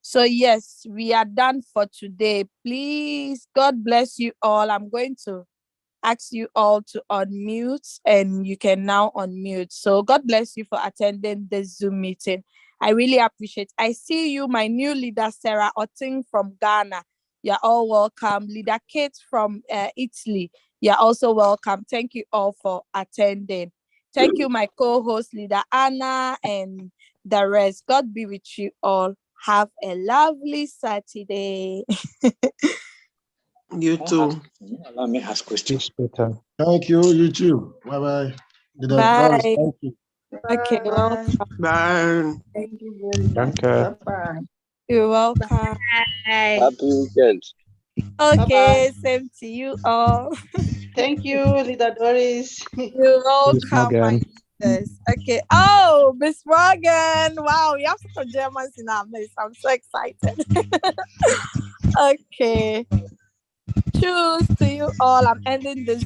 So yes, we are done for today. Please, God bless you all. I'm going to ask you all to unmute, and you can now unmute. So God bless you for attending this Zoom meeting. I really appreciate it. I see you, my new leader, Sarah Otting from Ghana. You're all welcome. Leader Kate from Italy. You're also welcome. Thank you all for attending. Thank you, my co-host, Leader Anna, and the rest. God be with you all. Have a lovely Saturday. You too. Allow me ask questions. Thank you. You too. Bye-bye. Bye. Thank you. Okay, welcome. Bye. Thank you very much. Danke. Bye-bye. You're welcome. Happy weekend. Okay, Bye-bye. same to you all. Thank you, Leader Doris. You're welcome, my sisters. Okay. Oh, Miss Morgan. Wow, you have some Germans in our midst. I'm so excited. Okay. Choose to you all. I'm ending this